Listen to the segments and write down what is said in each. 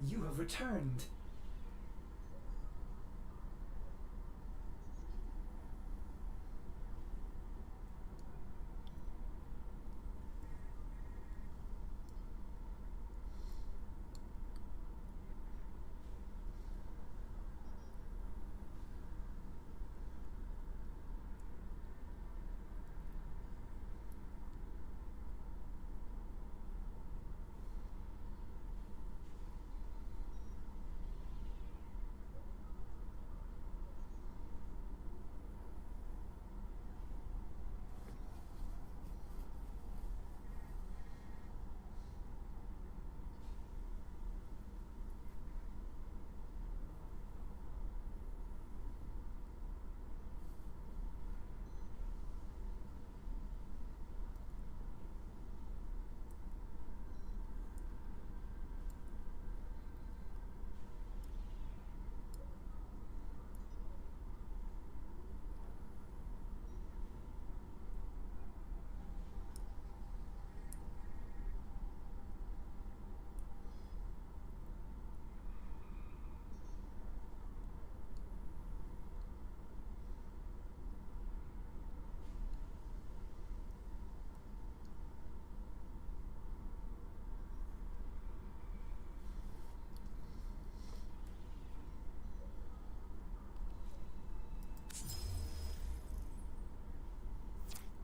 You have returned.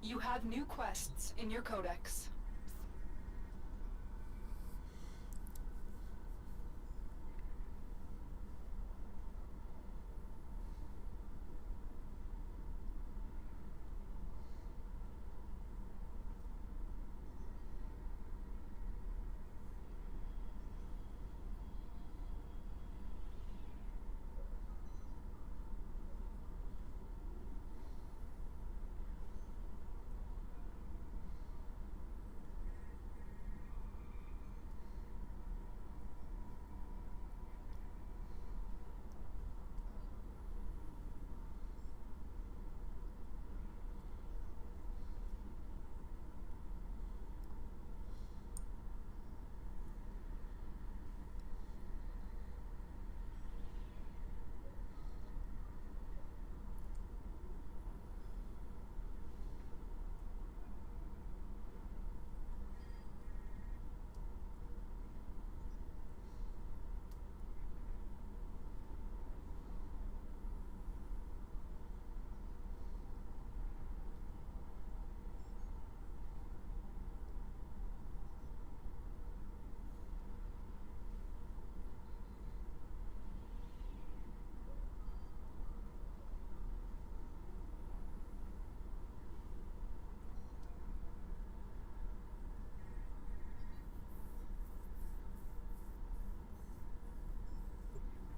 You have new quests in your codex.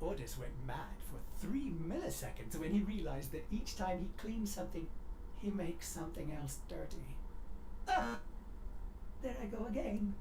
Otis went mad for 3 milliseconds when he realized that each time he cleans something, he makes something else dirty. Ah! There I go again.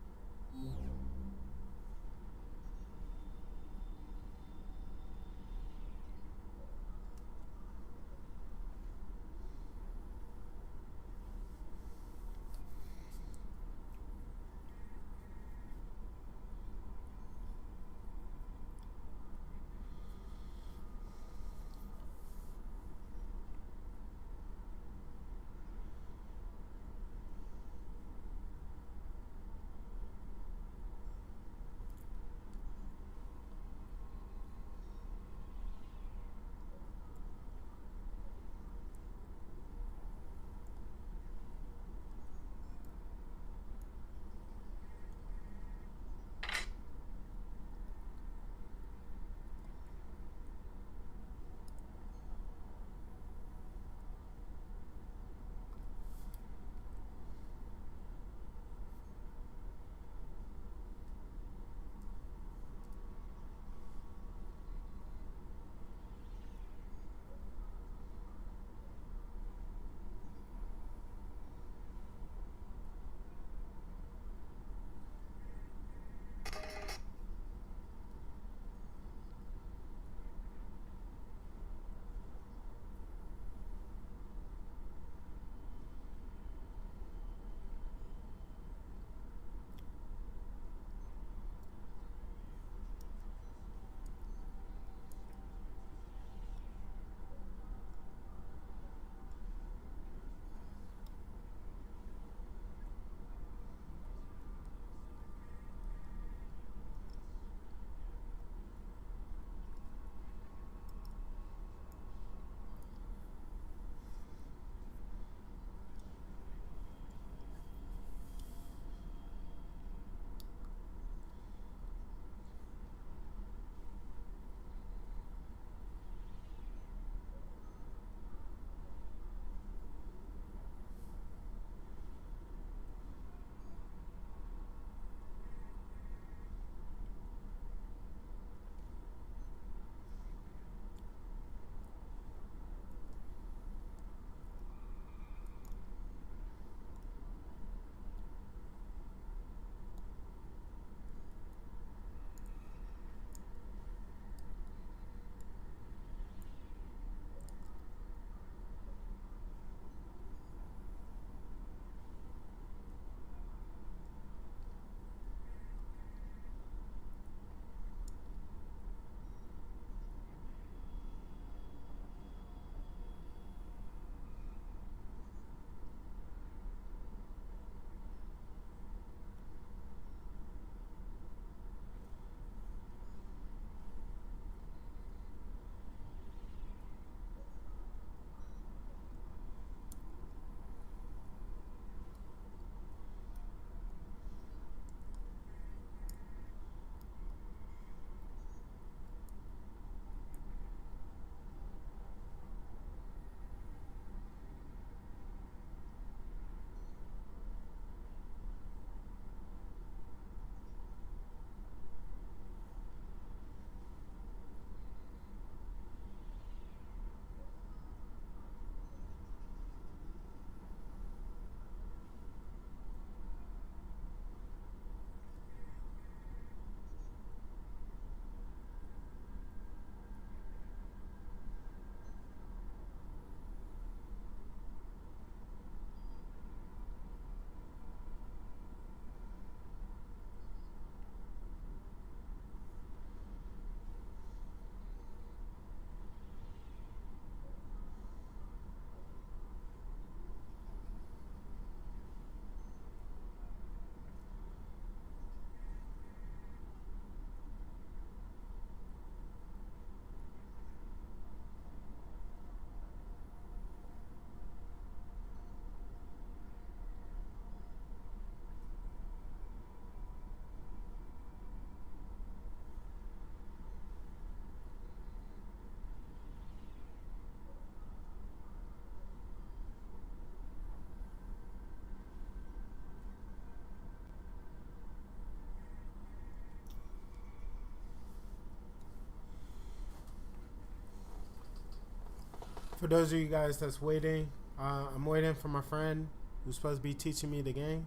For those of you guys that's waiting, I'm waiting for my friend who's supposed to be teaching me the game.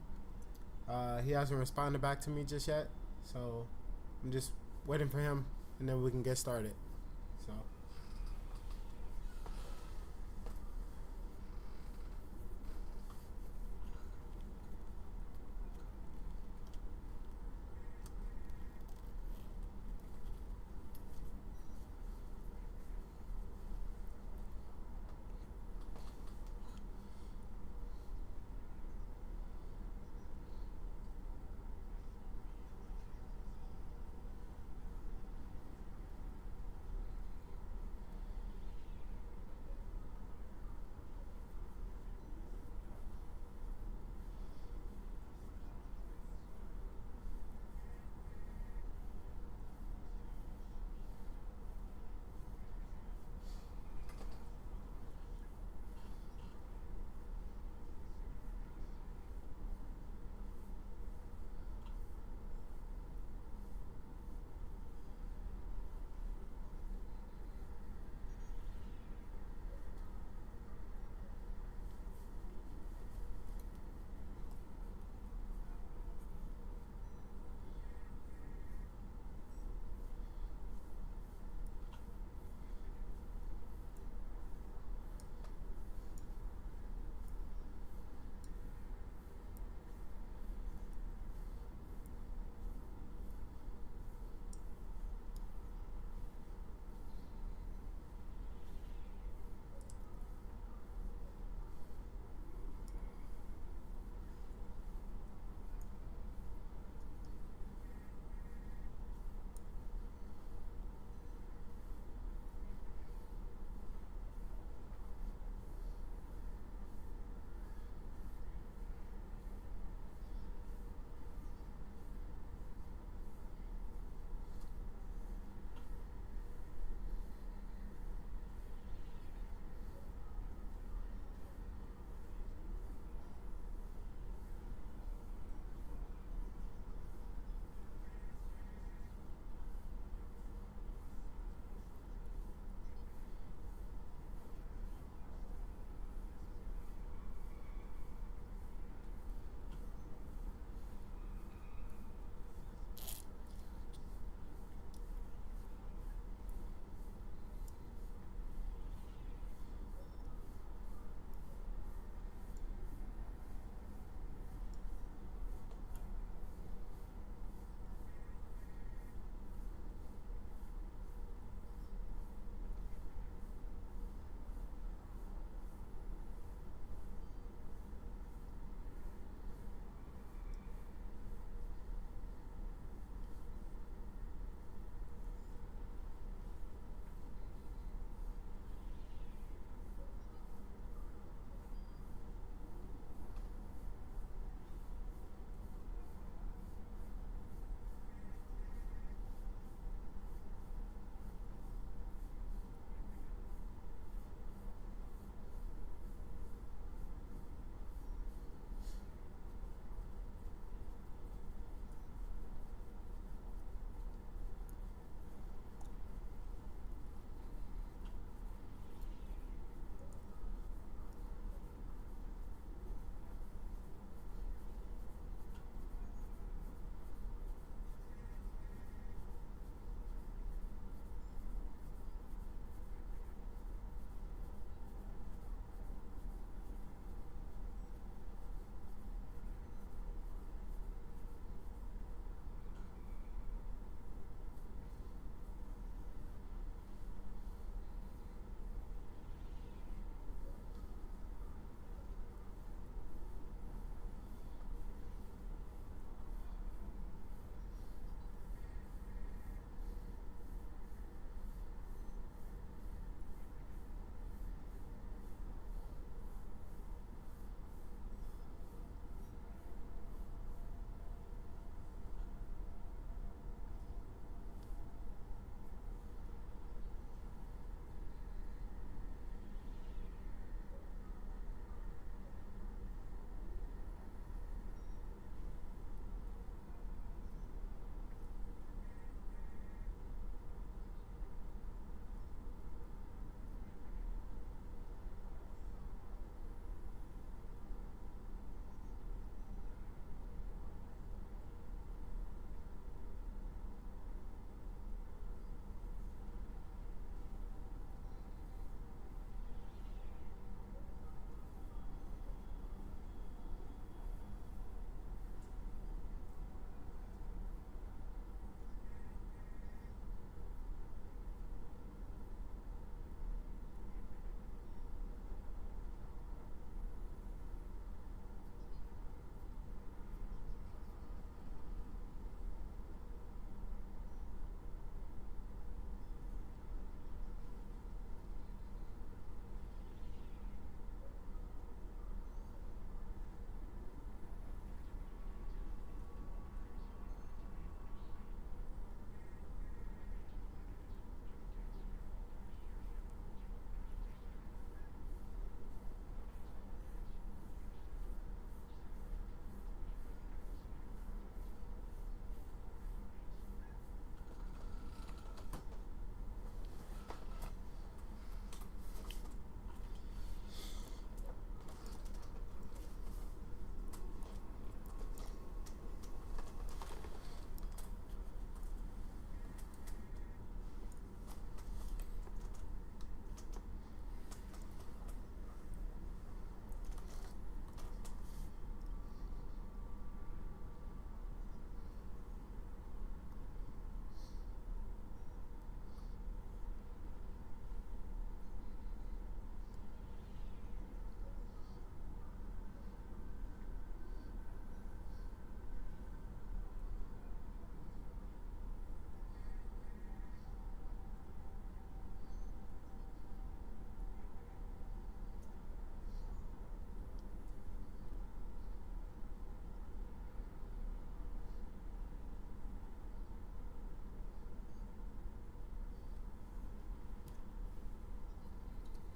He hasn't responded back to me just yet, so I'm just waiting for him, and then we can get started. So.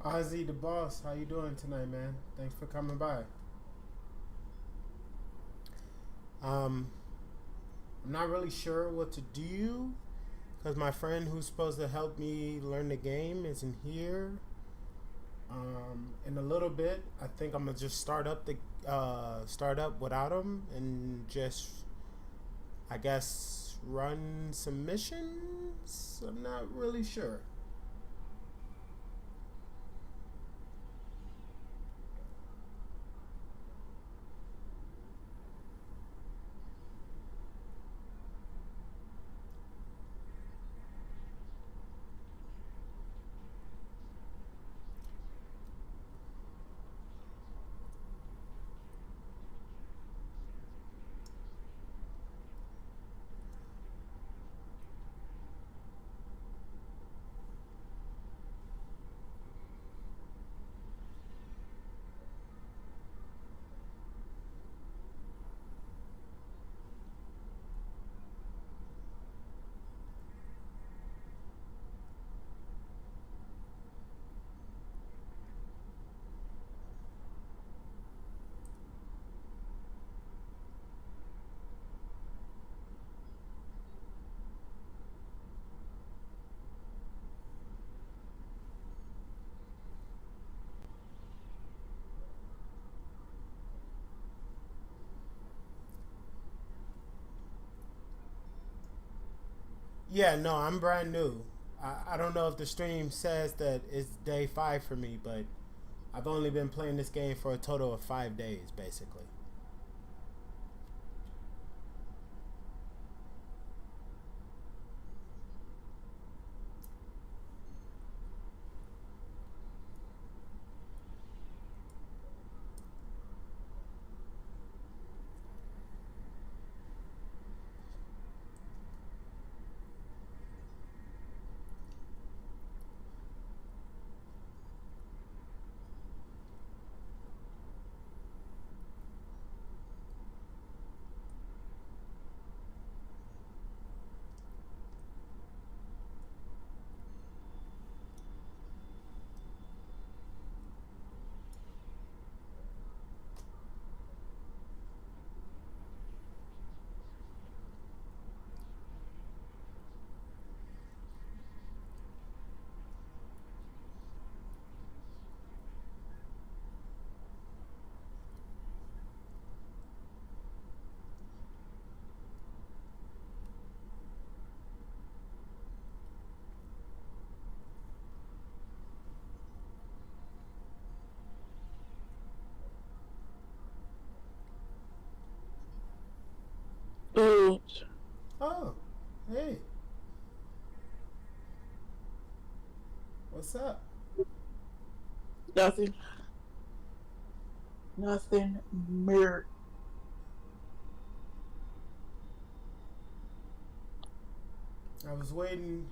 Ozzy the boss, how you doing tonight, man? Thanks for coming by. Um, I'm not really sure what to do because my friend who's supposed to help me learn the game isn't here. In a little bit, I think I'm gonna just start up without him and just, I guess, run some missions. I'm not really sure. Yeah, no, I'm brand new. I don't know if the stream says that it's day 5 for me, but I've only been playing this game for a total of 5 days, basically. Oops. Oh, hey, what's up? Nothing. Nothing. Mirror. I was waiting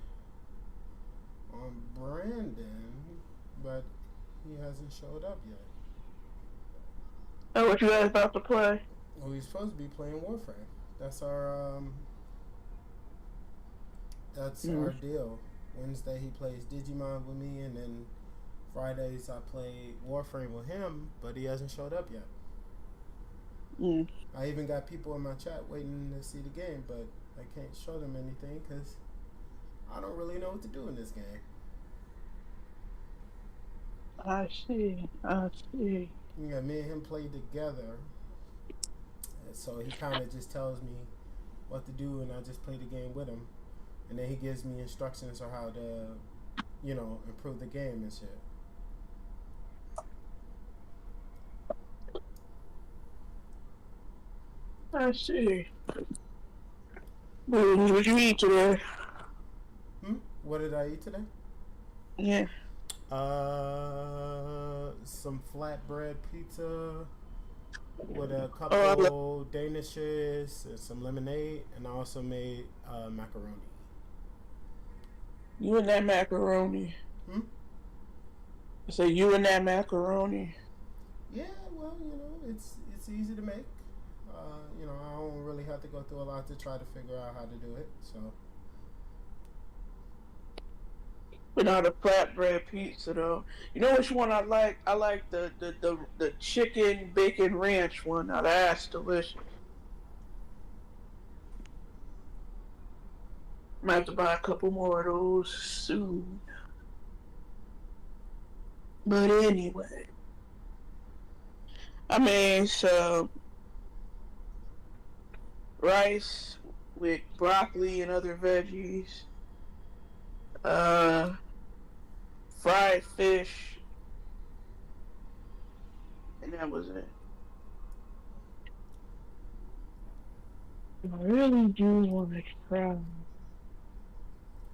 on Brandon, but he hasn't showed up yet. Oh, what you guys about to play? Well, he's supposed to be playing Warframe. That's our our deal. Wednesday he plays Digimon with me, and then Fridays I play Warframe with him, but he hasn't showed up yet. Mm. I even got people in my chat waiting to see the game, but I can't show them anything because I don't really know what to do in this game. I see. I see. Yeah, me and him play together, and so he kind of just tells me what to do, and I just play the game with him, and then he gives me instructions on how to, improve the game and shit. I see. What you eat today? What did I eat today? Yeah. Some flatbread pizza with a couple danishes and some lemonade, and I also made macaroni. You and that macaroni. I say you and that macaroni. Yeah, well, it's easy to make. I don't really have to go through a lot to try to figure out how to do it. So But not a flatbread pizza though. You know which one I like? I like the chicken bacon ranch one. Now that's delicious. Might have to buy a couple more of those soon. But anyway, I made some rice with broccoli and other veggies. Fried fish, and that was it. I really do want to try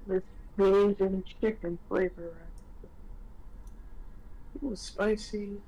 this Asian chicken flavor. It was spicy.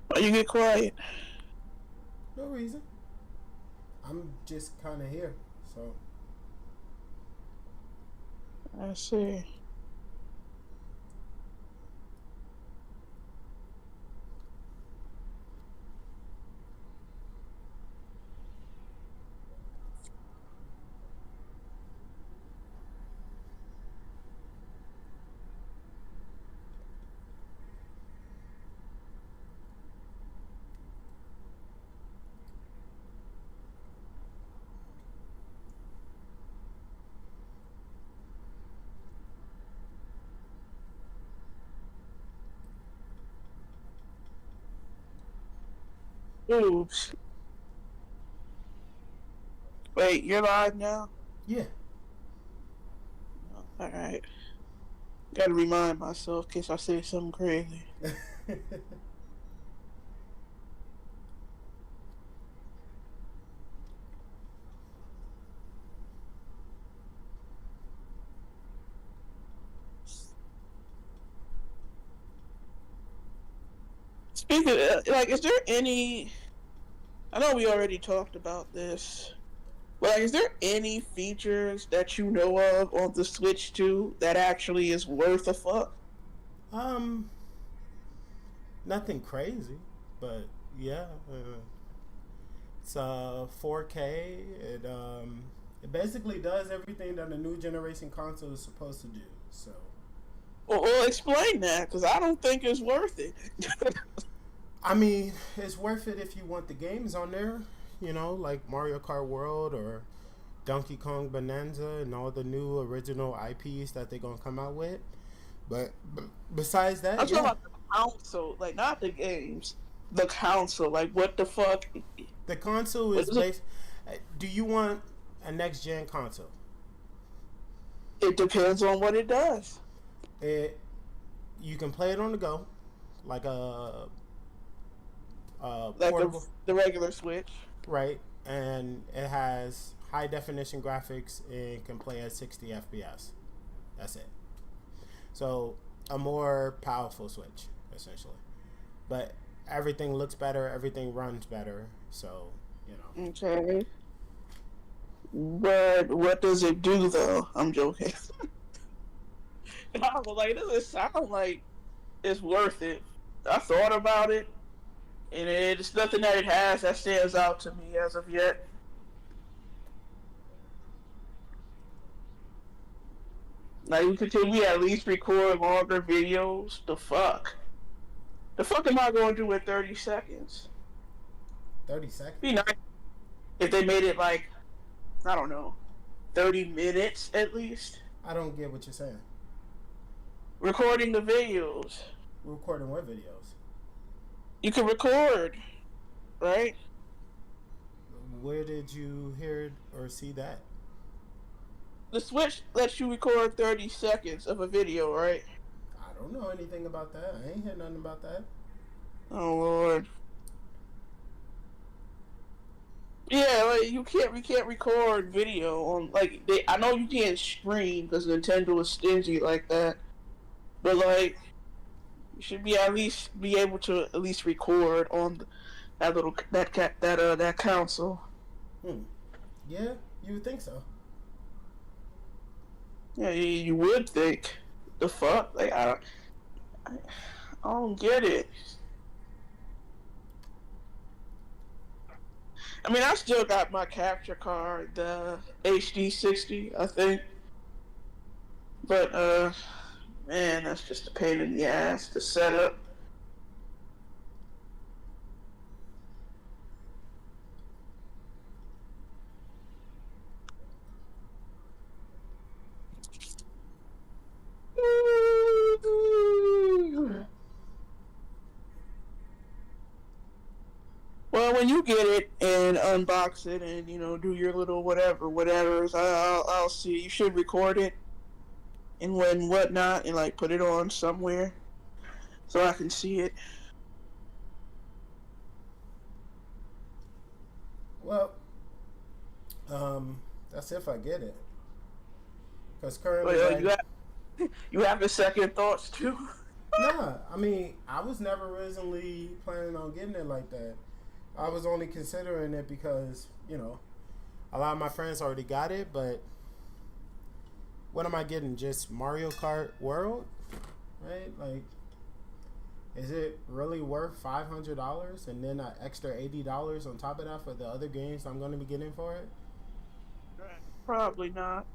Why you get quiet? No reason. I'm just kind of here, so. I see. Oops. Wait, you're live now? Yeah. Alright. Gotta remind myself in case I say something crazy. Speaking of, like, is there any... I know we already talked about this, but like, is there any features that you know of on the Switch 2 that actually is worth a fuck? Nothing crazy, but yeah, it's 4K. It basically does everything that a new generation console is supposed to do. So, Well, explain that, because I don't think it's worth it. I mean, it's worth it if you want the games on there, you know, like Mario Kart World or Donkey Kong Bonanza and all the new original IPs that they're gonna come out with. But besides that, I'm talking about the console, like not the games. The console, like what the fuck? The console is based. Do you want a next gen console? It depends on what it does. You can play it on the go, like a Like portable, the regular Switch. right? And it has high definition graphics and can play at 60 FPS. That's it. So a more powerful Switch, essentially. But everything looks better, everything runs better. So, you know. Okay. But what does it do though? I'm joking. Like, it doesn't sound like it's worth it. I thought about it, and it's nothing that it has that stands out to me as of yet. Like, could we at least record longer videos? The fuck? The fuck am I going to do with 30 seconds? 30 seconds? Be nice if they made it like, I don't know, 30 minutes at least. I don't get what you're saying. Recording the videos. Recording what videos? You can record, right? Where did you hear or see that? The Switch lets you record 30 seconds of a video, right? I don't know anything about that. I ain't heard nothing about that. Oh Lord. Yeah, like we can't record video on like I know you can't stream because Nintendo is stingy like that, but like You should be at least be able to at least record on that little that console. Yeah, you would think so. Yeah, you would think. The fuck? Like I don't get it. I mean, I still got my capture card, the HD60, I think. But man, that's just a pain in the ass to set up. Well, when you get it and unbox it and do your little whatever's, I'll see. You should record it and when whatnot and like put it on somewhere so I can see it. Well, that's if I get it. Because currently, Well, you have the second thoughts too. nah, I mean, I was never originally planning on getting it like that. I was only considering it because, a lot of my friends already got it, but what am I getting? Just Mario Kart World? Right? Like, is it really worth $500 and then an extra $80 on top of that for the other games I'm going to be getting for it? Probably not.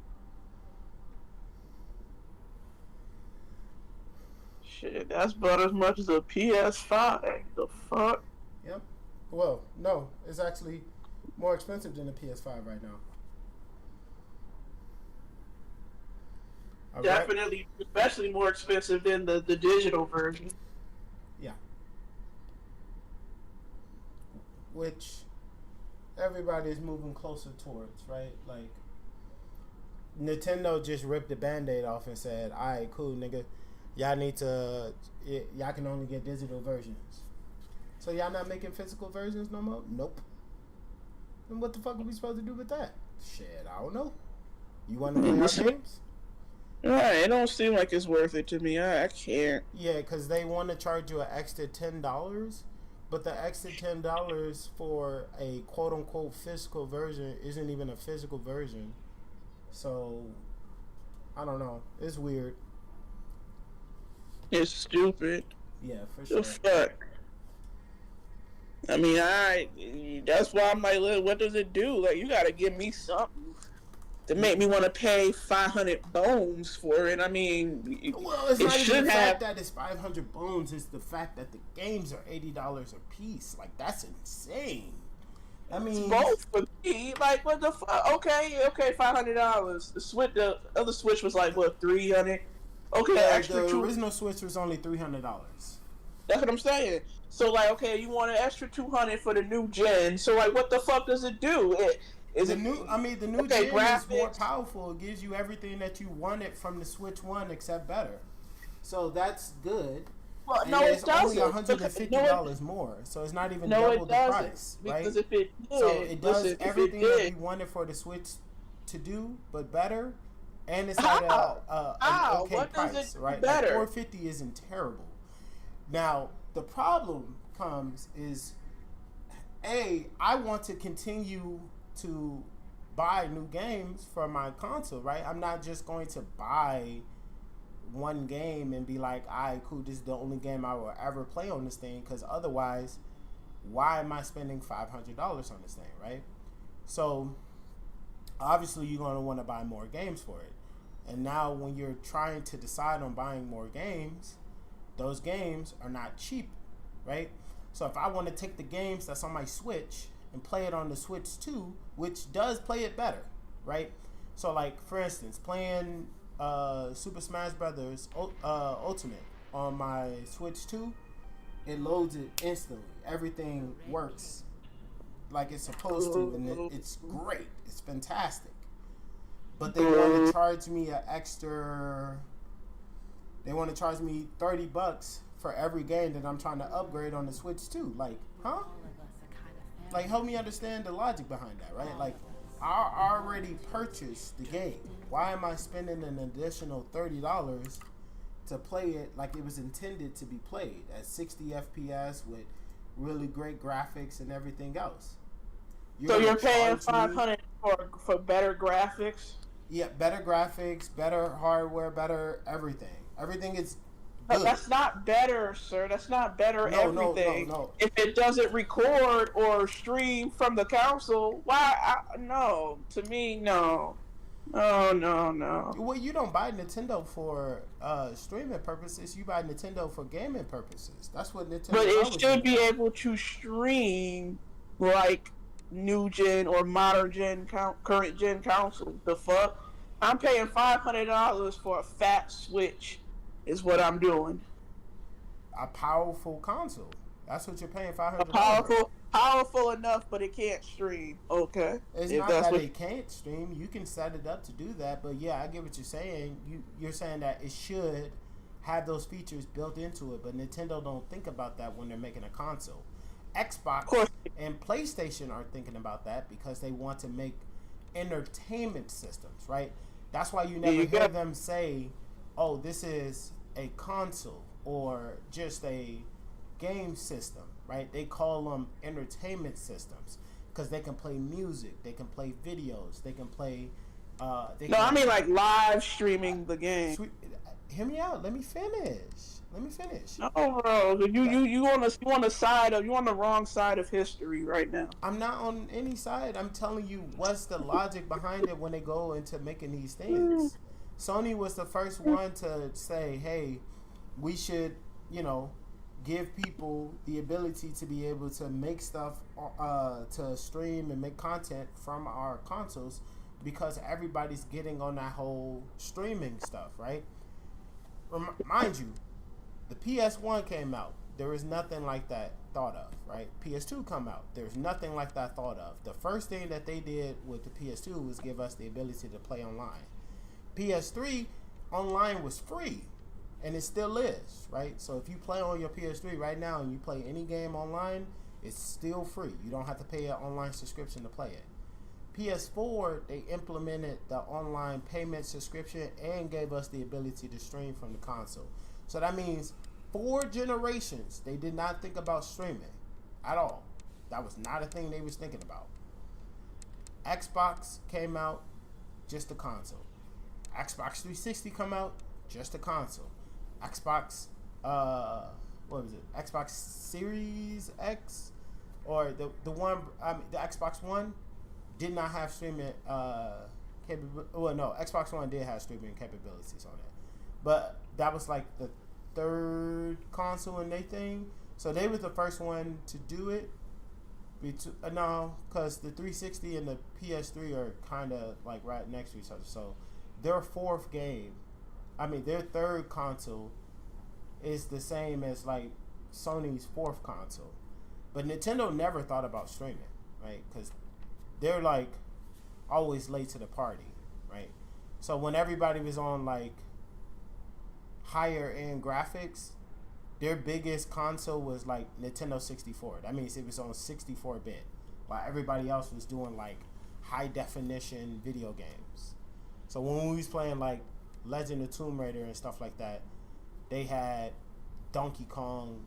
Shit, that's about as much as a PS5. The fuck? Yep. Well, no, it's actually more expensive than the PS5 right now. Definitely, especially more expensive than the digital version. Yeah. Which everybody is moving closer towards, right? Like, Nintendo just ripped the Band-Aid off and said, alright, cool, nigga. Y'all can only get digital versions. So y'all not making physical versions no more? Nope. And what the fuck are we supposed to do with that? Shit, I don't know. You want to play our games? Right, it don't seem like it's worth it to me. I can't. Yeah, because they want to charge you an extra $10, but the extra $10 for a quote-unquote physical version isn't even a physical version. So, I don't know. It's weird. It's stupid. Yeah, for sure. The fuck? I mean, that's why I'm like, look, what does it do? Like, you gotta give me something to make me want to pay 500 bones for it. I mean, well, it's not even the fact that it's 500 bones. It's the fact that the games are $80 a piece. Like, that's insane. I mean, it's both for me. Like, what the fuck? Okay, $500. The other Switch was like what, 300? Okay, the original Switch was only $300. That's what I'm saying. So like, okay, you want an extra 200 for the new gen. So like, what the fuck does it do? The new gen is more powerful. It gives you everything that you wanted from the Switch 1 except better. So that's good. Well, and no, it doesn't. It's $150 more. So it's not even double the price, right? Because if it did, so it does everything that we wanted for the Switch to do, but better. And it's like an okay price, right? Better? Like $450 isn't terrible. Now the problem comes is, I want to continue to buy new games for my console, right? I'm not just going to buy one game and be like, alright, cool, this is the only game I will ever play on this thing, because otherwise, why am I spending $500 on this thing, right? So, obviously, you're going to want to buy more games for it. And now, when you're trying to decide on buying more games, those games are not cheap, right? So, if I want to take the games that's on my Switch and play it on the Switch 2, which does play it better, right? So, like, for instance, playing Super Smash Brothers Ultimate on my Switch 2, it loads it instantly. Everything works like it's supposed to, and it's great. It's fantastic. But they want to charge me an extra. They want to charge me $30 for every game that I'm trying to upgrade on the Switch 2. Like, huh? Like, help me understand the logic behind that, right? Like, I already purchased the game. Why am I spending an additional $30 to play it like it was intended to be played at 60 FPS with really great graphics and everything else. So you're paying charge me- $500 for better graphics? Yeah, better graphics, better hardware, better everything. Everything is But good. that's not better, sir. That's not better No, everything. no. If it doesn't record or stream from the console, why? No. To me, no. No. Well, you don't buy Nintendo for streaming purposes. You buy Nintendo for gaming purposes. That's what Nintendo. But it always should do. be able to stream like new gen or modern gen, current gen consoles. The fuck? I'm paying $500 for a fat Switch. Is what I'm doing. A powerful console. That's what you're paying $500. Powerful enough, but it can't stream. Okay. It's If not that's that what- it can't stream. You can set it up to do that. But yeah, I get what you're saying. You're saying that it should have those features built into it, but Nintendo don't think about that when they're making a console. Xbox and PlayStation are thinking about that because they want to make entertainment systems, right? That's why you never hear them say, "Oh, this is a console or just a game system," right? They call them entertainment systems because they can play music, they can play videos, they can play. I mean like live streaming the game. Hear me out. Let me finish. No, bro. You on the wrong side of history right now. I'm not on any side. I'm telling you what's the logic behind it when they go into making these things. Sony was the first one to say, hey, we should, give people the ability to be able to make stuff, to stream and make content from our consoles because everybody's getting on that whole streaming stuff, right? Mind you, the PS1 came out. There was nothing like that thought of, right? PS2 come out. There's nothing like that thought of. The first thing that they did with the PS2 was give us the ability to play online. PS3, online was free, and it still is, right? So if you play on your PS3 right now and you play any game online, it's still free. You don't have to pay an online subscription to play it. PS4, they implemented the online payment subscription and gave us the ability to stream from the console. So that means 4 generations, they did not think about streaming at all. That was not a thing they was thinking about. Xbox came out, just a console. Xbox 360 come out, just a console. Xbox, what was it? Xbox Series X, or the Xbox One did not have streaming capability. Well, no, Xbox One did have streaming capabilities on it, but that was like the 3rd console in their thing. So they were the first one to do it. No, because the 360 and the PS3 are kind of like right next to each other. So their 3rd console is the same as like Sony's 4th console. But Nintendo never thought about streaming, right? Because they're like always late to the party, right? So when everybody was on like higher end graphics, their biggest console was like Nintendo 64. That means it was on 64-bit, while everybody else was doing like high definition video games. So when we was playing like Legend of Tomb Raider and stuff like that, they had Donkey Kong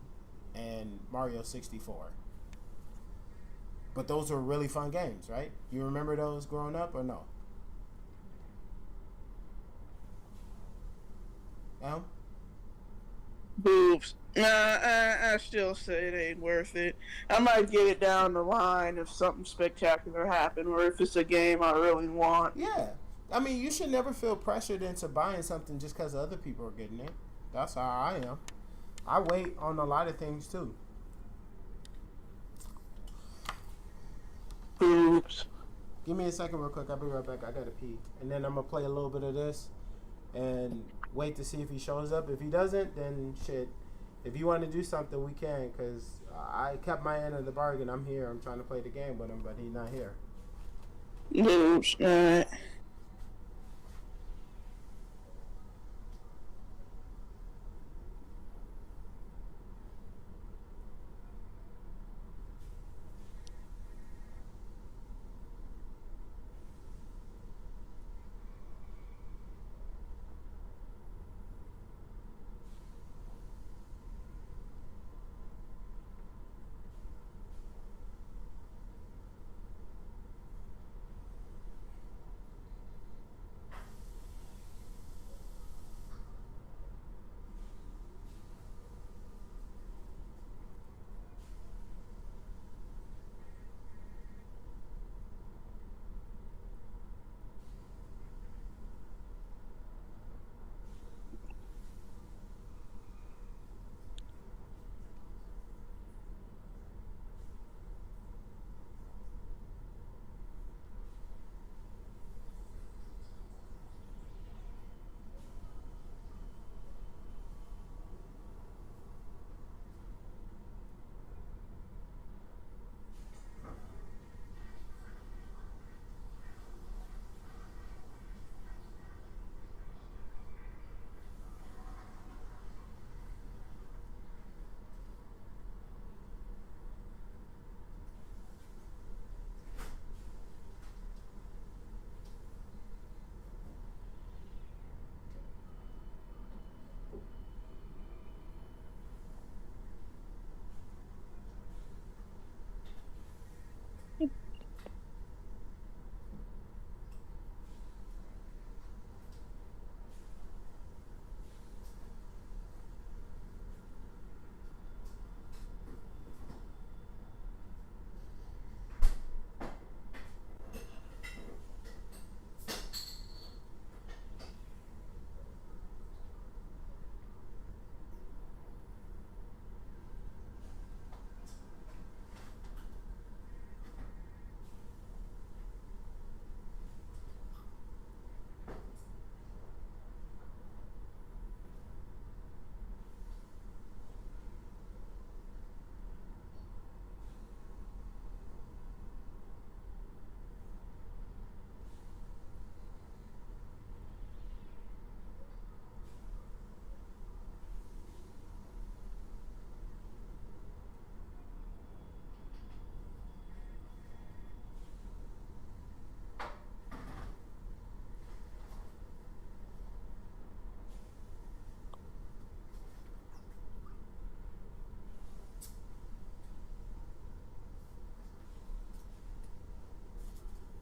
and Mario 64. But those were really fun games, right? You remember those growing up or no? Boobs. Nah, I still say it ain't worth it. I might get it down the line if something spectacular happened, or if it's a game I really want. Yeah. I mean, you should never feel pressured into buying something just because other people are getting it. That's how I am. I wait on a lot of things, too. Boobs. Give me a second real quick. I'll be right back. I gotta pee. And then I'm gonna play a little bit of this and wait to see if he shows up. If he doesn't, then shit. If you want to do something, we can, because I kept my end of the bargain. I'm here. I'm trying to play the game with him, but he's not here. Boobs. Alright.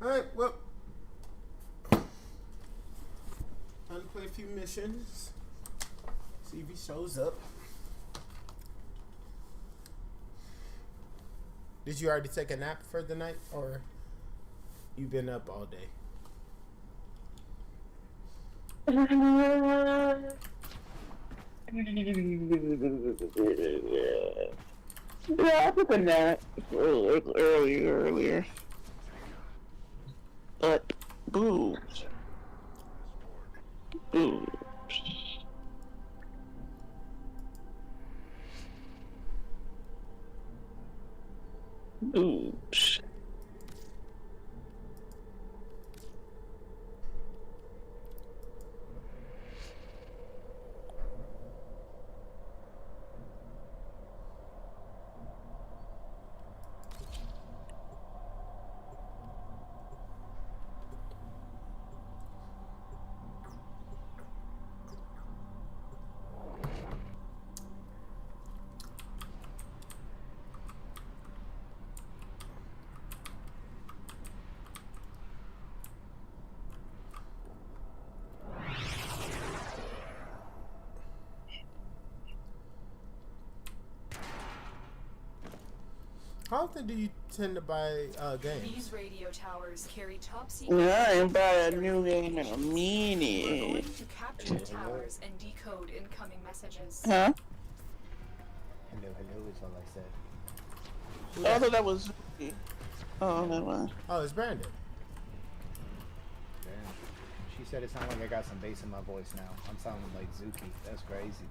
Alright, well. Time to play a few missions. See if he shows up. Did you already take a nap for the night, or you been up all day? Yeah, I took a nap earlier. But boobs. Boobs. Boobs. How often do you tend to buy games? These radio towers carry top secret. Yeah, I ain't buy a new game in a We're minute. going to capture the towers and decode incoming messages. Huh? Hello, hello is all I said. Oh, I thought that was. Oh, never mind. Oh, it's Brandon. Damn. She said it sounded like I got some bass in my voice now. I'm sounding like Zuki. That's crazy.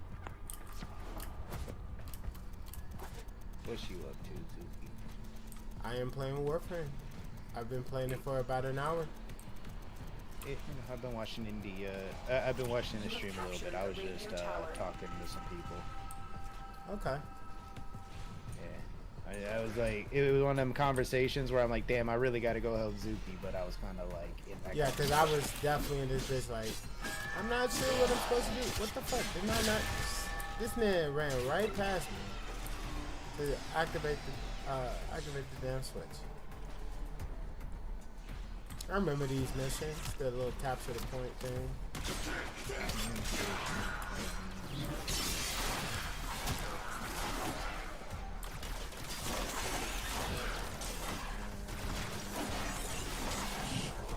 What's you up to, Zuki? I am playing Warframe. I've been playing it for about an hour. I've been watching I've been watching the stream a little bit. I was just talking to some people. Okay. Yeah. I was like, it was one of them conversations where I'm like, damn, I really got to go help Zuki, but I was kind of like, Yeah, because I was definitely in this bitch like, I'm not sure what I'm supposed to do. What the fuck? Did I not? This man ran right past me to activate the damn switch. I remember these missions, the little capture the point thing.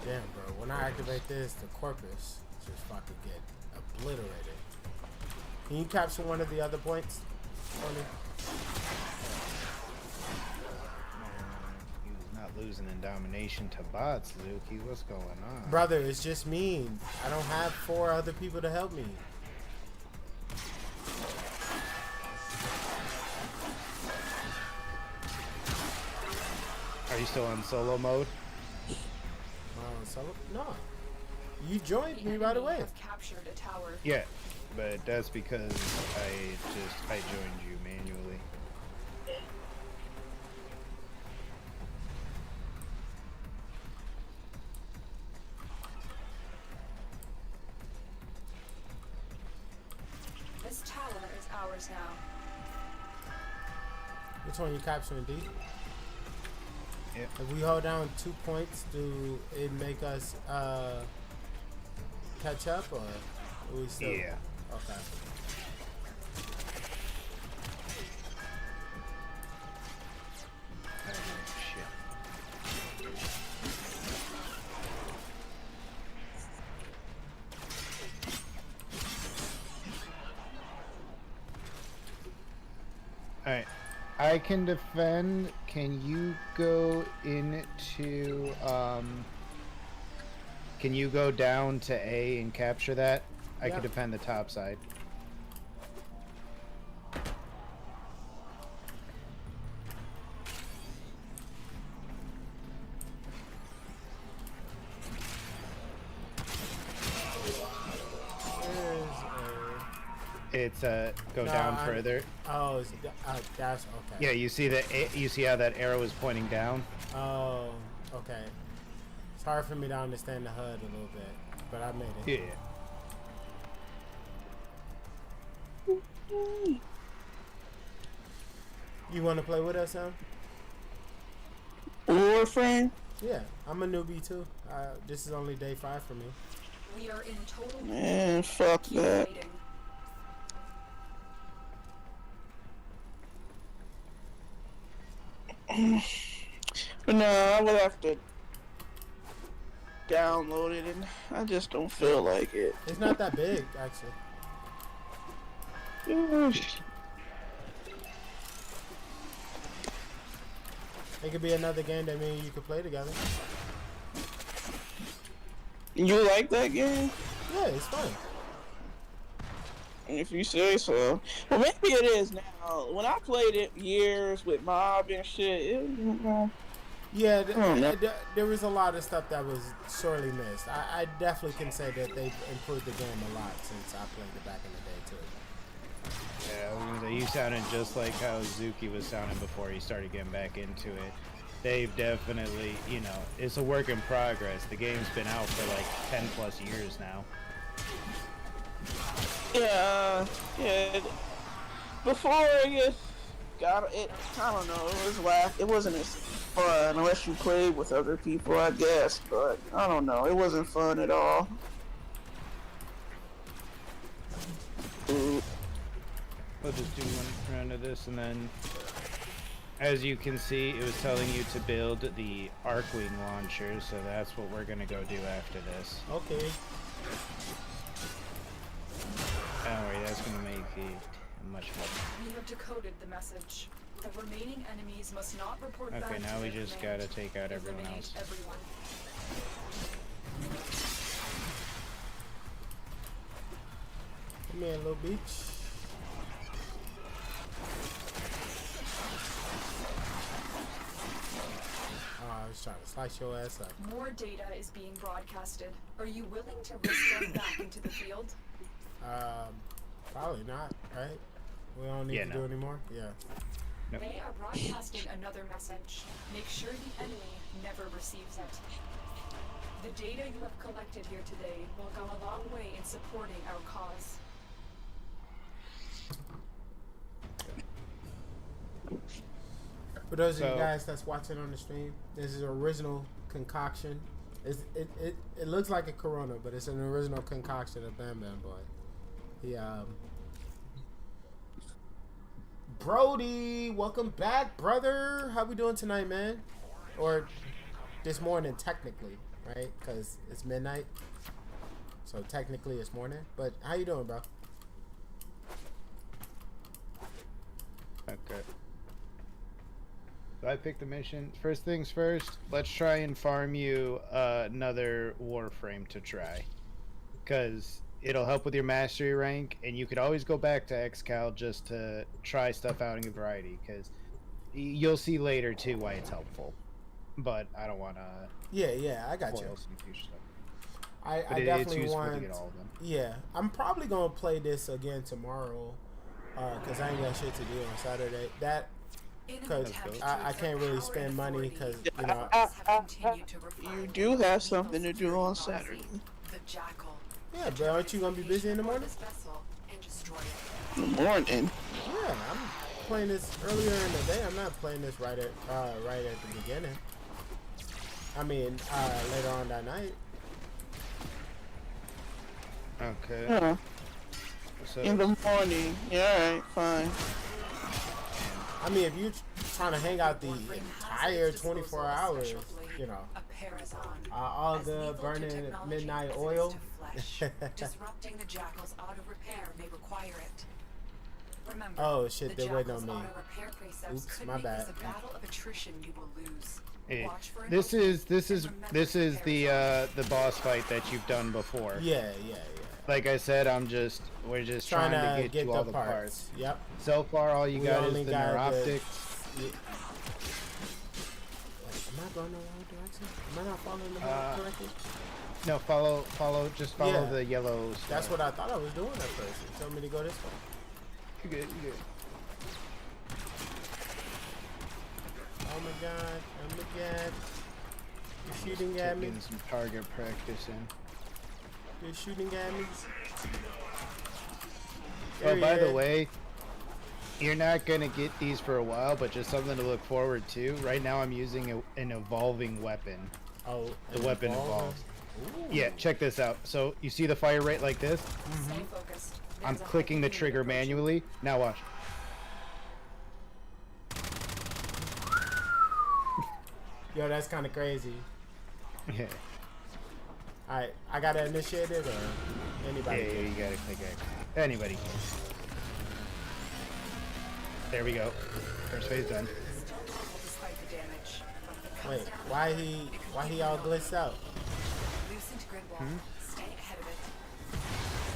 Damn, bro, when I activate this, the corpus just fucking get obliterated. Can you capture one of the other points for me? He was not losing in domination to bots, Zuki. What's going on? Brother, it's just me. I don't have 4 other people to help me. Are you still in solo mode? No. You joined me right away. Have captured a tower. Yeah, but that's because I joined you manually. This tower is ours now. Which one you capturing, D? Yeah. If we hold down 2 points, do it make us catch up, or are we still? Yeah. Okay. Shit. Alright. I can defend. Can you go into, can you go down to A and capture that? I Yeah. can defend the top side. It's go down further. Oh, it's, that's okay. Yeah, you see you see how that arrow is pointing down? Oh, okay. It's hard for me to understand the HUD a little bit, but I made it. Yeah. You want to play with us, Sam? Warframe? Yeah, I'm a newbie too. This is only day 5 for me. We are in total. Man, fuck that. waiting. But no, I would have to download it, and I just don't feel like it. It's not that big, actually. It could be another game that me and you could play together. You like that game? Yeah, it's fun. If you say so. Well, maybe it is now. When I played it years with Mob and shit, it was, Yeah, no. there was a lot of stuff that was sorely missed. I definitely can say that they've improved the game a lot since I played it back in the day, too. Yeah, I was gonna say, you sounded just like how Zuki was sounding before he started getting back into it. They've definitely, you know, it's a work in progress. The game's been out for like 10 plus years now. yeah, before it got it, I don't know, it wasn't as fun unless you played with other people, I guess, but I don't know, it wasn't fun at all. We'll just do one round of this, and then, as you can see, it was telling you to build the Arcwing launcher, so that's what we're gonna go do after this. Okay. Don't worry, that's gonna make it much better. We have decoded the message. The remaining enemies must not report back Okay, to now we their just command. gotta take out everyone Eliminate else. everyone. Come here, little beach. I was trying to slice your ass up. More data is being broadcasted. Are you willing to risk them back into the field? Probably not, right? We don't need Yeah, to no. do anymore? Yeah. Nope. They are broadcasting another message. Make sure the enemy never receives it. The data you have collected here today will go a long way in supporting our cause. For those of you So- guys that's watching on the stream, this is an original concoction. It looks like a Corona, but it's an original concoction of Bam Bam Boy. He Brody, welcome back, brother. How we doing tonight, man? Or this morning, technically, right? Because it's midnight, so technically it's morning. But how you doing, bro? Okay. So I picked the mission. First things first, let's try and farm you another warframe to try. Because it'll help with your mastery rank, and you could always go back to XCal just to try stuff out in a variety, because you'll see later too why it's helpful. But I don't want to Yeah, I got you. spoil some future stuff. I But it's definitely useful to want. get all of them. Yeah, I'm probably gonna play this again tomorrow, cause I ain't got shit to do on Saturday. Because I can't really spend money, cause you know. You do have something to do on Saturday. The jackal. Yeah, but aren't you gonna be busy in the morning? This vessel and destroy it. In the morning. Yeah, I'm playing this earlier in the day. I'm not playing this right at the beginning. I mean, later on that night. Okay. Huh. So In the morning. Yeah, alright, fine. I mean, if you're trying to hang out the entire 24 hours, you know, A parazon. all As good, lethal to burning technology midnight as it is oil. to flesh. Disrupting the jackal's auto repair may require it. Remember, Oh, shit, the they're waiting on jackal's me. auto repair precepts Oops, could my make bad. this a battle of attrition you will lose. It- Watch for this is remember the boss fight that you've done before. Yeah. Like I said, we're just trying to get you all the parts. Yep. So far, all you We got only is the got the- neuroptics. Yeah. Wait, am I going the wrong direction? Am I not following the map correctly? No, just follow Yeah. the yellow stuff. That's what I thought I was doing at first. You told me to go this way. You good. Oh my god. You're shooting at me. Getting some target practice in. You're shooting at me. Oh, by the Period. way, You're not gonna get these for a while, but just something to look forward to. Right now, I'm using an evolving weapon. Oh, The weapon evolves. Ooh. Yeah, check this out. So you see the fire rate like this? Stay focused. I'm There's a clicking the heavy trigger unit approaching. manually. Now watch. Yo, that's kind of crazy. Yeah. All right, I gotta initiate it or Yeah, anybody? you gotta click X. Anybody. There we go. First phase done. Still normal despite the damage. But if it comes Wait, down, why he all glitched out? loosened grid wall. Stay ahead of it.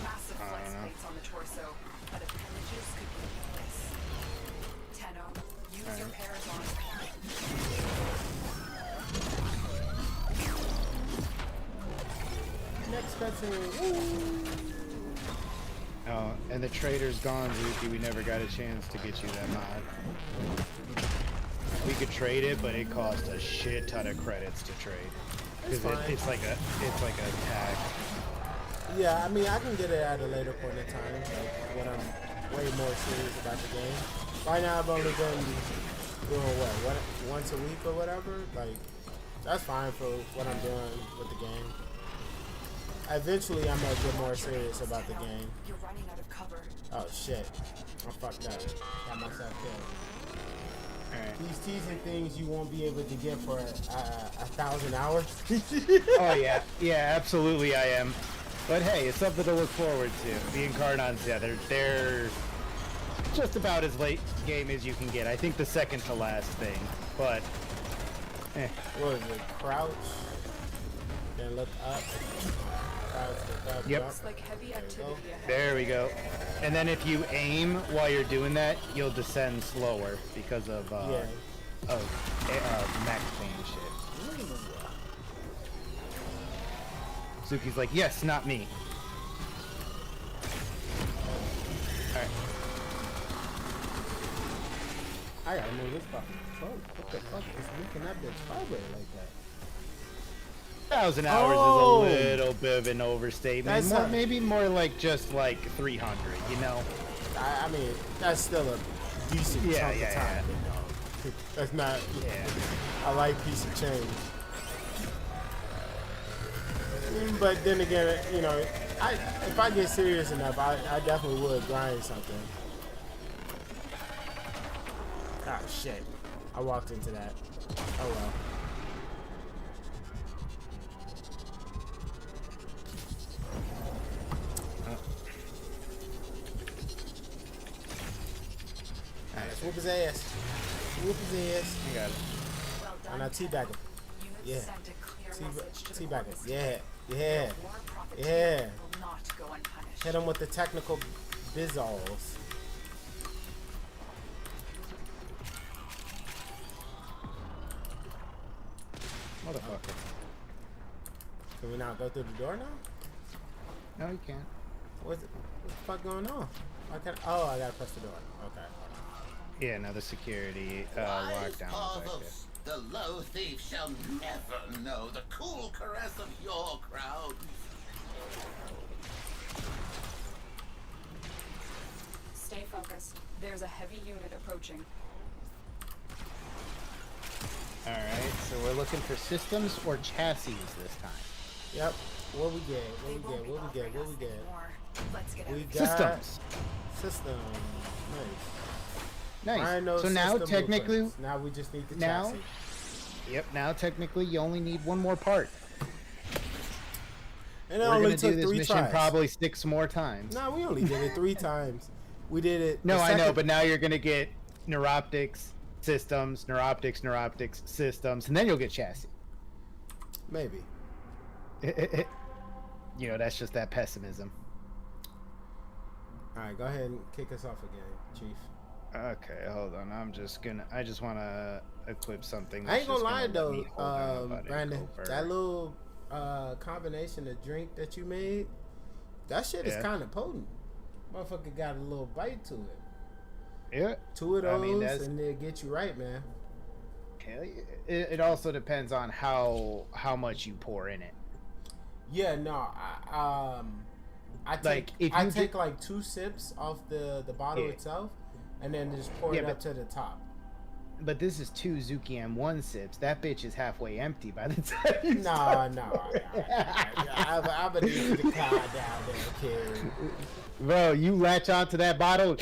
Massive I flex don't know. plates on the torso, but appendages could be useless. Tenno, use your Paragon. Next cutscene. Woo! Oh, and the trader's gone, Zuki. We never got a chance to get you that mod. We could trade it, but it cost a shit ton of credits to trade. It's Because fine. it's like a tag. Yeah, I mean, I can get it at a later point in time, like when I'm way more serious about the game. Right now, I've only been doing what once a week or whatever. Like, that's fine for what I'm doing with the game. Eventually, I'm gonna get more serious about the game. You're running out of cover. Oh shit, I fucked up. Got myself killed. Alright. These teasing things you won't be able to get for 1,000 hours. Oh yeah, yeah, absolutely I am. But hey, it's something to look forward to. The Incarnons, yeah, they're just about as late game as you can get. I think the second to last thing, but What is it? Crouch, then look up. Crouch, look up. Yep. jump. Looks like heavy There you activity go. ahead. there we go. And then if you aim while you're doing that, you'll descend slower because of Yeah. max pain shit. Suki's like, yes, not me. Alright. I gotta move this fucking phone. What the fuck is making that bitch vibrate like that? 1,000 hours Oh! is a little bit of an overstatement. That's More, not- maybe more like just like 300, you know? I mean, that's still a decent Yeah, chunk yeah, of time. You know? That's not Yeah. a light piece of change. But then again, you know, if I get serious enough, I definitely would grind something. Ah, shit. I walked into that. Oh well. Let's whoop his ass. Whoop his ass. I got it. Well done. And I teabag him. You have Yeah. sent a clear message to the Teabag Corvus him. Yeah. team. Yeah. Your war profiteering Yeah. will not go unpunished. Hit him with the technical bizzles. Motherfucker. Can we not go through the door now? No, you can't. What the fuck going on? I can't. Oh, I gotta press the door. Okay. Yeah, no, the security Wise lockdown is like Corvus, this. the low thief shall never know the cool caress of your crowd. Stay focused. There's a heavy unit approaching. Alright, so we're looking for systems or chassis this time. Yep. What we get? They What we won't get? be What we get? bothering What us we get? anymore. Let's get We out. got Systems. system. Nice. Nice. Rhino So now system technically, blueprints. Now we just need the now- chassis. yep, now technically you only need one more part. And it We're only gonna do took this 3 mission tries. probably 6 more times. No, we only did it 3 times. We did it. No, the I know, second- but now you're gonna get neuroptics, systems, neuroptics, systems, and then you'll get chassis. maybe. You know, that's just that pessimism. All right, go ahead and kick us off again, Chief. Okay, hold on. I just want to equip something. I ain't that's gonna just lie let me though, hold on, Brandon. buddy, That little combination of drink that you made, that shit is Yeah. kind of potent. Motherfucker got a little bite to it. Yeah. 2 of those, I mean, that's- and they'll get you right, man. It also depends on how much you pour in it. Yeah, no, I take Like, if I you take get- like 2 sips off the bottle Yeah. itself, and then just pour Yeah, it up but- to the top. But this is 2 Zuki M1 sips. That bitch is halfway empty by the time you No. start. I'm gonna need you to calm down there, kid. Bro, you latch onto that bottle.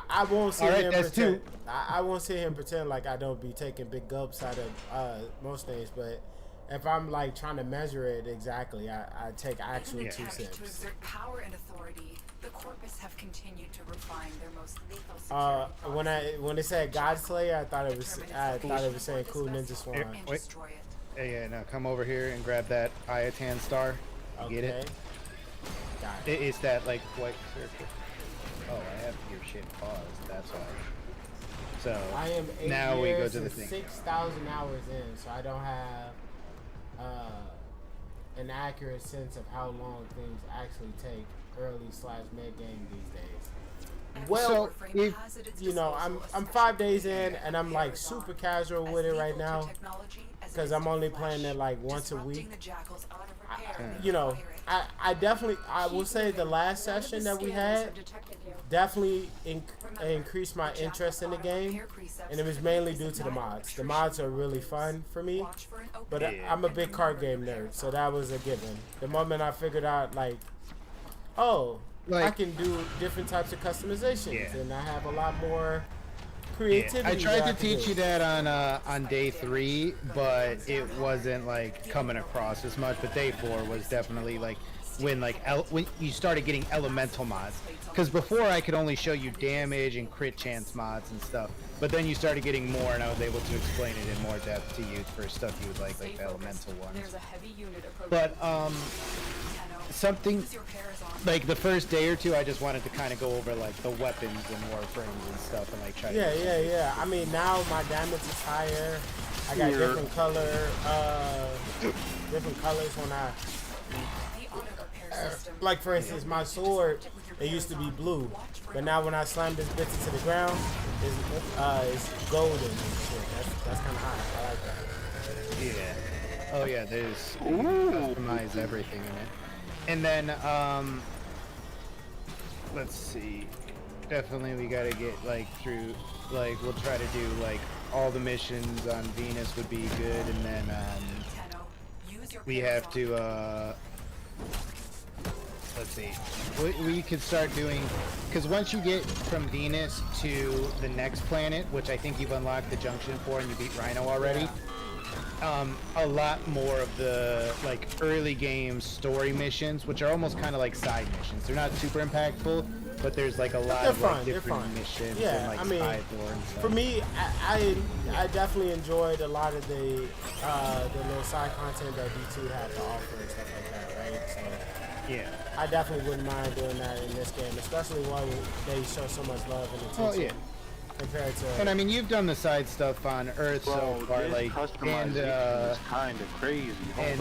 I won't sit All right, here and that's pretend. two. I won't sit here and pretend like I don't be taking big gulps out of most things, but if I'm like trying to measure it exactly, I take actual In an 2 attempt to sips. exert power and authority, the Corpus have continued to refine their most lethal security When it said God Slayer, I thought it was saying Cool Ninja Swan. and Wait. destroy it. Hey, yeah, now come over here and grab that Ayatan star. You get it? Got it. It's that like white circle. Oh, I have your shit paused. That's why. So I am 8 now we go years to the and thing. 6,000 hours in, so I don't have an accurate sense of how long things actually take early/mid game these days. Well, So, Warframe if- has at its you know, disposal I'm a 5 special days data in, and I'm like super paragon, casual as with it lethal right to now technology as it because is I'm to only flesh, playing it like once a disrupting week. the jackals out of repair You know, and fire it. I definitely, I will say the last None of the session that we scanners had have detected you. definitely Remember, increased my the interest in the jackal auto game, repair precepts and it was are mainly the due to the design mods. The of mods are attrition really modules. fun for me, Watch for an but opening I'm a and big card remember game repair nerd, so zone. that was a given. The moment I figured out, like, oh, I Like- can do different types of customizations, Yeah. and I have a lot more Yeah, creativity. I tried that to can teach do. you that on day 3, but it wasn't like coming across as much. But day 4 was definitely like when when you started getting elemental mods. Because before I could only show you damage and crit chance mods and stuff, but then you started getting more, and I was able to explain it in more depth to you for stuff you would like Stay the elemental focused. ones. There's a heavy unit approaching. But Tenno, something use your pairs on. like the first day or two, I just wanted to kind of go over like the weapons and warframes and stuff, and like try. Yeah, to yeah. I mean, now my damage is higher. I got different colors when I The auto repair system. like, for instance, my sword, it used to be blue, but now when I slam this bitch into the ground, it's golden and shit. That's kind of hot. I like that. Yeah. Oh yeah, there's you can customize everything in it. And then let's see. Definitely we gotta get like through like we'll try to do like all the missions on Venus would be good, and then Tenno, use your we pairs have on. to let's see. We could start doing, because once you get from Venus to the next planet, which I think you've unlocked the junction for and you beat Rhino already, a lot more of the like early game story missions, which are almost kind of like side missions. They're not super impactful, but there's like a lot They're of like fun, they're different fun. missions Yeah, and like I mean, side lore and stuff. For me, I definitely enjoyed a lot of the little side content that D2 had to offer and stuff like that, right? So yeah. I definitely wouldn't mind doing that in this game, especially while they show so much love and attention Oh yeah. compared to. And I mean, you've done the side stuff on Earth so far, this like, customization is kind of crazy. and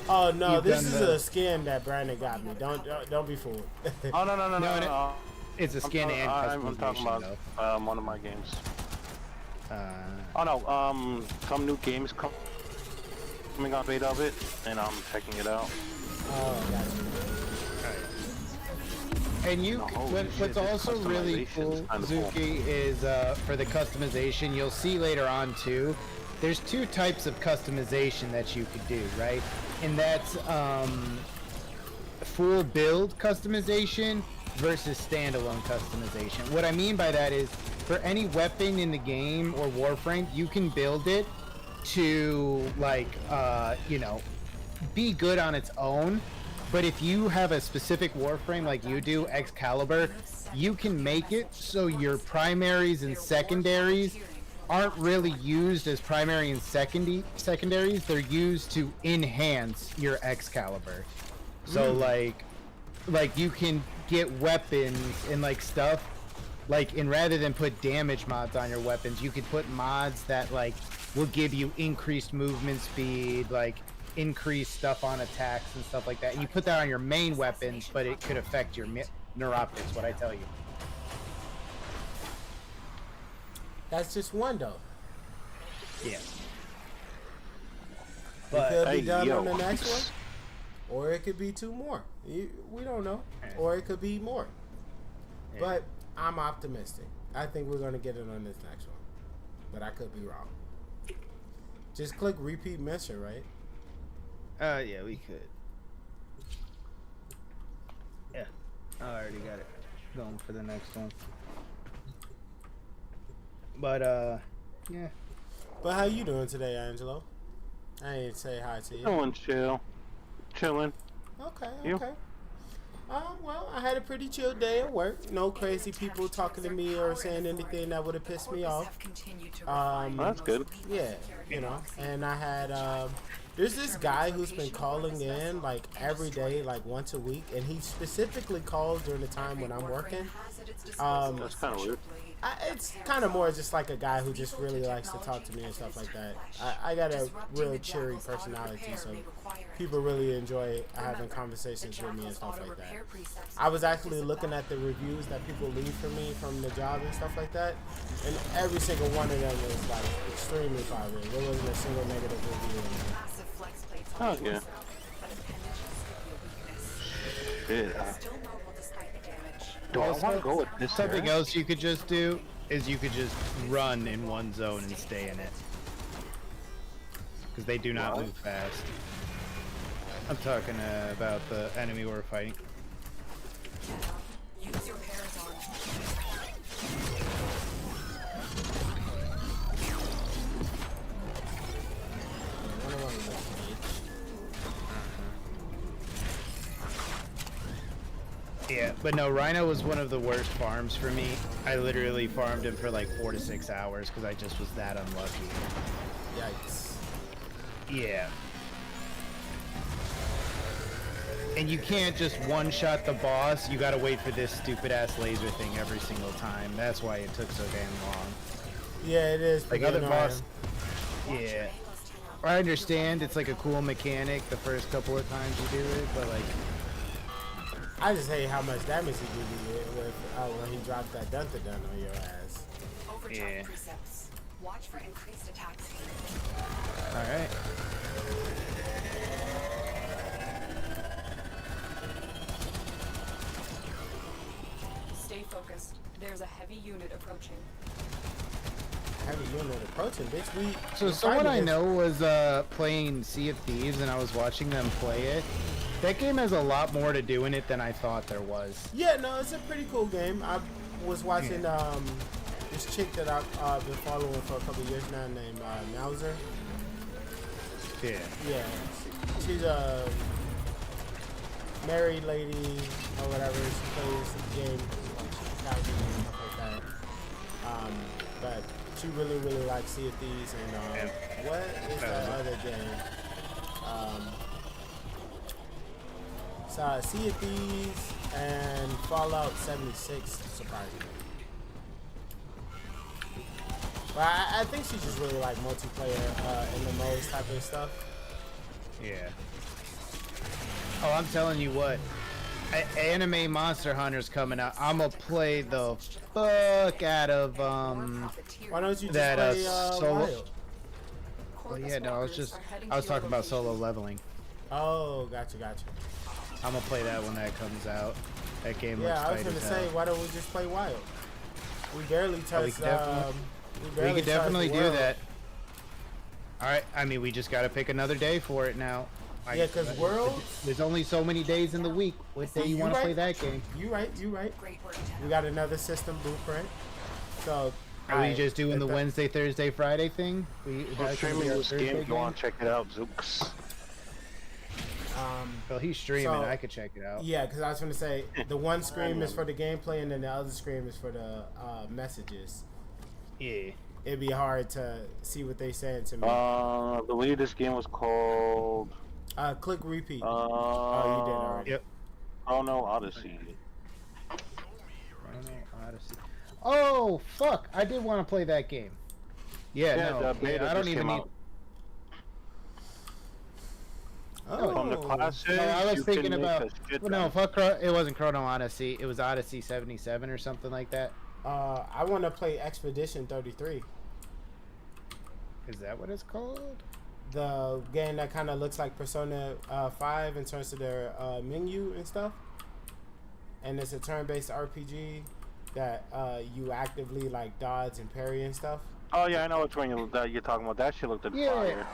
Oh no, you've this done is the- a skin that Brandon got me. Don't be fooled. Oh no. No, no. It's a skin and I'm talking customization, about though. one of my games. Uh, Oh no, some new games coming up beta of it, and I'm checking it out. Oh, gotcha. And you, holy shit, what's this also really customization cool, is kinda cool. Zuki, is for the customization. You'll see later on too. There's 2 types of customization that you could do, right? And that's full build customization versus standalone customization. What I mean by that is, for any weapon in the game or Warframe, you can build it to like be good on its own. But if you have a specific Warframe like you do, Excalibur, you can make it so your primaries and secondaries aren't really used as primary and secondaries. They're used to enhance your Excalibur. So like you can get weapons and like stuff like, and rather than put damage mods on your weapons, you could put mods that like will give you increased movement speed, like increased stuff on attacks and stuff like that. And you put that on your main weapons, but it could affect your neuroptics, what I tell you. That's just one though. Yeah. It But could be Hey, done yo. on the next one, or it could be 2 more. We don't know, or it could be more. But I'm optimistic. I think we're gonna get it on this next one, but I could be wrong. Just click repeat mission, right? Yeah, we could. Yeah, I already got it going for the next one. But yeah. But how you doing today, Angelo? I ain't say hi to you. Chilling, chilling. Okay, You? okay. Well, I had a pretty chill day at work. No crazy people talking to me or saying anything that would have pissed me off. That's good. Yeah, you know. And I had there's this guy who's been calling in like every day, like once a week, and he specifically calls during the time when I'm working. That's kind of weird. It's kind of more just like a guy who just really likes to talk to me and stuff like that. I got a real cheery personality, so people really enjoy having conversations with me and stuff like that. I was actually looking at the reviews that people leave for me from the job and stuff like that, and every single one of them was like extremely positive. There wasn't a single negative review in there. Oh, yeah. Shit. Do I want to go with this? Something else you could just do is you could just run in one zone and stay in it. Because they do not move fast. I'm talking about the enemy we're fighting. Use your parents on. Yeah, but no, Rhino was one of the worst farms for me. I literally farmed him for like 4 to 6 hours because I just was that unlucky. Yikes. Yeah. And you can't just one-shot the boss. You gotta wait for this stupid-ass laser thing every single time. That's why it took so damn long. Yeah, it is. Like other boss. Yeah. I understand it's like a cool mechanic the first couple of times you do it, but like... I just hate how much damage he did with when he dropped that dun-to-dun on your ass. Yeah. Watch for increased attack speed. Alright. Stay focused. There's a heavy unit approaching. Heavy unit approaching, bitch. So someone I know was playing Sea of Thieves, and I was watching them play it. That game has a lot more to do in it than I thought there was. Yeah, no, it's a pretty cool game. I was watching this chick that I've been following for a couple years now named Mauser. Yeah. Yeah, she's a married lady or whatever. She plays the game, like and stuff like that. But she really likes Sea of Thieves and what is that other game? Sea of Thieves and Fallout 76, surprisingly. But I think she just really like multiplayer in the modes type of stuff. Yeah. Oh, I'm telling you what. Anime Monster Hunter's coming out. I'm gonna play the fuck out of Why don't you just that play solo? Wild? Well, yeah, no, I was talking about solo leveling. Oh, gotcha. I'm gonna play that when that comes out. That game looks Yeah, I was tight gonna as say, hell. why don't we just play Wild? We barely touched. We could definitely do that. All right, I mean, we just gotta pick another day for it now. Yeah, because Worlds. There's only so many days in the week. What day you want to play that game? You right. Great work. We got another system blueprint. So Are we just doing the Wednesday, Thursday, Friday thing? We're streaming this game if you want to check it out, Zooks. Well, he's streaming. So, I could check it out. Yeah, because I was going to say the one screen is for the gameplay and then the other screen is for the messages. Yeah. It'd be hard to see what they saying to me. The way this game was called. Click repeat. Oh, you did already. Yep. Oh no, Odyssey. Odyssey. Oh fuck! I did want to play that game. Yeah, no, the beta I don't just even came need. out. Oh. From the classes, No, I was you thinking can make about. a shit Well, no, ton. fuck. It wasn't Chrono Odyssey. It was Odyssey 77 or something like that. I want to play Expedition 33. Is that what it's called? The game that kind of looks like Persona 5 in terms of their menu and stuff. And it's a turn-based RPG. that you actively like dodge and parry and stuff. Oh yeah, I know which one you're talking about. That shit looked at Yeah. fire.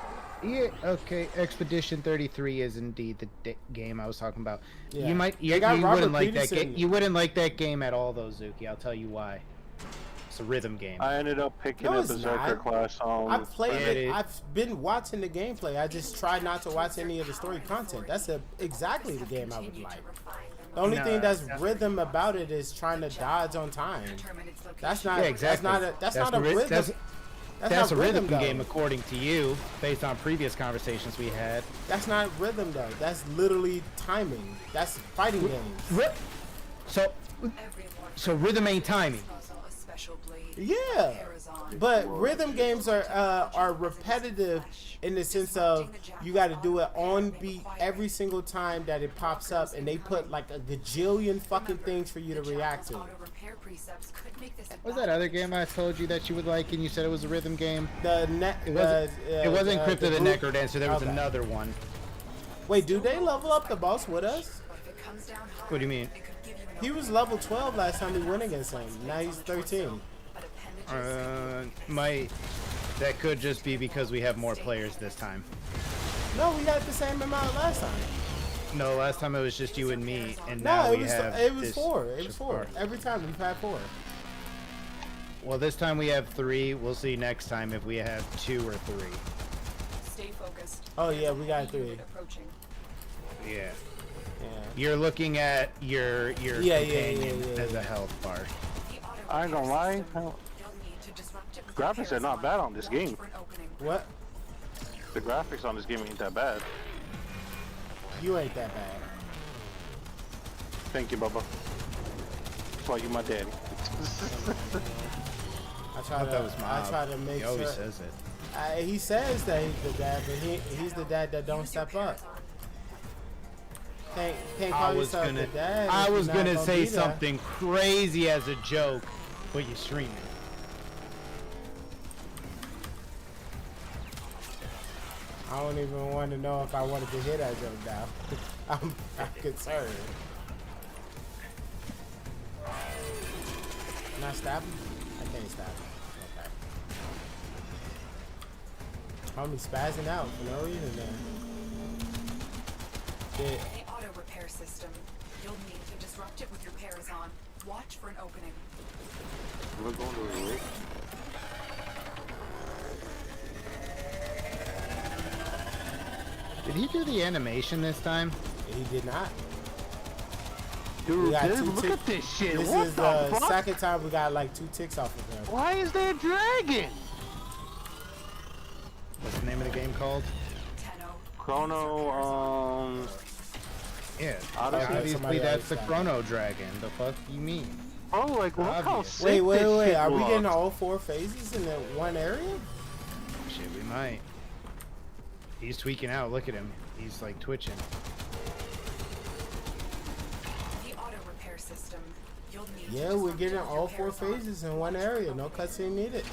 Yeah, okay. Expedition 33 is indeed the game I was talking about. Yeah. You might They got you Robert wouldn't like that Peterson. game. You wouldn't like that game at all though, Zuki. I'll tell you why. It's a rhythm game. I ended up picking No, a it's Berserker not. class on. I've played it. it. I've been watching the gameplay. I just try not to watch any of the story content. That's exactly the game I would like. The only thing that's rhythm about it is trying to dodge on time. That's not. Yeah, exactly. That's not a rhythm. That's a not rhythm though. game according to you, based on previous conversations we had. That's not rhythm though. That's literally timing. That's fighting games. So rhythm ain't timing. Yeah, but rhythm games are repetitive in the sense of you got to do it on beat every single time that it pops up, and they put like a gajillion fucking things for you to react to. What's that other game I told you that you would like, and you said it was a rhythm game? It wasn't Crypt of the group- Necrodancer. There was Okay. another one. Wait, do they level up the boss with us? What do you mean? He was level 12 last time we went against him. Now he's 13. That could just be because we have more players this time. No, we had the same amount last time. No, last time it was just you and me, and No, now it we was have. it was this 4. It was 4. Shafar. Every time we've had 4. Well, this time we have 3. We'll see next time if we have 2 or 3. Stay focused. Oh yeah, we got 3. Approaching. Yeah. Yeah. You're looking at your Yeah, companion yeah. as a health bar. I ain't gonna lie. Graphics are not bad on this game. What? The graphics on this game ain't that bad. You ain't that bad. Thank you, Bubba. That's why you my daddy. I try thought that was I Mob. try to make He always sure. says it. He says that he's the dad, but he's the dad that don't step up. Can't call yourself the dad. I if was you're not gonna say be there. something crazy as a joke, but you're streaming. I don't even want to know if I wanted to hear that joke now. I'm concerned. Can I stab him? I can't stab him. Okay. Homie spazzing out for no reason then. Shit. The auto repair system. You'll need to disrupt it with your pairs on. Watch for an opening. We're going to the lake. Did he do the animation this time? He did not. Dude, got dude, two look tick- at this shit. This What is the the fuck? second time we got like 2 ticks off of him. Why is there a dragon? What's the name of the game called? Tenno. Chrono, Yeah, Odyssey? obviously Somebody that's else the got it. Chrono Dragon. The fuck you mean? Oh, like, look how Obvious. sick Wait. this shit Are we getting looks. all 4 phases in that one area? Shit, we might. He's tweaking out. Look at him. He's like twitching. The auto repair system. You'll need Yeah, to we're disrupt getting it with your all 4 pairs on. phases in one area. No cutscene needed.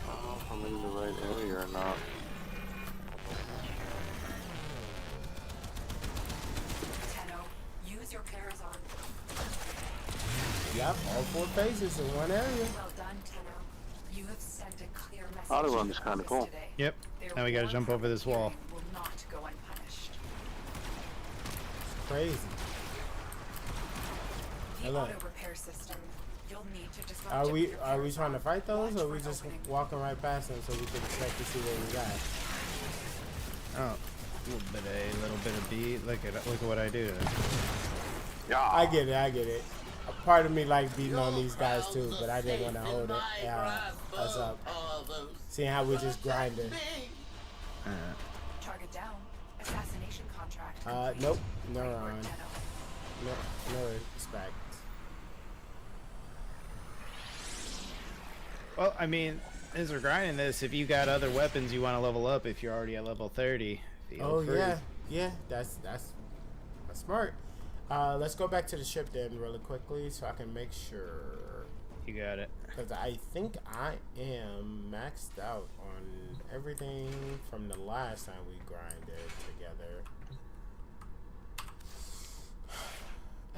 If I'm in the right area or not. Tenno. Use your pairs on. Yep, all 4 phases in one area. Well done, Tenno. You have sent a clear message. Auto run is to kinda Oasis cool. today. Yep. Their Now we gotta war jump over this wall. will not go unpunished. Crazy. The Hello. auto repair system. You'll need to disrupt Are it with we your are we pairs trying to on. fight those, Watch or for we an just opening. walking right past them so we can expect to see what we got? Oh, a little bit of beat. Look at what I do. Yeah. I get it. A part of me like beating on these guys too, but I didn't want to hold it us up. Seeing how we're just grinding. Target down. Assassination contract. Nope. No, Report Ron. Tenno. No respect. Well, I mean, as we're grinding this, if you got other weapons you want to level up, if you're already at level 30, Oh free. yeah. That's smart. Let's go back to the ship then really quickly so I can make sure. You got it. Because I think I am maxed out on everything from the last time we grinded together.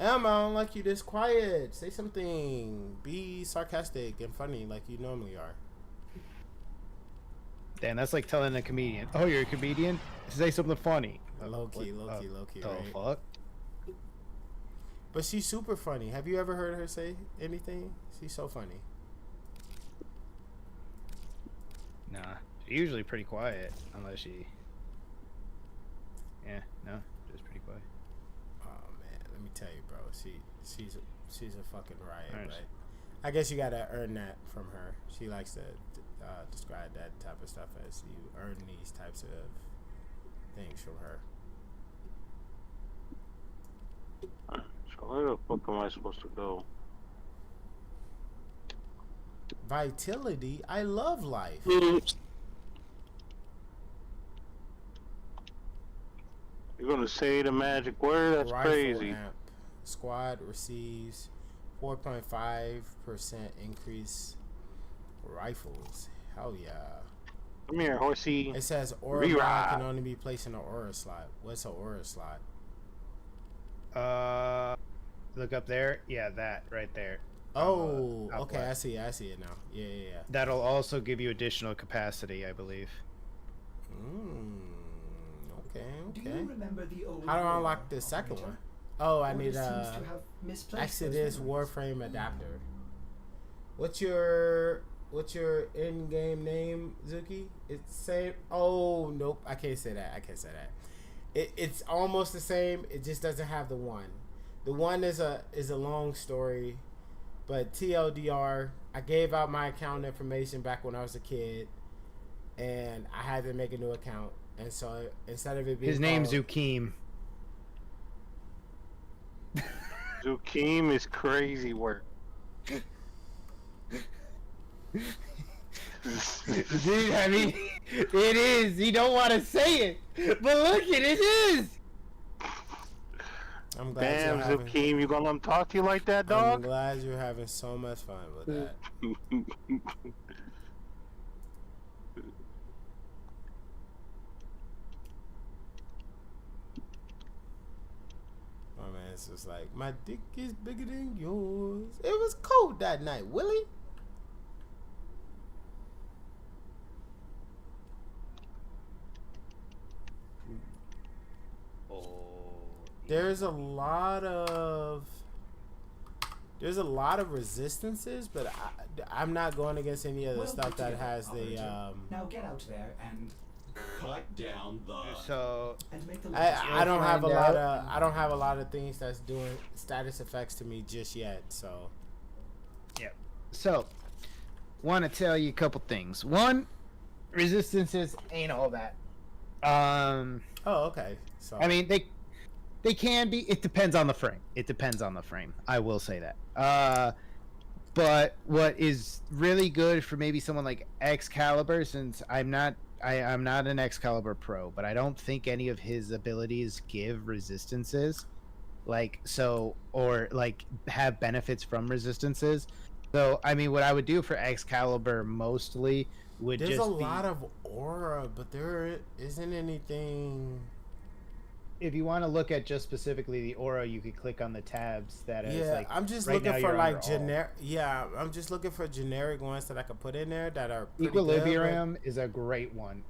Emma, I don't like you this quiet. Say something. Be sarcastic and funny like you normally are. Damn, that's like telling a comedian, "Oh, you're a comedian? Say something funny." Low key, What the right? fuck? But she's super funny. Have you ever heard her say anything? She's so funny. Nah, she's usually pretty quiet, unless she. Yeah, no, just pretty quiet. Oh man, let me tell you, bro. She's a fucking riot, Nice. right? I guess you gotta earn that from her. She likes to describe that type of stuff as you earn these types of things from her. So where the fuck am I supposed to go? Vitality, I love life. You're gonna say the magic word? That's Rifle crazy. amp. Squad receives 4.5% increase rifles. Hell yeah. Come here, horsey. It says aura Reride. mod can only be placed in an aura slot. What's an aura slot? Look up there. Yeah, that right there. Oh, Out okay. west. I see it now. Yeah. That'll also give you additional capacity, I believe. Okay. Do you remember the old How do I war unlock the second operator? one? Oh, I Order need seems to have misplaced Exodus those memories. warframe adapter. What's your in-game name, Zuki? It's same. Oh nope, I can't say that. It's almost the same. It just doesn't have the one. The one is a long story, but TLDR. I gave out my account information back when I was a kid, and I had to make a new account. And so instead of it being His name's called- Zukim. Zukim is crazy work. Dude, I mean, it is. You don't want to say it, but look, it is. I'm glad Damn, you're having. Zukim, you gonna let him talk to you like that, I'm dog? glad you're having so much fun with that. My man's just like, my dick is bigger than yours. It was cold that night, Willie. There's a lot of resistances, but I'm not going against any of the Well stuff put that together, has the operator. Now get out there and Cut down the. So make the I don't have a find lot out. of I don't have a lot of things that's doing status effects to me just yet. So So, want to tell you a couple things. One, resistances ain't all that. oh okay. So I mean, they can be. It depends on the frame. I will say that. But what is really good for maybe someone like Excalibur, since I'm not an Excalibur pro, but I don't think any of his abilities give resistances, or have benefits from resistances. So I mean, what I would do for Excalibur mostly would there's just a be, lot of aura, but there isn't anything. if you want to look at just specifically the aura, you could click on the tabs that is Yeah, like. I'm just right looking now for you're like under all. generic. Yeah, I'm just looking for generic ones that I can put in there that are pretty Equilibrium is a great one.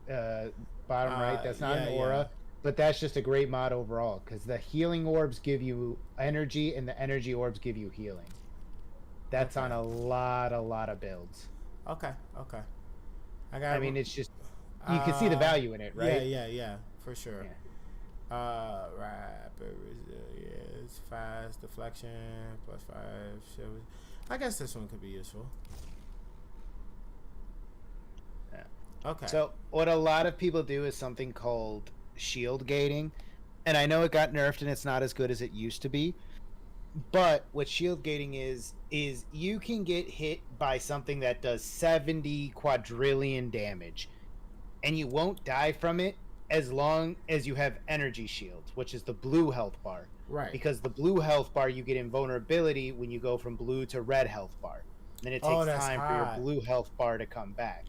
Bottom right, that's not an aura, but that's just a great mod overall because the healing orbs give you energy and the energy orbs give you healing. That's Okay. on a lot of builds. Okay. I got. I mean, it's just you can see the value in it, right? Yeah, for sure. Rapid resilience, fast deflection, +5. Shield. I guess this one could be useful. Yeah. Okay. So what a lot of people do is something called shield gating, and I know it got nerfed and it's not as good as it used to be. But what shield gating is you can get hit by something that does 70 quadrillion damage, and you won't die from it as long as you have energy shields, which is the blue health bar. Right. Because the blue health bar, you get invulnerability when you go from blue to red health bar. Then it takes that's time for your hot. blue health bar to come back.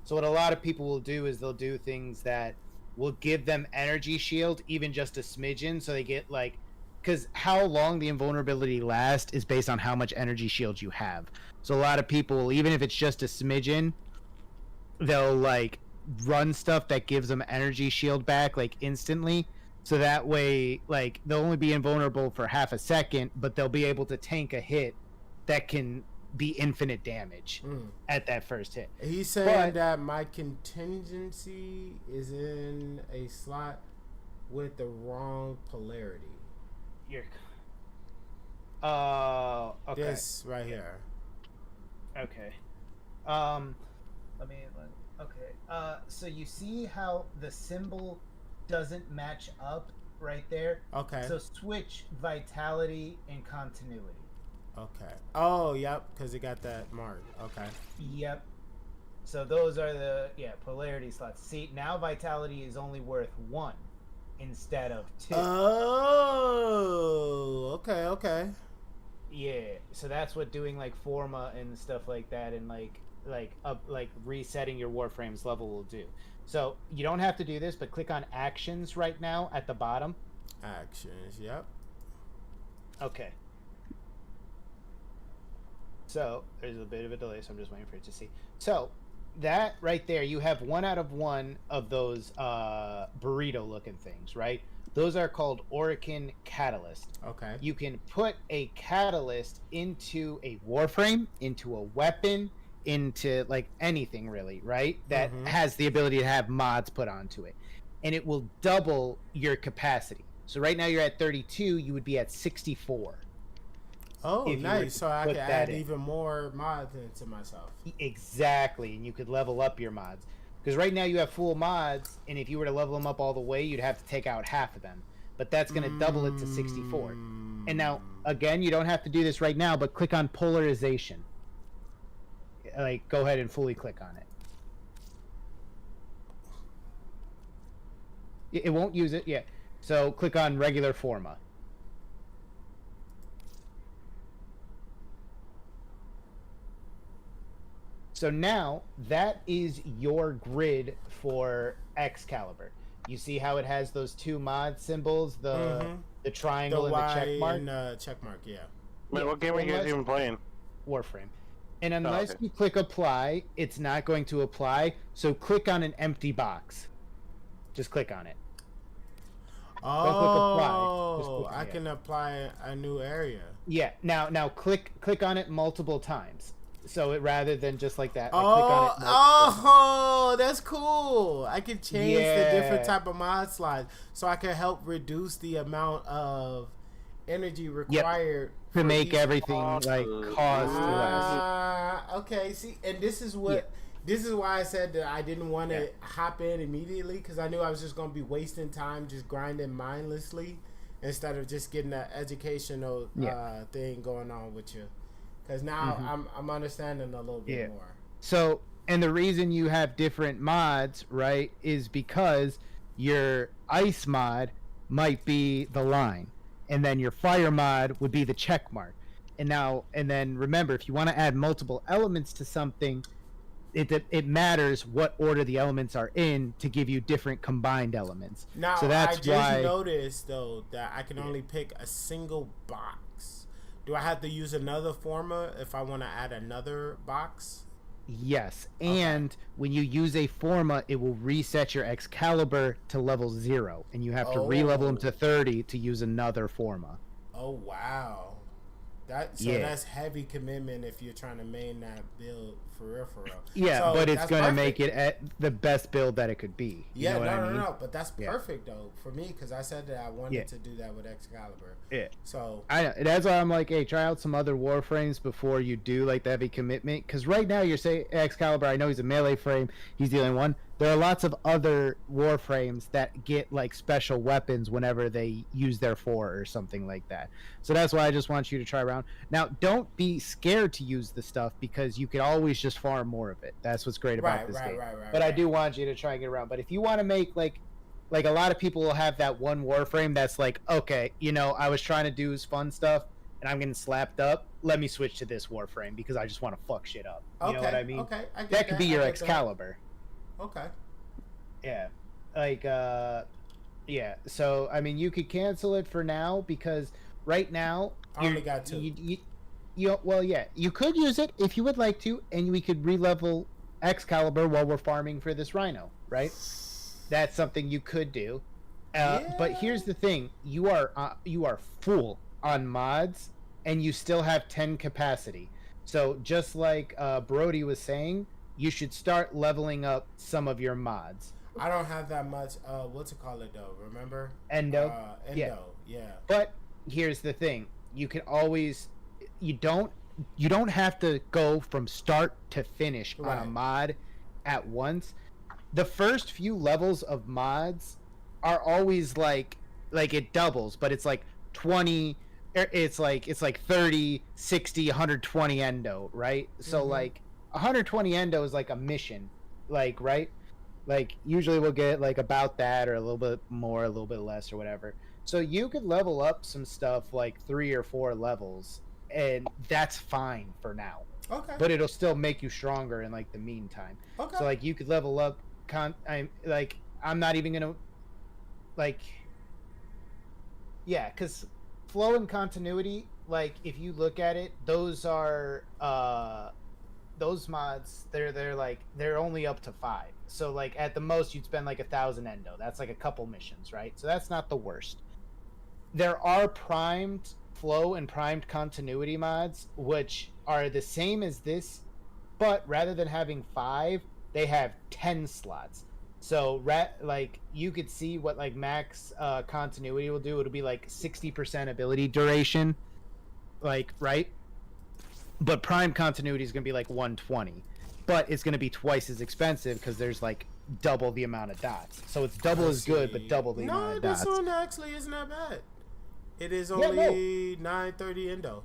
So what a lot of people will do is they'll do things that will give them energy shield, even just a smidgen, so they get like, because how long the invulnerability lasts is based on how much energy shield you have. So a lot of people, even if it's just a smidgen, they'll like run stuff that gives them energy shield back like instantly. So that way, like, they'll only be invulnerable for half a second, but they'll be able to tank a hit that can be infinite damage at that first hit. He's saying that my contingency is in a slot with the wrong polarity. You're... okay. This right here. Okay. Okay. So you see how the symbol doesn't match up right there? Okay. So switch vitality and continuity. Okay. Oh, yep, because it got that mark. Okay. Yep. So those are the polarity slots. See, now vitality is only worth 1 instead of 2. Oh, okay. Yeah. So that's what doing like Forma and stuff like that, and like resetting your Warframe's level will do. So you don't have to do this, but click on actions right now at the bottom. Actions, yep. Okay. So there's a bit of a delay, so I'm just waiting for it to see. So that right there, you have 1 out of 1 of those burrito looking things, right? Those are called Orican Catalyst. Okay. You can put a catalyst into a Warframe, into a weapon, into like anything really, right? That has the ability to have mods put onto it. And it will double your capacity. So right now you're at 32, you would be at 64. Oh, nice. So I could add even more mods into myself. Exactly. And you could level up your mods. Because right now you have full mods, and if you were to level them up all the way, you'd have to take out half of them. But that's going to double it to 64. And now, again, you don't have to do this right now, but click on polarization. Like, go ahead and fully click on it. It won't use it yet. So click on regular Forma. So now that is your grid for Excalibur. You see how it has those 2 mod symbols, the triangle and the check mark? And check mark, yeah. Wait, what game are you guys even playing? Warframe. And unless you click apply, it's not going to apply. So click on an empty box. Just click on it. Oh, click apply. Just click, I can apply a new area. Yeah. Now click on it multiple times. So it rather than just like that. Oh, click on it that's cool. I can change the different type of mod slides, so I can help reduce the amount of energy required to make everything cost less. Okay. See, and this is what. Yeah. This is why I said that I didn't want to hop in immediately, because I knew I was just going to be wasting time just grinding mindlessly instead of just getting that educational thing going on with you. Because now I'm understanding a little bit more. So, and the reason you have different mods, right, is because your ice mod might be the line, and then your fire mod would be the check mark. And then remember, if you want to add multiple elements to something, it matters what order the elements are in to give you different combined elements. Now, so that's I just noticed, though, that I can only pick a single box. Do I have to use another Forma if I want to add another box? Yes, and when you use a Forma, it will reset your Excalibur to level 0, and you have to re-level him to 30 to use another Forma. Oh, wow. That's heavy commitment if you're trying to main that build for real. Yeah, so but it's going to make it at the best build that it could be. Yeah, no. But that's perfect, though, for me, because I said that I wanted to do that with Excalibur. Yeah. So that's why I'm like, hey, try out some other Warframes before you do like the heavy commitment. Because right now you're saying Excalibur, I know he's a melee frame, he's the only one. There are lots of other Warframes that get like special weapons whenever they use their 4 or something like that. So that's why I just want you to try around. Now, don't be scared to use the stuff, because you can always just farm more of it. That's what's great about this game. But I do want you to try and get around. But if you want to make like like a lot of people will have that one Warframe that's like, okay, you know, I was trying to do fun stuff and I'm getting slapped up. Let me switch to this Warframe because I just want to fuck shit up. You know what I mean? Okay, I get That could be I your get Excalibur. that. Okay. Yeah. Like, yeah. So, I mean, you could cancel it for now because right now, I only got 2. Well, yeah, you could use it if you would like to, and we could re-level Excalibur while we're farming for this Rhino, right? That's something you could do. But here's the thing: you are full on mods, and you still have 10 capacity. So just like Brody was saying, you should start leveling up some of your mods. I don't have that much. What's it called though? Remember? Endo. Yeah. But here's the thing: you can always, you don't have to go from start to finish on a mod at once. The first few levels of mods are always like it doubles, but it's like 20. It's like 30, 60, 120 endo, right? So like 120 endo is like a mission, like, right? Like usually we'll get like about that or a little bit more, a little bit less or whatever. So you could level up some stuff like 3 or 4 levels, and that's fine for now. Okay. But it'll still make you stronger in like the meantime. Okay. So like you could level up. I'm not even gonna like. Yeah, because flow and continuity. Like if you look at it, those are those mods. They're only up to 5. So like at the most you'd spend like 1,000 endo. That's like a couple missions, right? So that's not the worst. There are primed flow and primed continuity mods, which are the same as this, but rather than having 5, they have 10 slots. So like you could see what like max continuity will do. It'll be like 60% ability duration, like, right? But prime continuity is going to be like 120, but it's going to be twice as expensive because there's like double the amount of dots. So it's double as good, but double the amount of dots. No, this one actually isn't that bad. It is only 930 endo.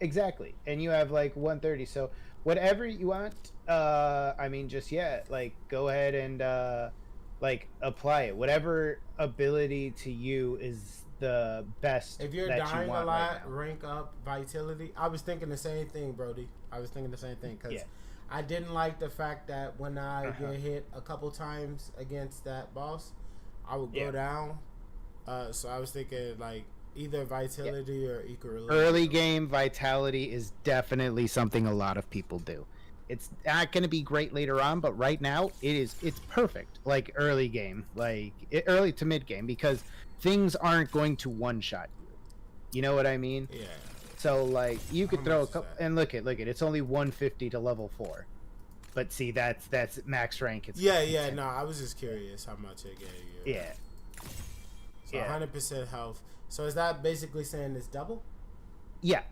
Exactly, and you have like 130. So whatever you want, I mean, just like go ahead and like apply it. Whatever ability to you is the best. If you're that dying you want a lot, right now. rank up vitality. I was thinking the same thing, Brody. I was thinking the same thing because I didn't like the fact that when I get hit a couple times against that boss, I would go down. So I was thinking like either vitality or equilibrium. Early game vitality is definitely something a lot of people do. It's not going to be great later on, but right now it's perfect. Like early game, like early to mid game, because things aren't going to one shot you. You know what I mean? Yeah. So like you could throw a couple, and look at it's only 150 to level 4. But see, that's max rank. It's No, I was just curious how much it gave you. Yeah. So 100% health. So is that basically saying it's double? Yeah,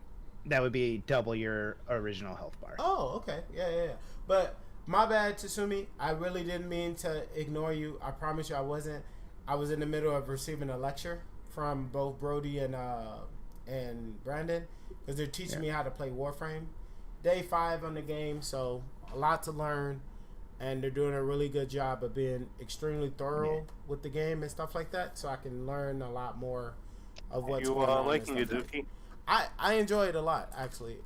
that would be double your original health bar. Oh, okay. Yeah. But my bad, Tatsumi. I really didn't mean to ignore you. I promise you I wasn't. I was in the middle of receiving a lecture from both Brody and Brandon because they're teaching me how to play Warframe. Day 5 on the game, so a lot to learn. And they're doing a really good job of being extremely thorough with the game and stuff like that, so I can learn a lot more of what's going on. Liking Yuzuki? I enjoy it a lot, actually.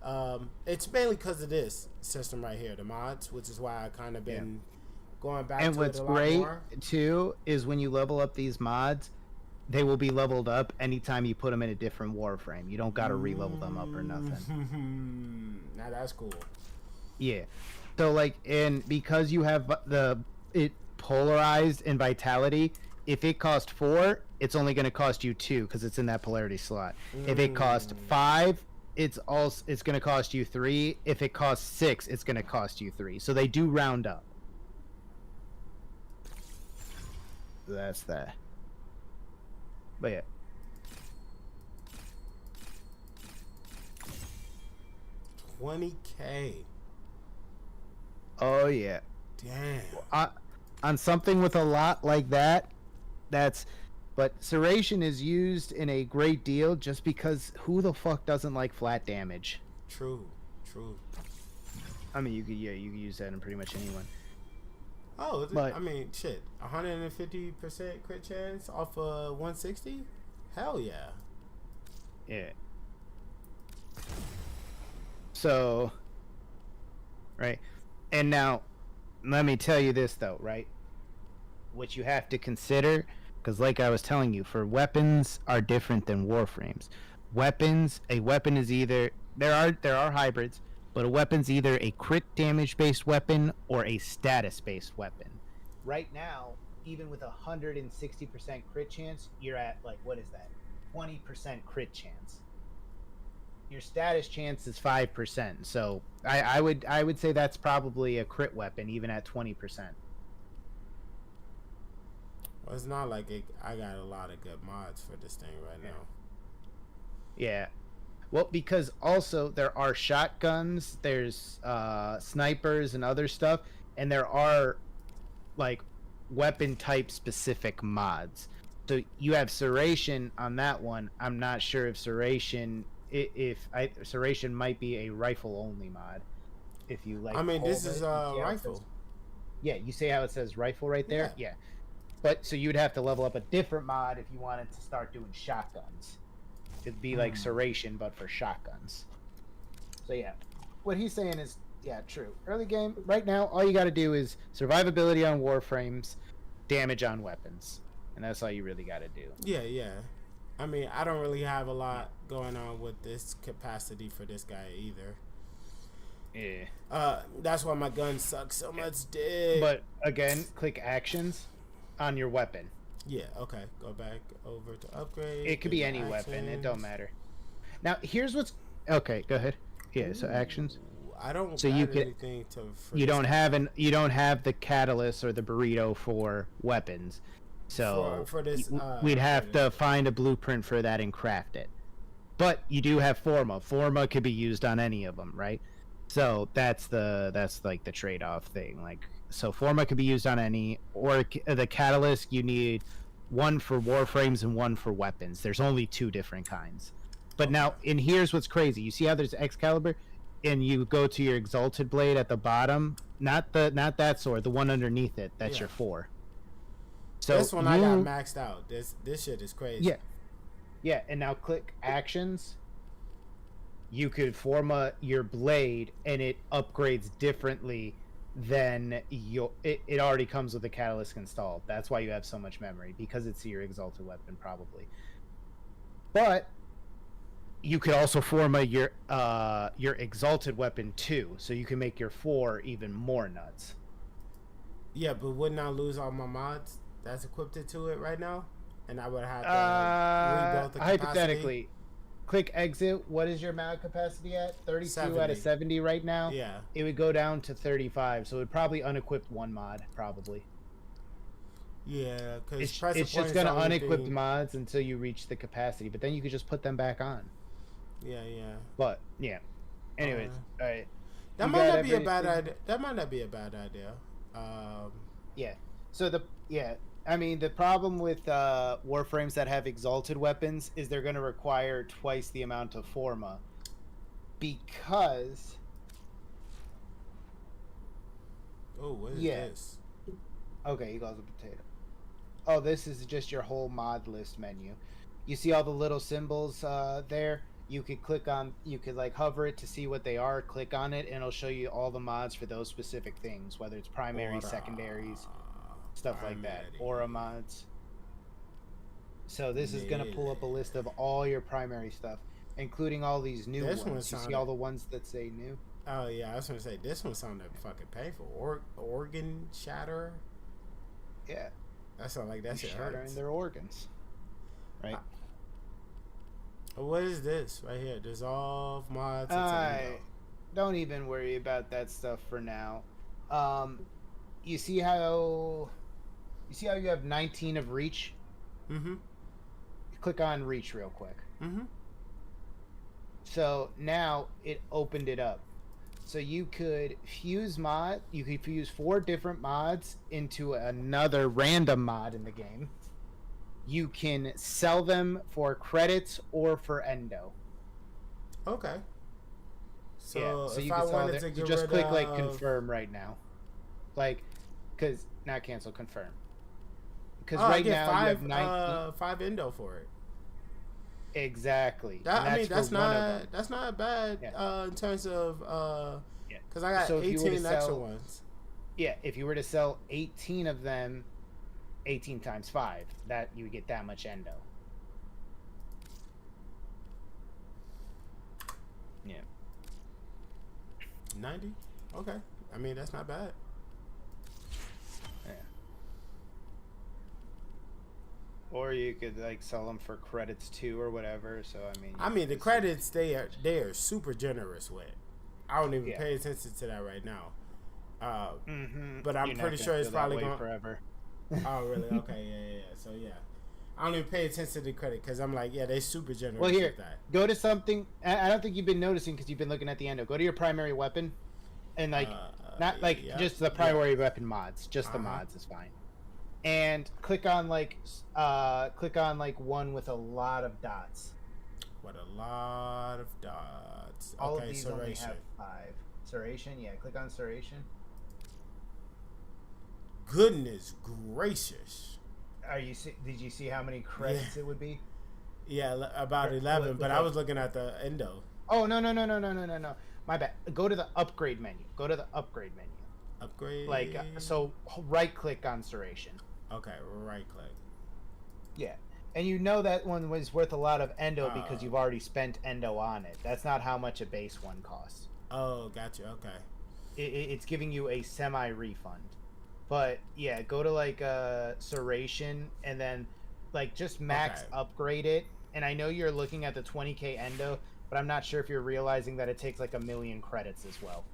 It's mainly because of this system right here, the mods, which is why I kind of been going back and to what's it a lot great more. too is when you level up these mods, they will be leveled up anytime you put them in a different Warframe. You don't got to re-level them up or nothing. Now that's cool. Yeah. So like, and because you have it polarized in vitality, if it cost 4, it's only going to cost you 2 because it's in that polarity slot. If it cost 5, it's going to cost you 3. If it costs 6, it's going to cost you 3. So they do round up. That's that. But yeah. $20K. Oh yeah. Damn. On something with a lot like that, but Serration is used in a great deal just because who the fuck doesn't like flat damage? True. I mean, you could use that in pretty much anyone. Oh, But- I mean, shit, 150% crit chance off 160? Hell yeah. Yeah. So, right. And now, let me tell you this, though, right? What you have to consider, because like I was telling you, for weapons are different than warframes. A weapon is either, there are hybrids, but a weapon's either a crit damage based weapon or a status based weapon. Right now, even with 160% crit chance, you're at, like, what is that? 20% crit chance. Your status chance is 5%. So I would say that's probably a crit weapon, even at 20%. Well, it's not like I got a lot of good mods for this thing right now. Yeah. Well, because also there are shotguns, there's snipers and other stuff, and there are like weapon type specific mods. So you have Serration on that one. I'm not sure if Serration Serration might be a rifle only mod. If you like, I mean, this hold is it, a you see how it rifle. says- Yeah, you see how it says rifle right there? Yeah. Yeah. But so you'd have to level up a different mod if you wanted to start doing shotguns. It'd be like Serration, but for shotguns. So yeah, what he's saying is, yeah, true. Early game, right now, all you got to do is survivability on warframes, damage on weapons, and that's all you really got to do. Yeah. I mean, I don't really have a lot going on with this capacity for this guy either. Yeah. That's why my gun sucks so much dick. But again, click actions on your weapon. Yeah, okay. Go back over to upgrade. It could be go any to weapon. It actions. don't matter. Now, here's what's okay. Go ahead. Yeah. So actions. I don't So got you could- anything to. You don't have the catalyst or the burrito for weapons. So For this, we'd have to find a blueprint for that and craft it. But you do have Forma. Forma could be used on any of them, right? So that's like the trade-off thing. Like, so Forma could be used on any, or the catalyst you need one for warframes and one for weapons. There's only two different kinds. But now, and here's what's crazy. You see how there's Excalibur, and you go to your Exalted Blade at the bottom. Not that sword, the one underneath it. That's Yeah. your 4. So this one I got maxed out. This shit is crazy. Yeah, and now click actions. You could forma your blade, and it upgrades differently than it already comes with the catalyst installed. That's why you have so much memory, because it's your exalted weapon, probably. But you could also forma your exalted weapon too, so you can make your 4 even more nuts. Yeah, but wouldn't I lose all my mods that's equipped to it right now? And I would have to rebuild the capacity? Hypothetically, click exit. What is your mag capacity at? 32 out of 70. 70 right now? Yeah. It would go down to 35, so it would probably unequip one mod, probably. Yeah, because It's just going to unequip mods until you reach the capacity, but then you could just put them back on. Yeah. But, yeah. Anyways, alright. That You might got not be a bad everything? idea. That might not be a bad idea. Yeah. So I mean, the problem with warframes that have exalted weapons is they're going to require twice the amount of forma, because what is Yeah. this? okay, he calls a potato. Oh, this is just your whole mod list menu. You see all the little symbols there? You could like hover it to see what they are, click on it, and it'll show you all the mods for those specific things, whether it's primary, Aura. secondaries, stuff like that. Primary. Aura mods. So this is going to pull up a list of all your primary stuff, including all these new This one ones. You see sounded- all the ones that say new? Oh yeah, I was gonna say this one sounded fucking painful. Organ shatter. Yeah. That sounds like that shit Shattering hurts. their organs. Right? What is this right here? Dissolve mods. Don't even worry about that stuff for now. You see how you have 19 of reach? Mm-hmm. Click on reach real quick. Mm-hmm. So now it opened it up. So you could fuse 4 different mods into another random mod in the game. You can sell them for credits or for endo. Okay. So, So if you I can sell wanted them. to You get just rid click of... like confirm right now. Like Because not cancel, confirm. Because I right get now five, you have 19. five endo for it. Exactly. That, And I mean, that's for one of not them. that's not bad Yeah. in terms of Yeah. because I got So if you were to 18 extra sell- ones. Yeah, if you were to sell 18 of them, 18 times 5, that you would get that much endo. Yeah. 90. Okay. I mean, that's not bad. Yeah. Or you could like sell them for credits too, or whatever. So I mean. The credits they are super generous with. I don't even Yeah. pay attention to that right now. Mm-hmm. But I'm pretty sure it's probably going. forever. Oh, really? Okay, yeah. So yeah, I don't even pay attention to the credit because I'm like, yeah, they super generous Well, here, with that. go to something. I don't think you've been noticing because you've been looking at the endo. Go to your primary weapon, and like not like yeah. just the primary weapon mods. Just the Uh-huh. mods is fine. And click on like one with a lot of dots. What a lot of dots. All Okay, of these only Serration. have 5. Serration, yeah. Click on Serration. Goodness gracious. Did you see how many credits it would be? Yeah, about 11. But I was looking at the endo. Oh no. My bad. Go to the upgrade menu. Upgrade. Like so, right click on Serration. Okay, right click. Yeah, and you know that one was worth a lot of endo because you've already spent endo on it. That's not how much a base one costs. Oh, gotcha. Okay. It's giving you a semi refund. But yeah, go to like Serration and then like just max upgrade it. And I know you're looking at the 20k endo, but I'm not sure if you're realizing that it takes like 1,000,000 credits as well.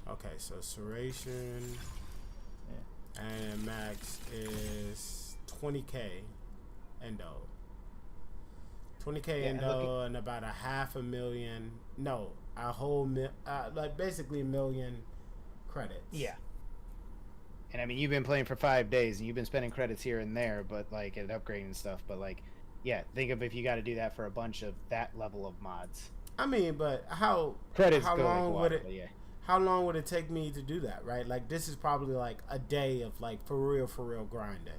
Okay, so Serration and max is 20k endo. 20k endo and about 500,000. No, a whole like basically 1,000,000 credits. Yeah. And I mean, you've been playing for 5 days and you've been spending credits here and there, but like and upgrading and stuff. But like, yeah, think of if you got to do that for a bunch of that level of mods. I mean, but how long would it? Yeah. How long would it take me to do that? Right, like this is probably like a day of like for real grinding.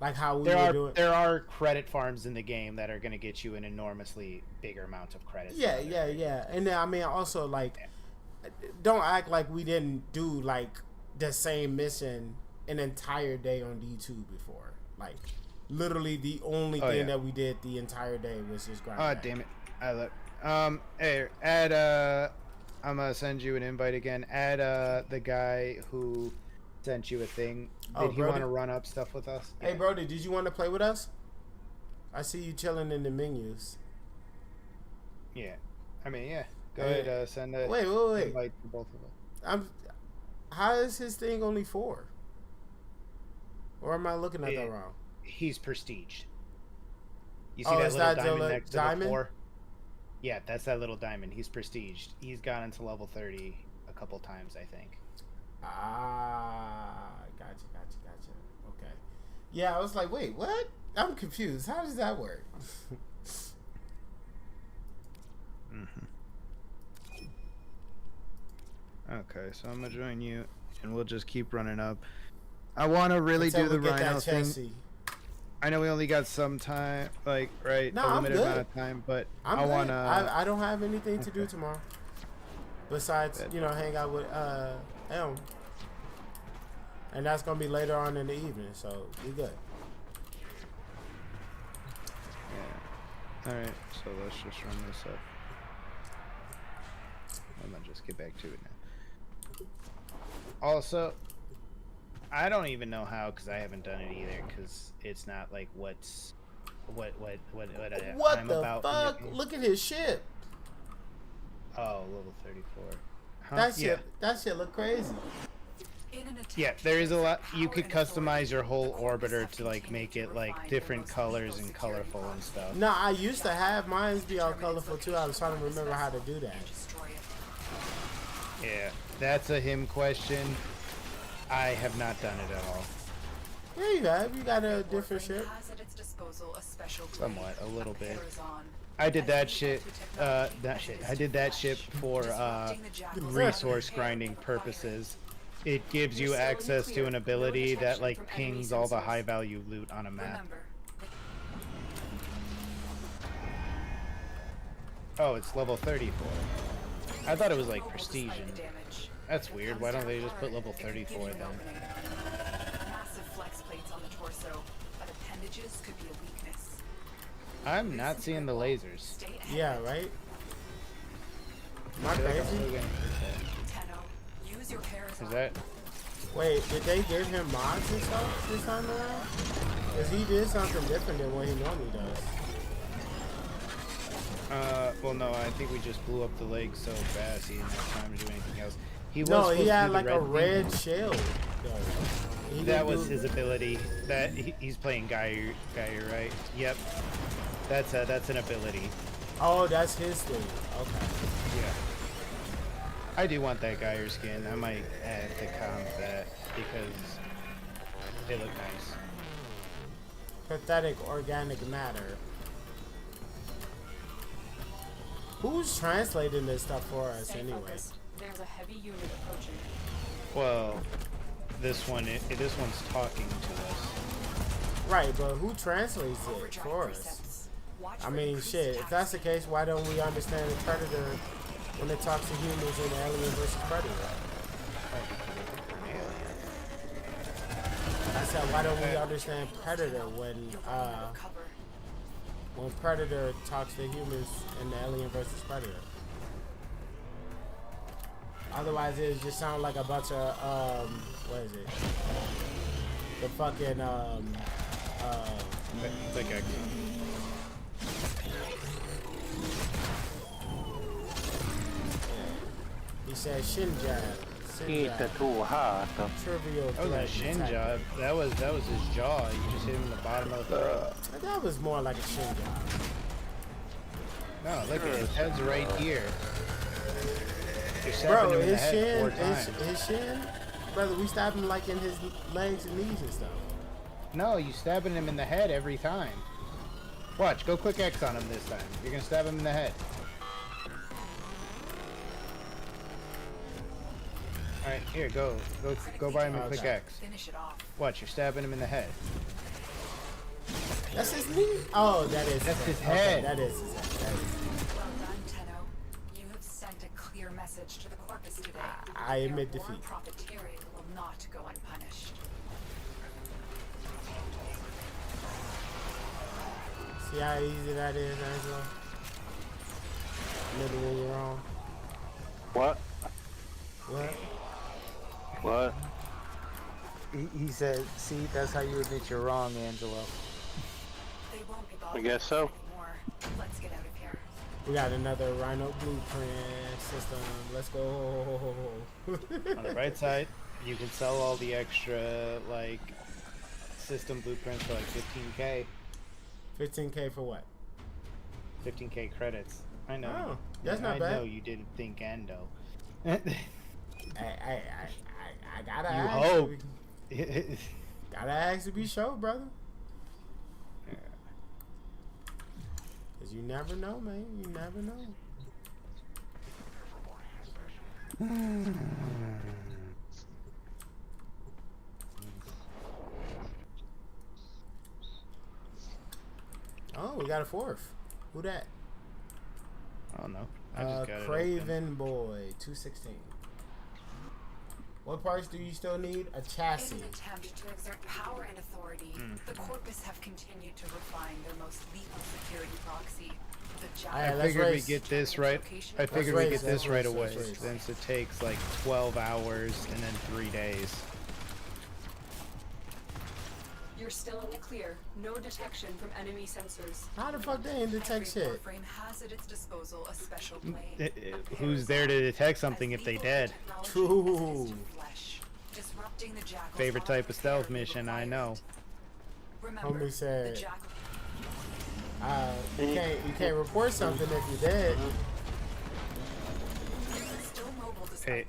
Like how we were doing. There are credit farms in the game that are going to get you an enormously bigger amount of credits. Yeah. And then I mean, also like, don't act like we didn't do like the same mission an entire day on D2 before. Like, literally the only thing that we did the entire day was just grind. Oh, damn it. I look. Hey, add, I'm gonna send you an invite again. Add, the guy who sent you a thing. Did he want to run up stuff with us? Hey, Brody, did you want to play with us? I see you chilling in the menus. Yeah. I mean, yeah. Go ahead, send a wait. invite to both of us. How is his thing only 4? Or am I looking at that wrong? He's prestiged. You see that little diamond next to the 4? Yeah, that's that little diamond. He's prestiged. He's gotten to level 30 a couple times, I think. Ah, gotcha. Okay. Yeah, I was like, wait, what? I'm confused. How does that work? Okay, so I'm gonna join you, and we'll just keep running up. I want to really do the Rhino thing. I know we only got some time, like, a limited amount of time, but I want to... I don't have anything to do tomorrow. Besides, hang out with Elm. And that's going to be later on in the evening, so we good. Yeah. Alright, so let's just run this up. I'm going to just get back to it now. Also... I don't even know how, because I haven't done it either, because it's not like what I'm the about. Fuck? Look at his ship. Oh, level 34. Huh? That shit look crazy. Yeah, there is a lot. You could customize your whole orbiter to like make it like different colors and colorful and stuff. No, I used to have mine be all colorful too. I was trying to remember how to do that. Yeah, that's a him question. I have not done it at all. Yeah, you have. You got a different ship. Somewhat, a little bit. I did that shit. I did that ship for resource grinding purposes. It gives you access to an ability that like pings all the high value loot on a map. Remember, Oh, it's level 34. I thought it was like mobile prestige. despite the damage. That's If it weird. comes Why don't down they just hard, put level it could give 34 you an then? opening. Massive flex plates on the torso, but appendages could be a weakness. I'm not seeing the lasers. Stay ahead. Yeah, right? Am I I feel like I'm crazy? still getting Tenno, use your parasite. Is that? Wait, did they give him mods and stuff this time around? Because he did something different than what he normally does. Well, no, I think we just blew up the lake so fast he didn't have time to do anything else. He was No, supposed he to had do the like a thing. red shield. Though. He That didn't was do- his ability. That he's playing Gaia, right? Yep. That's an ability. Oh, that's his thing. Okay. Yeah. I do want that Gaia skin. I might add to comp that because they look nice. Pathetic organic matter. Who's translating this stuff for us Stay anyway? focused. There's a heavy unit approaching. Well, this one's talking to us. Right, but who translates it Overdrive for us? presets. Watch I for mean, increased shit. If attack that's the speed. case, why don't we understand the Predator when it talks to humans in Alien vs Predator? I said, why don't we understand Predator when You're running out of cover. when Predator talks to humans in the Alien vs Predator? Otherwise, it just sound like a bunch of what is it? The fucking Click X. he said shin jab. Eat the too hard. Trivial That was a threat shin attack. job. That was his jaw. You just hit him in the bottom of the throat. That was more like a shin job. No, look at his head's right here. You're stabbing Bro, him in the his head shin, 4 times. his shin, brother, we stabbed him like in his legs and knees and stuff. No, you stabbing him in the head every time. Watch, go quick X on him this time. You're gonna stab him in the head. Alright, here, go by him and quick X. Finish it off. Watch, you're stabbing him in the head. That's his knee? Oh, that is That's his Okay, head. that is his head. That is. Well done, Tenno. You have sent a clear message to the corpus today. I admit Their war defeat. profiteering will not go unpunished. See how easy that is, Angelo? Admitting when you're wrong. What? What? What? He said, see, that's how you admit you're wrong, Angelo. They won't be I bothered guess so. anymore. Let's get out of here. We got another Rhino blueprint system. Let's go. On the right side, you can sell all the extra, like, system blueprints for like 15k. 15K for what? 15k credits. I know. Oh, that's not I bad. know you didn't think Endo. I gotta You ask. hope. Gotta ask to be sure, brother. Cause you never know, man. You never know. Oh, we got a fourth. Who that? I don't know. I just got it open. Craven Boy, 216. What parts do you still need? A In chassis. an attempt to exert power and authority, the Corpus have continued to refine their most lethal security proxy, the Alright, I let's figured we race. get this right. I Let's figured we race, get let's this right race, away. let's race. Since it takes like 12 hours and then 3 days. You're still in the clear. No detection from enemy sensors. How the fuck they ain't detect Every shit? warframe has at its disposal a special blade. Who's there to detect something if they dead? True. Favorite type of stealth mission, I know. Homie said, you can't report something if you're dead. Hey,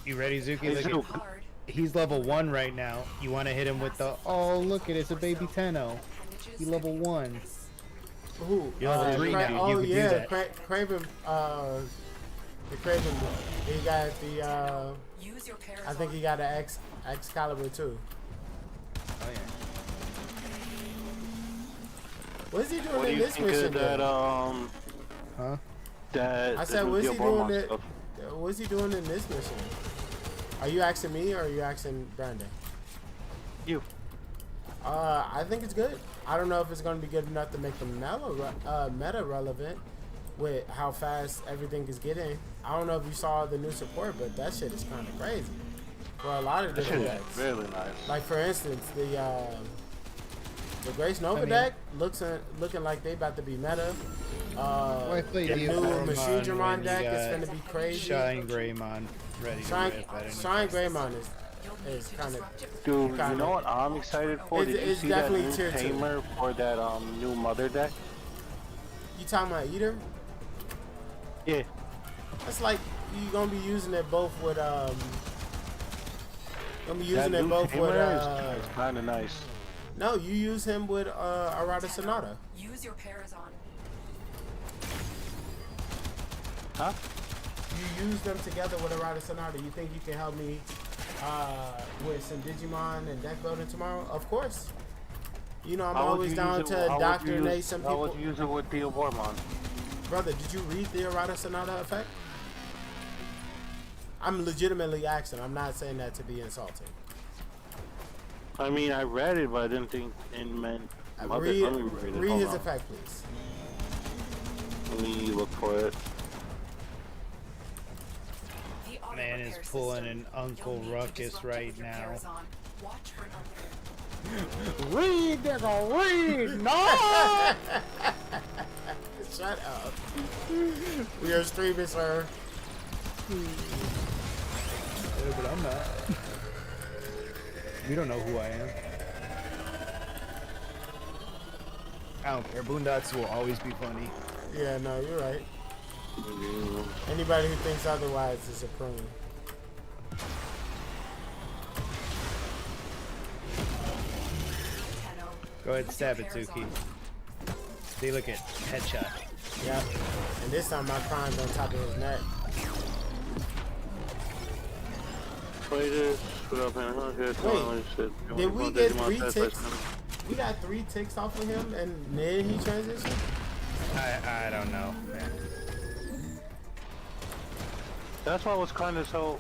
you ready, Zuki? Hey, Look at, Zuki. he's level 1 right now. You want to hit him with the, oh, look at it's a baby Tenno. He level 1. Who? You're level 3 now. Oh You can do yeah, that. Craven. The Craven. He got the. Use your I think he got an Excalibur too. Oh yeah. What's he doing What do in you this think mission? of that? Huh? That. I said, the what's he doing? Diablo stuff? What's he doing in this mission? Are you asking me or are you asking Brandon? You. I think it's good. I don't know if it's going to be good enough to make the meta relevant with how fast everything is getting. I don't know if you saw the new support, but that shit is kind of crazy for a lot of That shit different is decks. really nice. Like for instance, the Grace Nova deck looking like they about to be meta. I played The new Diablo Machine Dramon when you deck is got going to be crazy. Shine Greymon ready to rip at any Shine Greymon is kind of. Dude, you know what I'm excited for? Did you It's see that definitely new tier 2. tamer for that new mother deck? You talking about Eater? Yeah. That's like you gonna be using it both with That new tamer is kind of nice. No, you use him with Arata Sonata. Use your Parazon. Huh? You use them together with Arata Sonata. You think you can help me with some Digimon and deck building tomorrow? Of course. You know I'm always down to indoctrinate some people. How would you use it with Diabormon? Brother, did you read the Arata Sonata effect? I'm legitimately asking. I'm not saying that to be insulting. I mean, I read it, but I didn't think it meant mother. Read Let me read it. Hold his on. effect, please. Let me look for it. Man is pulling an Uncle Ruckus right now. Watch for an Read, nigga, read! No! Shut up. We are streaming, sir. Yeah, but I'm not. You don't know who I am. I don't care. Boondocks will always be funny. Yeah, no, you're right. Anybody who thinks otherwise is a prune. Go ahead, stab it, Zuki. See, look at headshot. Yep. And this time my crime's on top of his neck. Wait, Did we get 3 ticks? We got 3 ticks off of him and then he transitioned? I don't know, man. That's why I was kind of so.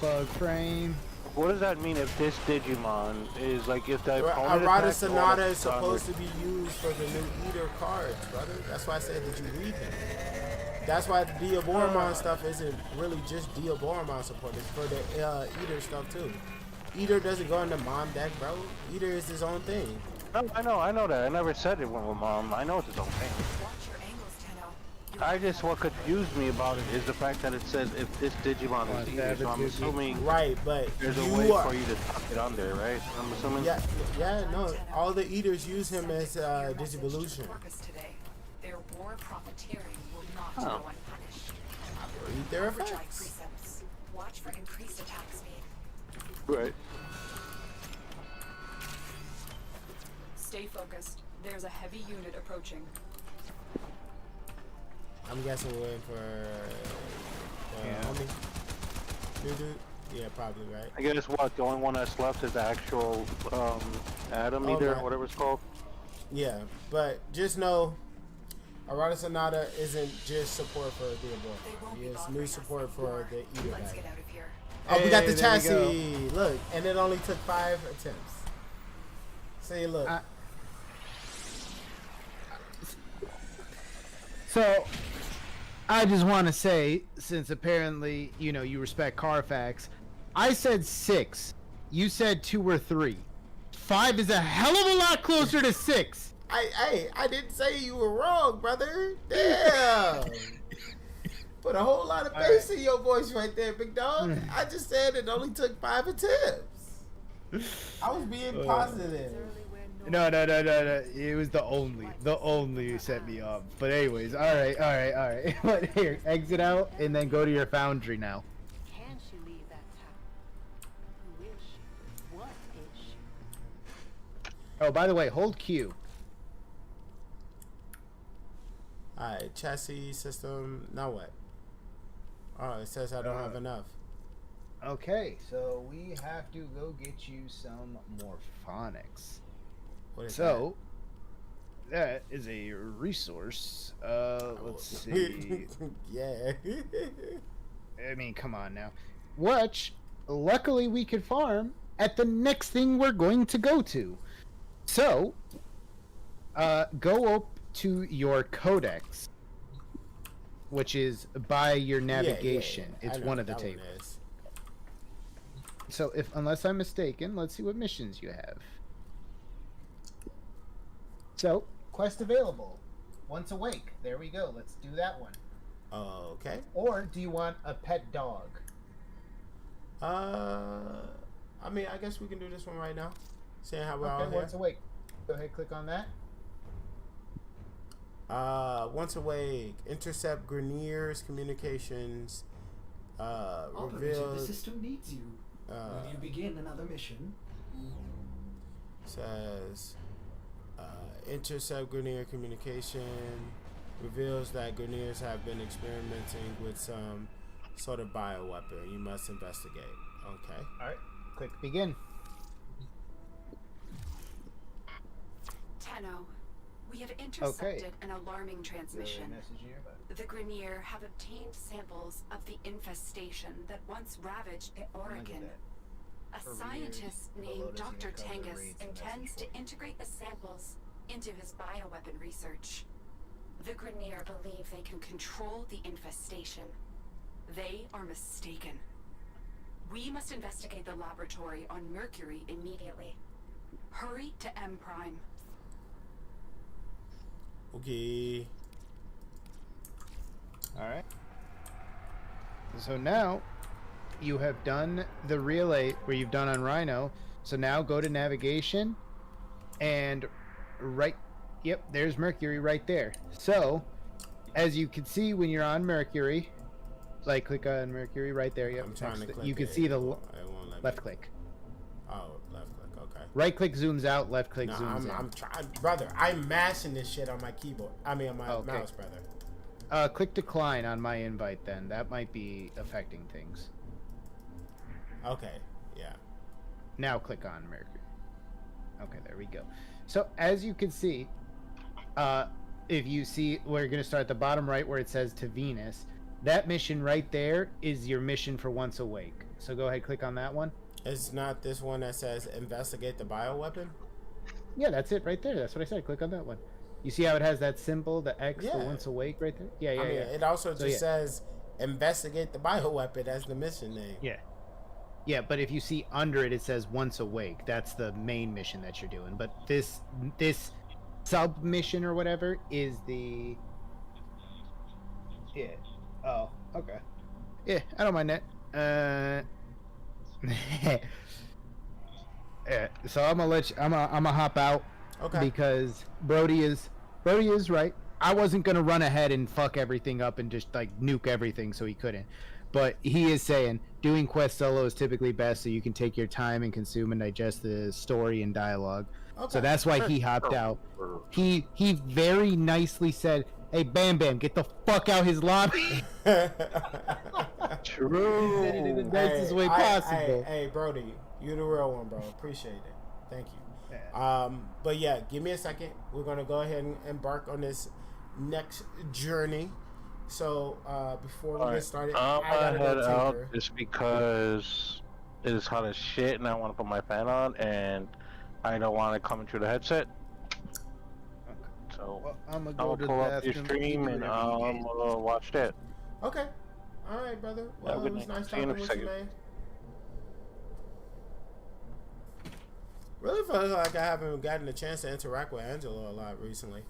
Bug frame. What does that mean if this Digimon is like if the opponent Arata attacks Sonata all is supposed to be used for the new Eater cards, brother. That's why I said, did you read them? That's why the Diabormon stuff isn't really just Diabormon support. It's for the Eater stuff too. Eater doesn't go in the mom deck, bro. Eater is his own thing. No, I know that. I never said it went with mom. I know it's his own thing. Watch your angles, Tenno. What confused me about it is the fact that it says if this Digimon is Eater, so I'm assuming Right, but there's a way for you to tuck it under, right? I'm assuming. Yeah, no. All the Eaters use him as Digivolution. Their war profiteering will not Oh. go unpunished. Read their Overdrive effects. precepts. Watch for increased attack speed. Right. Stay focused. There's a heavy unit approaching. I'm guessing we're waiting for homie. Dude. Yeah, probably, right? I guess what the only one that's left is the actual Atom Oh, Eater, my. whatever it's called. Yeah, but just know Arata Sonata isn't just support for Diablo. He is new support for the Eater Let's deck. get out of here. Oh, we got the Hey, there we chassis. Look, and it only took 5 attempts. See, look. So, I just want to say, since apparently, you know, you respect Carfax, I said 6. You said 2 or 3. 5 is a hell of a lot closer to 6. I didn't say you were wrong, brother. Damn. Put a whole lot of bass in your voice right there, big dog. I just said it only took 5 attempts. I was being positive. No. It was the only set me up. But anyways, all right. But here, exit out and then go to your foundry now. Can she leave that town? Who is she? What is she? Oh, by the way, hold Q. Alright, chassis system. Now what? Oh, it says I don't have enough. Okay, so we have to go get you some morphonics. What is So that is a resource. Let's see. Yeah. I mean, come on now. Which, luckily, we could farm at the next thing we're going to go to. So, go up to your codex, which is by your navigation. Yeah. It's one of the tables. So, unless I'm mistaken, let's see what missions you have. So, quest available. Once awake. There we go. Let's do that one. Okay. Or do you want a pet dog? I mean, I guess we can do this one right now. Seeing how we're all here. Once awake. Go ahead, click on that. Once awake, intercept Grenier's communications. Operator, Reveal. the system needs you. Will you begin another mission? Says, intercept Grenier communication. Reveals that Greniers have been experimenting with some sort of bioweapon. You must investigate. Okay. All right. Click begin. Tenno, we have intercepted an alarming transmission. The Grenier have obtained samples of the infestation that once ravaged Oregon. A scientist named Dr. Tangus intends to integrate the samples into his bioweapon research. The Grenier believe they can control the infestation. They are mistaken. We must investigate the laboratory on Mercury immediately. Hurry to M Prime. Okay. Alright. So now, you have done the relay where you've done on Rhino. So now go to navigation, and yep, there's Mercury right there. So, as you can see when you're on Mercury, click on Mercury right there. Yep, I'm trying to click. You can see the left click. Oh, left click. Okay. Right click zooms out. Left click zooms in. I'm trying, brother. I'm mashing this shit on my keyboard. I mean, on my mouse, brother. Click decline on my invite. Then that might be affecting things. Okay. Yeah. Now click on Mercury. Okay, there we go. So as you can see, if you see, we're going to start at the bottom right where it says to Venus. That mission right there is your mission for Once Awake. So go ahead, click on that one. It's not this one that says investigate the bioweapon? Yeah, that's it right there. That's what I said. Click on that one. You see how it has that symbol, the X for Once Awake right there? Yeah. It also just says investigate the bioweapon as the mission name. Yeah. Yeah, but if you see under it, it says Once Awake. That's the main mission that you're doing. But this sub mission or whatever is the... Yeah. Oh, okay. Yeah, I don't mind that. Yeah, so I'm gonna hop out. Okay. Because Brody is right. I wasn't gonna run ahead and fuck everything up and just nuke everything, so he couldn't. But he is saying doing quest solo is typically best, so you can take your time and consume and digest the story and dialogue. Okay. So that's why he hopped out. He very nicely said, "Hey, Bam Bam, get the fuck out his lobby." True. He said it in the nicest way possible. Hey, Brody, you're the real one, bro. Appreciate it. Thank you. But yeah, give me a second. We're gonna go ahead and embark on this next journey. So before we get started, I gotta head go out tinker. just because it is hot as shit, and I want to put my fan on, and I don't want to come into the headset. So I'm gonna pull up your stream and watch that. Okay. All right, brother. Well, it was nice talking with you, man. Really feels like I haven't gotten a chance to interact with Angela a lot recently.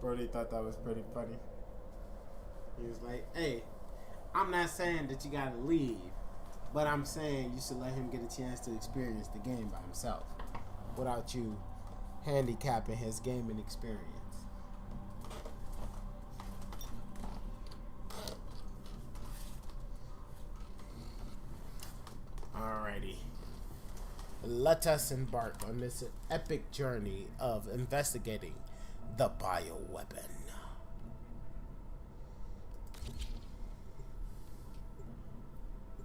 Brody thought that was pretty funny. He was like, hey, I'm not saying that you gotta leave, but I'm saying you should let him get a chance to experience the game by himself without you handicapping his gaming experience. Alrighty. Let us embark on this epic journey of investigating the bioweapon.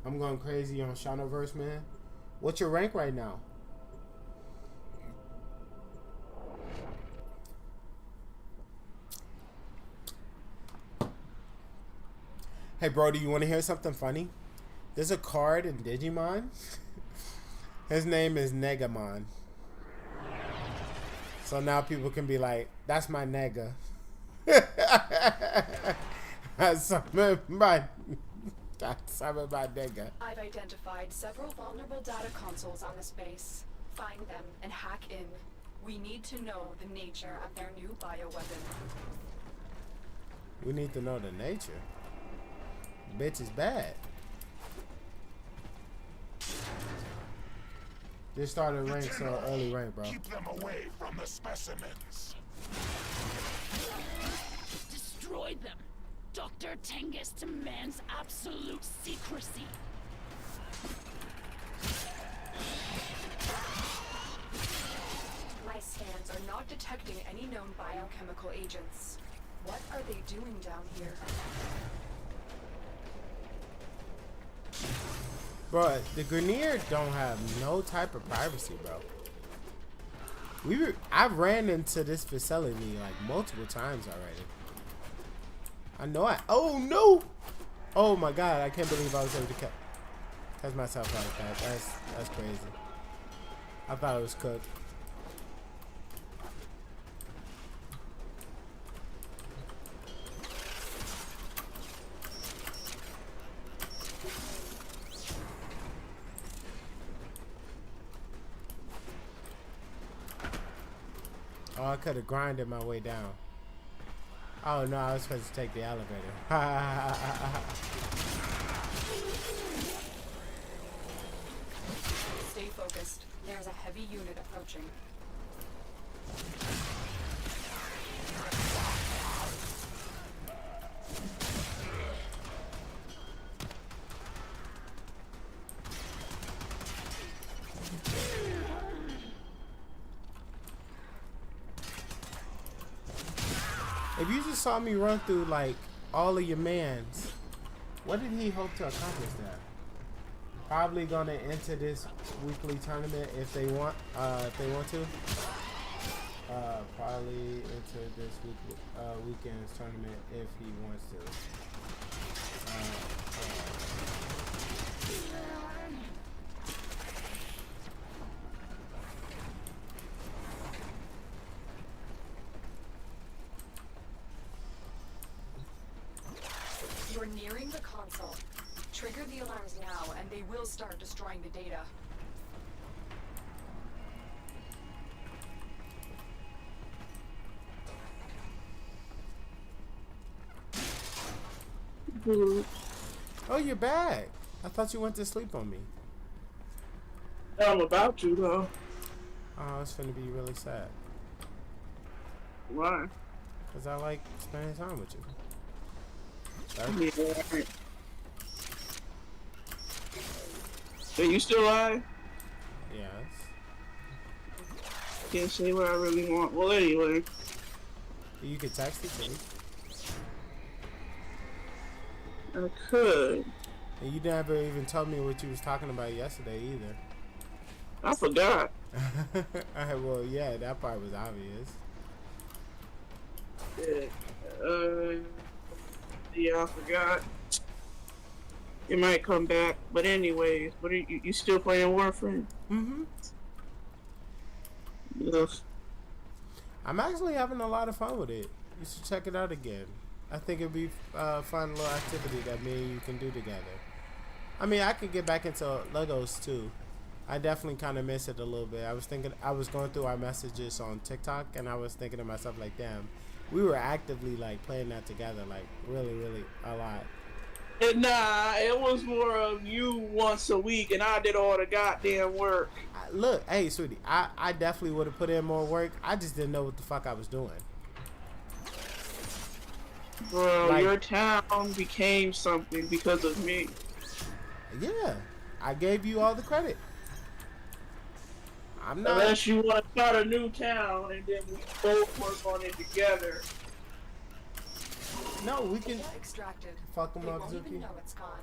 I'm going crazy on Shadowverse, man. What's your rank right now? Hey, Brody, you want to hear something funny? There's a card in Digimon. His name is Negamon. So now people can be like, that's my nega. That's some of my nega. I've identified several vulnerable data consoles on this base. Find them and hack in. We need to know the nature of their new bioweapon. We need to know the nature. Bitch is bad. Just started rank, so early rank, bro. Keep them away from the specimens. Destroy them. Dr. Tengus demands absolute secrecy. My scans are not detecting any known biochemical agents. What are they doing down here? Bro, the Grenier don't have no type of privacy, bro. I've ran into this facility like multiple times already. I know oh no! Oh my god, I can't believe I was able to catch myself like that. That's crazy. I thought it was cooked. Oh, I could have grinded my way down. Oh no, I was supposed to take the elevator. Stay focused. There's a heavy unit approaching. If you just saw me run through like all of your mans, what did he hope to accomplish there? Probably gonna enter this weekly tournament if they want to. Probably enter this weekend's tournament if he wants to. You're nearing the console. Trigger the alarms now, and they will start destroying the data. Oh, you're back. I thought you went to sleep on me. I'm about to, though. Oh, it's gonna be really sad. Why? Because I like spending time with you. Yeah, right. So you still alive? Yes. Can't say what I really want. Well, anyway. You could text it to me. I could. And you never even told me what you was talking about yesterday either. I forgot. Well, yeah, that part was obvious. Yeah. Yeah, I forgot. It might come back, but anyways, what are you still playing Warframe? Mm-hmm. Yes. I'm actually having a lot of fun with it. You should check it out again. I think it'd be a fun little activity that me and you can do together. I mean, I could get back into Legos too. I definitely kind of miss it a little bit. I was going through our messages on TikTok, and I was thinking to myself, like, damn, we were actively, like, playing that together, like, really, really a lot. Nah, it was more of you once a week, and I did all the goddamn work. Look, hey, sweetie, I definitely would have put in more work. I just didn't know what the fuck I was doing. Bro, like, your town became something because of me. Yeah, I gave you all the credit. I'm not. Unless you want to start a new town, and then we both work on it together. No, we can extracted. Fuck them they up, won't Zuki. even know it's gone.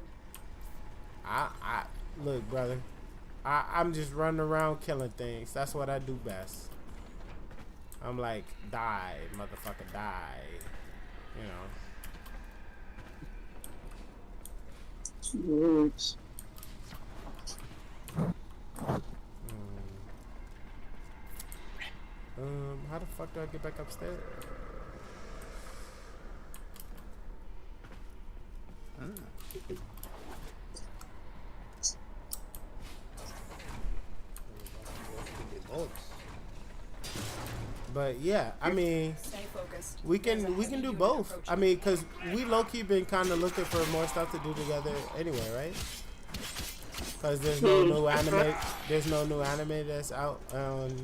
I look, brother. I'm just running around killing things. That's what I do best. I'm like, die, motherfucker, die. You know. Words. How the fuck do I get back upstairs? But yeah, I mean, we can do both. I mean, cause we low key been kind of looking for more stuff to do together anyway, right? Cause there's no new anime. There's no new anime that's out on.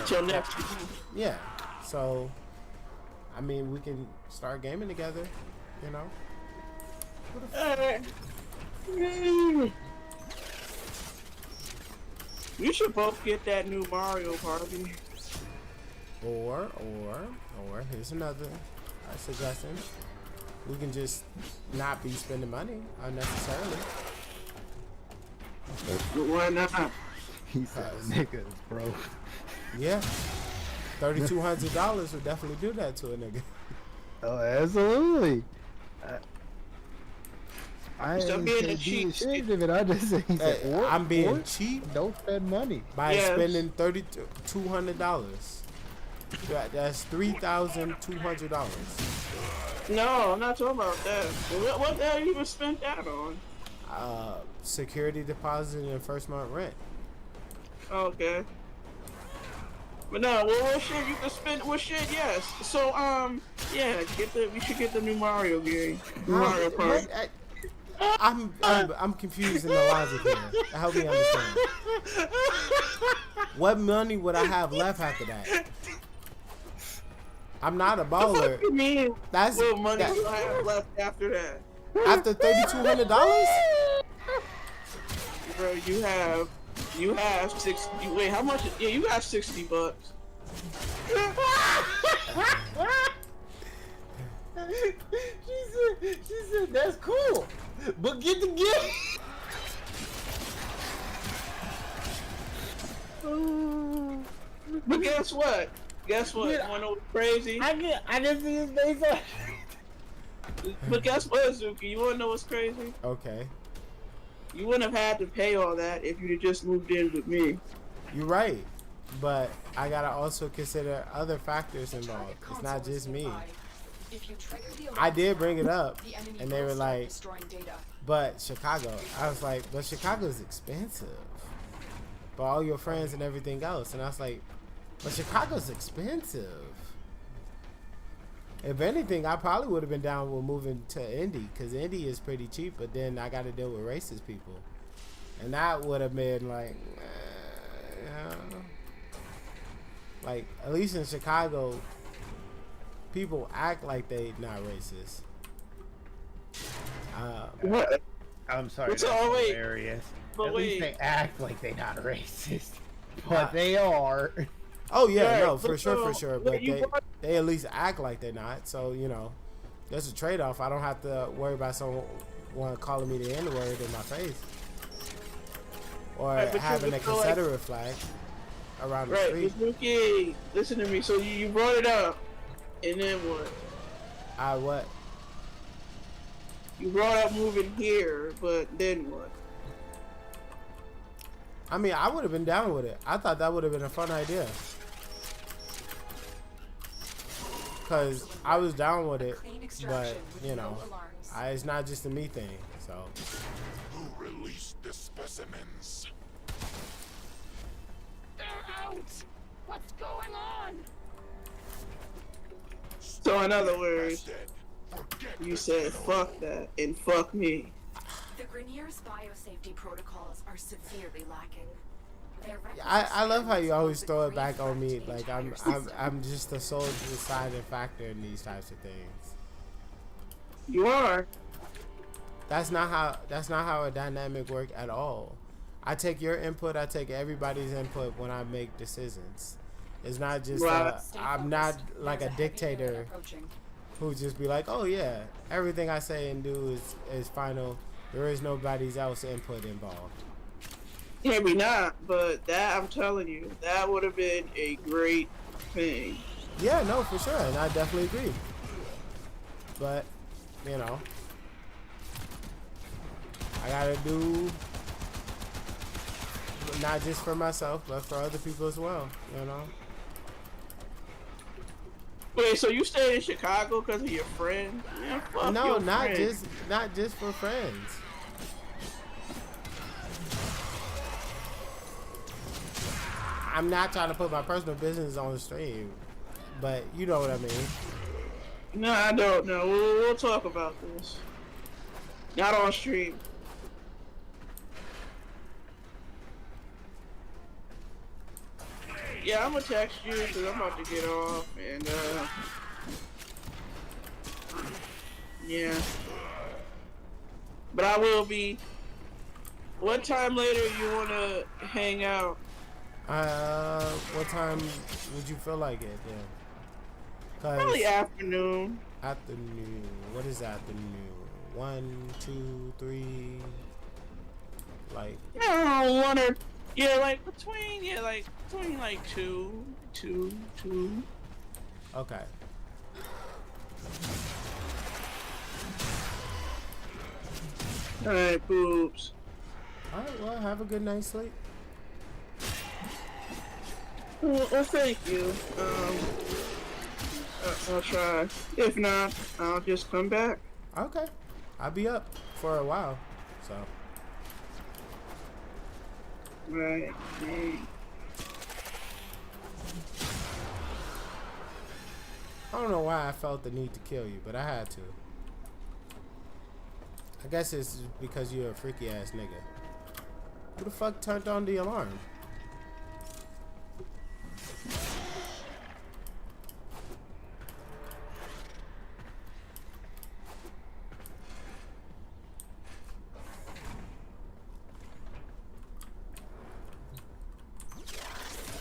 Till next. Yeah. So, I mean, we can start gaming together. You know. We should both get that new Mario Party. Or here's another suggestion. We can just not be spending money unnecessarily. Why not? He said, "Niggas, bro." Yeah, $3,200 would definitely do that to a nigga. Oh, absolutely. I Stop being a cheap. of it. I just say, I'm being cheap. Don't spend money by spending $3,200. That's $3,200. No, I'm not talking about that. What the hell you even spent that on? Security deposit and first month rent. Okay. But no, what shit you can spend? What shit? Yes. So yeah, we should get the new Mario game. Mario Party. I'm confused in the logic here. Help me understand. What money would I have left after that? I'm not a baller. What the fuck you mean? That's what money do I have left after that? After $3,200? Bro, you have 60. Wait, how much? Yeah, you got $60. She said that's cool, but get the gift. But guess what? Guess what? You wanna know what's crazy? I can see his face on. But guess what, Zuki? You wanna know what's crazy? Okay. You wouldn't have had to pay all that if you'd just moved in with me. You're right, but I gotta also consider other factors involved. It's not just me. I did bring it up, and they were like, but Chicago. I was like, but Chicago's expensive. But all your friends and everything else. And I was like, but Chicago's expensive. If anything, I probably would have been down with moving to Indy, because Indy is pretty cheap, but then I got to deal with racist people. And that would have been like, like, at least in Chicago, people act like they not racist. What? I'm sorry, What's that's all hilarious. But At wait. least they act like they not racist, but they are. Oh yeah, Yeah, no, for but sure. But you they at least act like they're not. So you know, there's a trade-off. I don't have to worry about someone calling me the N-word in my face, or Right, but having you a feel like- Confederate flag around the Right, street. Zuki, listen to me. So you brought it up, and then what? I what? You brought up moving here, but then what? I mean, I would have been down with it. I thought that would have been a fun idea. Because I was down with it, but, you know, it's not just a me thing, so. Who released the specimens? What's going on? So in other words, you said fuck that and fuck me. The Grenier's biosafety protocols are severely lacking. I love how you always throw it back on me, like I'm just the sole deciding factor in these types of things. You are. That's not how a dynamic work at all. I take your input, I take everybody's input when I make decisions. It's not just I'm not like a dictator who just be like, oh yeah, everything I say and do is final. There is nobody's else input involved. Maybe not, but that, I'm telling you, that would have been a great thing. Yeah, no, for sure, and I definitely agree. But, you know, I gotta do not just for myself, but for other people as well, you know? Wait, so you stayed in Chicago because of your friend? Man, fuck No, your not friend. just for friends. I'm not trying to put my personal business on the stream, but you know what I mean. No, I don't know. We'll talk about this. Not on stream. Yeah, I'm gonna text you because I'm about to get off, and yeah. But I will be. What time later you wanna hang out? What time would you feel like it? Yeah. Probably afternoon. Afternoon. What is afternoon? 1, 2, 3. Like. I don't know, one or between like two. Okay. All right, boobs. All right. Well, have a good night's sleep. Well, thank you. I'll try. If not, I'll just come back. Okay. I'll be up for a while, so. Right. I don't know why I felt the need to kill you, but I had to. I guess it's because you're a freaky ass nigga. Who the fuck turned on the alarm?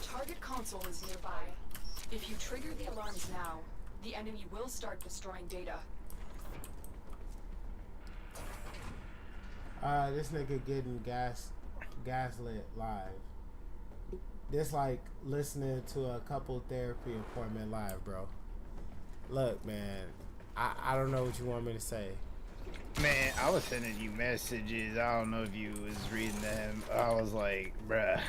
Target console is nearby. If you trigger the alarms now, the enemy will start destroying data. This nigga getting gaslit live. This like listening to a couple therapy appointment live, bro. Look, man, I don't know what you want me to say. Man, I was sending you messages. I don't know if you was reading them. I was like, bruh.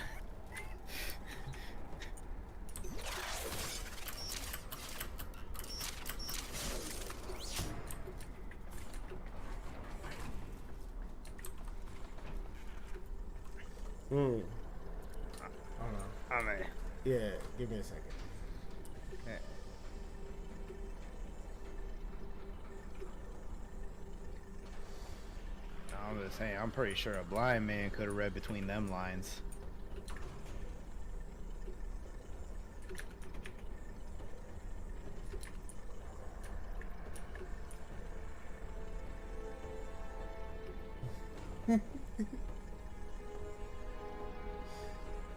Hold on. Oh man. Yeah, give me a second. Yeah. I'm just saying, I'm pretty sure a blind man could have read between them lines.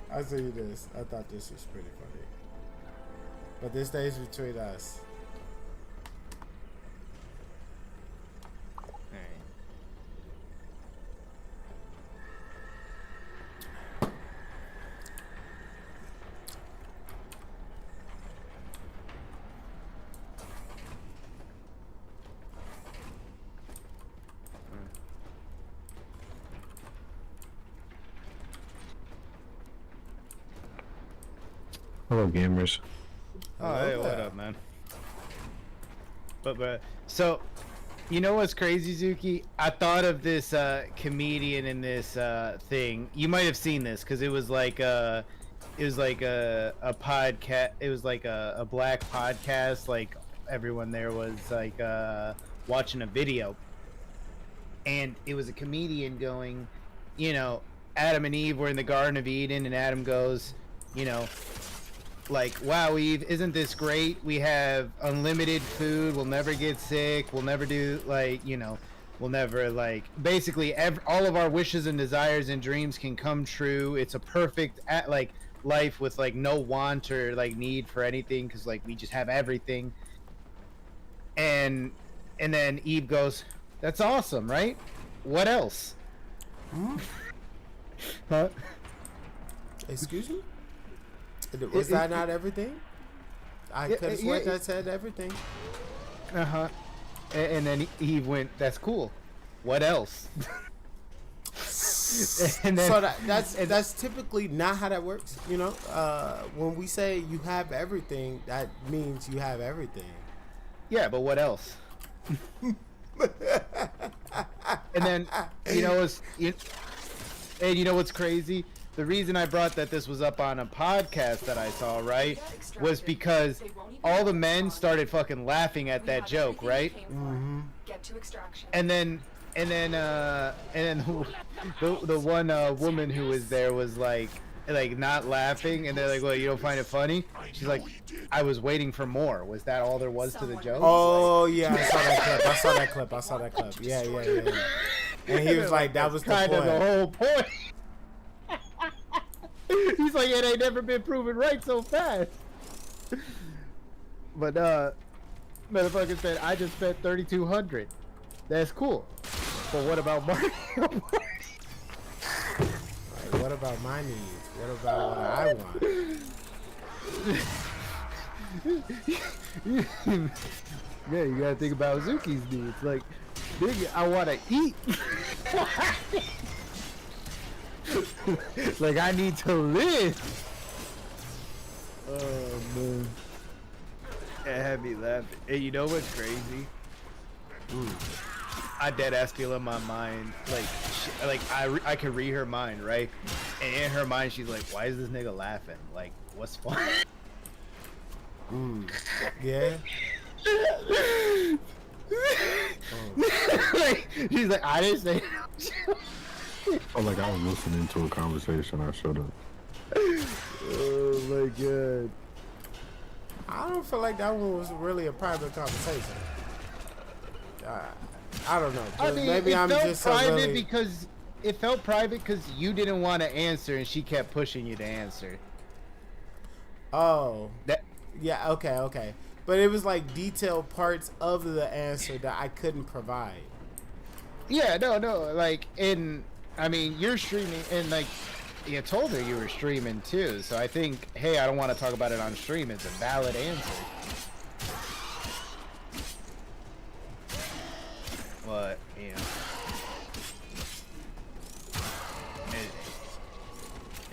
I'll tell you this. I thought this was pretty funny. But this stays between us. Hello, gamers. Oh, hey, what up, man? But so, you know what's crazy, Zuki? I thought of this comedian in this thing. You might have seen this because it was like a podcast. It was like a black podcast. Like everyone there was like watching a video, and it was a comedian going, you know, Adam and Eve were in the Garden of Eden, and Adam goes, you know, like, wow, Eve, isn't this great? We have unlimited food. We'll never get sick. We'll never do, like, you know, we'll never, like, basically all of our wishes and desires and dreams can come true. It's a perfect, like, life with, like, no want or, like, need for anything because, like, we just have everything. And then Eve goes, that's awesome, right? What else? Huh? Excuse me? Was that not everything? I could have sworn that said everything. Uh-huh. And then Eve went, that's cool. What else? And then, so that's typically not how that works, you know? When we say you have everything, that means you have everything. Yeah, but what else? And then, you know what's crazy? The reason I brought that this was up on a podcast that I saw, right, was because all the men started fucking laughing at that joke, right? Mm-hmm. Get to extraction. And then the one woman who was there was like not laughing, and they're like, well, you don't find it funny? She's like, I was waiting for more. Was that all there was to the joke? Oh yeah, I saw that clip. Yeah. And he was like, that was the kind point. of the whole point. He's like, it ain't never been proven right so fast. But motherfucker said, I just spent $3,200. That's cool. But what about Mario? Like, what about my needs? What about what I want? Yeah, you gotta think about Zuki's needs. Like, nigga, I wanna eat. Like, I need to live. Oh man, it had me laughing. And you know what's crazy? I dead ass feel in my mind, I could read her mind, right? And in her mind, she's like, "Why is this nigga laughing? Like, what's fun?" Yeah. Like, she's like, I didn't say. Oh, like I was listening to a conversation. I shut up. Oh my god. I don't feel like that one was really a private conversation. I don't know. I mean, maybe it I'm felt just private because it felt private because you didn't want to answer and she kept pushing you to answer. Oh. Yeah. Okay. But it was like detailed parts of the answer that I couldn't provide. Yeah. No. Like, I mean, you're streaming, and like, you told her you were streaming too. So I think, hey, I don't want to talk about it on stream. It's a valid answer. But, you know,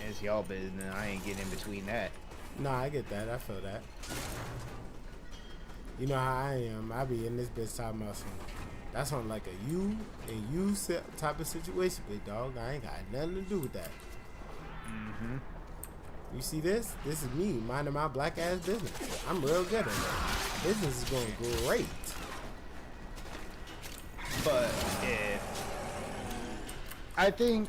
it's y'all business. I ain't getting in between that. Nah, I get that. I feel that. You know how I am. I be in this bitch talking about some. That's on like a you type of situation, big dog. I ain't got nothing to do with that. Mm-hmm. You see this? This is me minding my black ass business. I'm real good at it. Business is going great. But yeah, I think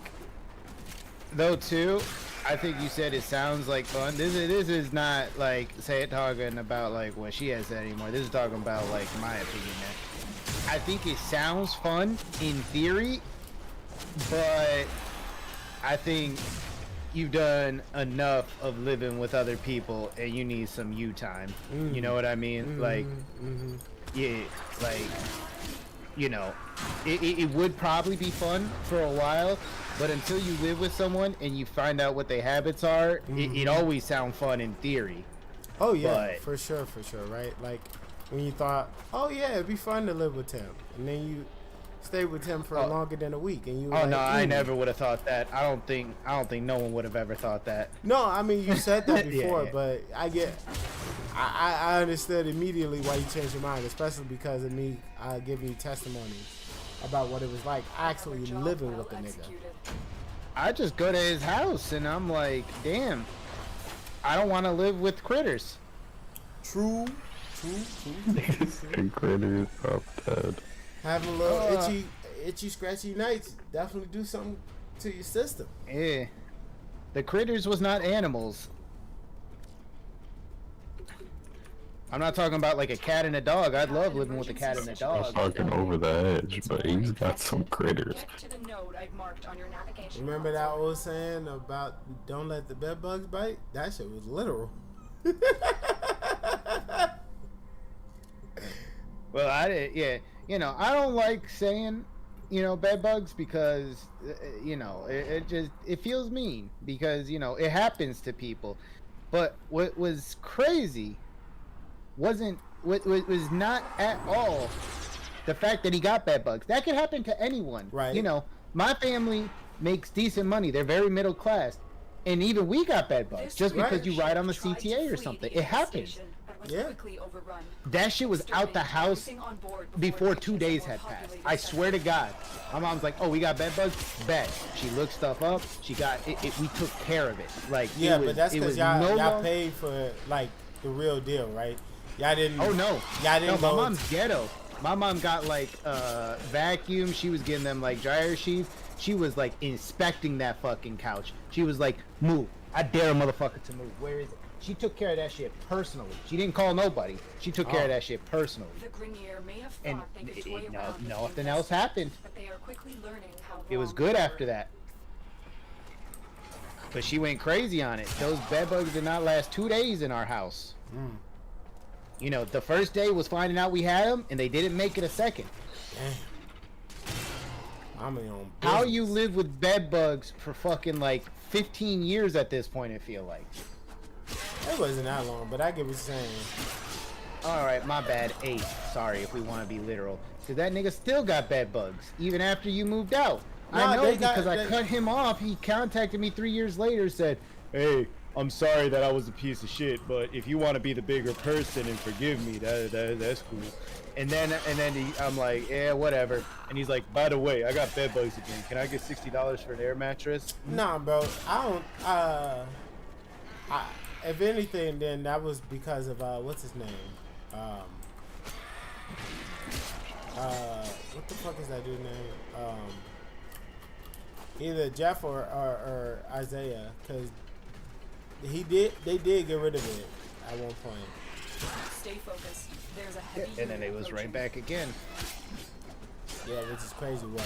though too. I think you said it sounds like fun. This is not like talking about like what she has said anymore. This is talking about like my opinion. I think it sounds fun in theory, but I think you've done enough of living with other people and you need some you time. Mm-hmm. You know what I mean? Mm-hmm. Like, yeah, like, you know, it would probably be fun for a while, but until you live with someone and you find out what their habits are, it always sounds fun in theory. Oh yeah, but, for sure, right? Like, when you thought, oh yeah, it'd be fun to live with him, and then you stay with him for longer than a week, and you. Oh like, no, I never would have thought that. I don't think no one would have ever thought that. No, I mean you said that before, yeah. But I understood immediately why you changed your mind, especially because of me giving you testimony about what it was like actually living with the nigga. I just go to his house and I'm like, damn. I don't want to live with critters. True. And critters up dead. Having a little itchy, scratchy nights definitely do something to your system. Yeah. The critters was not animals. I'm not talking about like a cat and a dog. I'd love living with a cat and a I was dog. talking over the edge, but he's got some critters. Get to the node I've marked on your navigation. Remember that old saying about don't let the bed bugs bite? That shit was literal. Well, yeah. You know, I don't like saying, you know, bed bugs because, you know, it feels mean because, you know, it happens to people. But what was crazy was not at all the fact that he got bed bugs. That could happen to anyone. Right. You know, my family makes decent money. They're very middle class. And even we got bed bugs just because you ride on the CTA or something. It happens. Yeah. That shit was out the house before 2 days had passed. I swear to God. My mom's like, "Oh, we got bed bugs." Bet. She looked stuff up. She got it. We took care of it. Like yeah, it was, but that's because y'all y'all paid for like the real deal, right? Y'all didn't. Oh no. Y'all didn't. No, my mom's ghetto. My mom got like vacuum. She was getting them like dryer sheets. She was like inspecting that fucking couch. She was like, "Move! I dare a motherfucker to move. Where is it?" She took care of that shit personally. She didn't call nobody. She took care of that shit personally. The Grenier may have And thought they could toy around with nothing else happened. but they are quickly learning how It was wrong good they after were. that. But she went crazy on it. Those bed bugs did not last 2 days in our house. You know, the first day was finding out we had them, and they didn't make it a second. I'm in on How you live with bed bugs for fucking like 15 years at this point, I feel like. It wasn't that long, but I get what you're saying. Alright, my bad. 8. Sorry if we want to be literal. Because that nigga still got bed bugs, even after you moved out. I know because I cut him off. He contacted me 3 years later, said, "Hey, I'm sorry that I was a piece of shit, but if you want to be the bigger person and forgive me, that's cool." And then I'm like, "Yeah, whatever." And he's like, "By the way, I got bed bugs again. Can I get $60 for an air mattress?" Nah, bro. I don't. If anything, then that was because of what's his name? What the fuck is that dude's name? Either Jeff or Isaiah, because they did get rid of it at one point. Stay focused. There's a heavy And then it was right back again. Yeah, which is crazy work.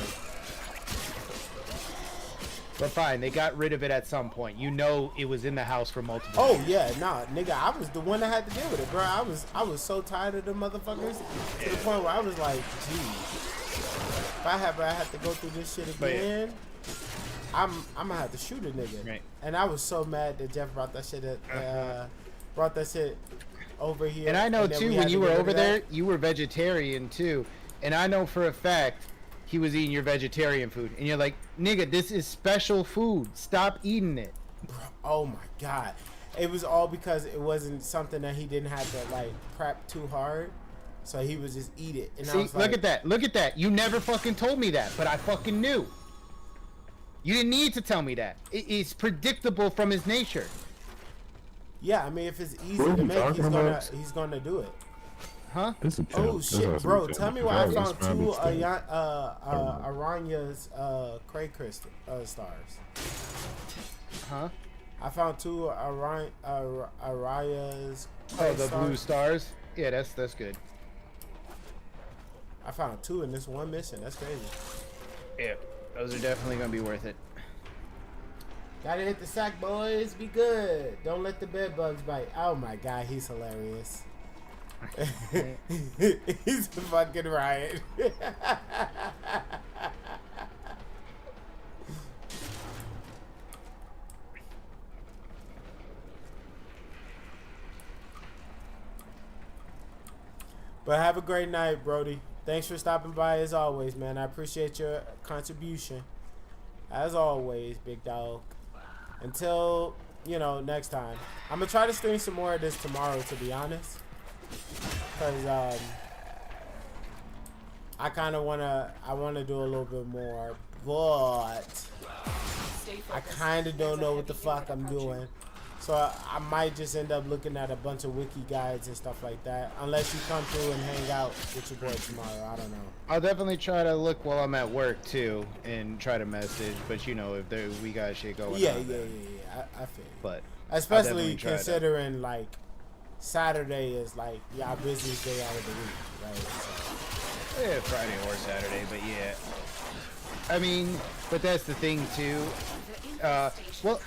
But fine, they got rid of it at some point. You know, it was in the house for multiple. Oh years. yeah, nah, nigga, I was the one that had to deal with it, bro. I was so tired of the motherfuckers to the point where I was like, geez, if I have to go through this shit again, I'm gonna have to shoot a nigga. Right. And I was so mad that Jeff brought that shit over here. And I know then too, we when had you to were get rid over of there, that. you were vegetarian too. And I know for a fact he was eating your vegetarian food. And you're like, "Nigga, this is special food. Stop eating it." Oh my god. It was all because it wasn't something that he didn't have to like prep too hard. So he would just eat it. And I See, was like, look at that. Look at that. You never fucking told me that, but I fucking knew. You didn't need to tell me that. It's predictable from his nature. yeah, I mean if it's easy What are to you make, talking he's gonna do it. Huh? This is Oh this shit, is bro! awesome. Tell me why I Yeah, found this two rabbit's Aranya's Cray crystal stars. Huh? I found two Araya's. Oh, the blue stars. Yeah, that's good. I found two in this one mission. That's crazy. Yeah, those are definitely gonna be worth it. Gotta hit the sack, boys. Be good. Don't let the bed bugs bite. Oh my god, he's hilarious. He's a fucking riot. But have a great night, Brody. Thanks for stopping by as always, man. I appreciate your contribution. As always, big dog. Until, next time. I'm going to try to stream some more of this tomorrow, to be honest. Because I kind of want to do a little bit more. But I kind of don't know what the fuck I'm doing. So I might just end up looking at a bunch of wiki guides and stuff like that. Unless you come through and hang out with your boy tomorrow. I don't know. I'll definitely try to look while I'm at work too and try to message. But you know, if we got shit going on. Yeah. I feel you. But especially considering like Saturday is like y'all busiest day out of the week, right? So. Yeah, Friday or Saturday, but yeah. I mean, but that's the thing too. Well,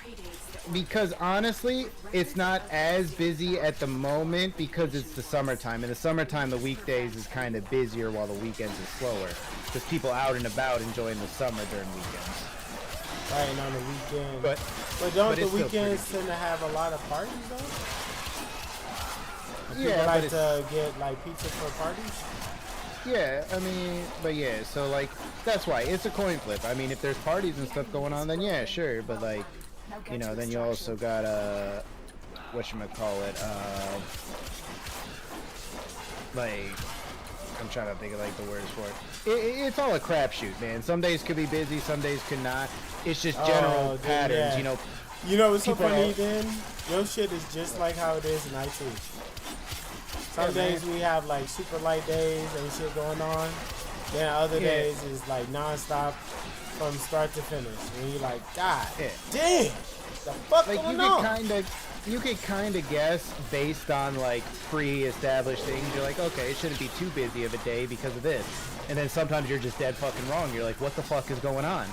because honestly, it's not as busy at the moment because it's the summertime. In the summertime, the weekdays is kind of busier while the weekends is slower. Because people out and about enjoying the summer during weekends. Right, and on the weekend. But don't the weekends tend to have a lot of parties though? People like to get like pizza for parties? Yeah, I mean, but yeah, so like, that's why, it's a coin flip. I mean, if there's parties and stuff going on, then yeah, sure, but like, you know, then you also got, whatchamacallit, like, I'm trying to think of like the words for it. It's all a crapshoot, man. Some days could be busy, some days could not. It's just general patterns, you know. You know what's so funny then? Your shit is just like how it is in IT. Some days we have like super light days and shit going on. Then other days is like non-stop from start to finish. And you're like, God damn, the fuck like going on? You could kind of guess based on like pre-established things. You're like, okay, it shouldn't be too busy of a day because of this. And then sometimes you're just dead fucking wrong. You're like, what the fuck is going on?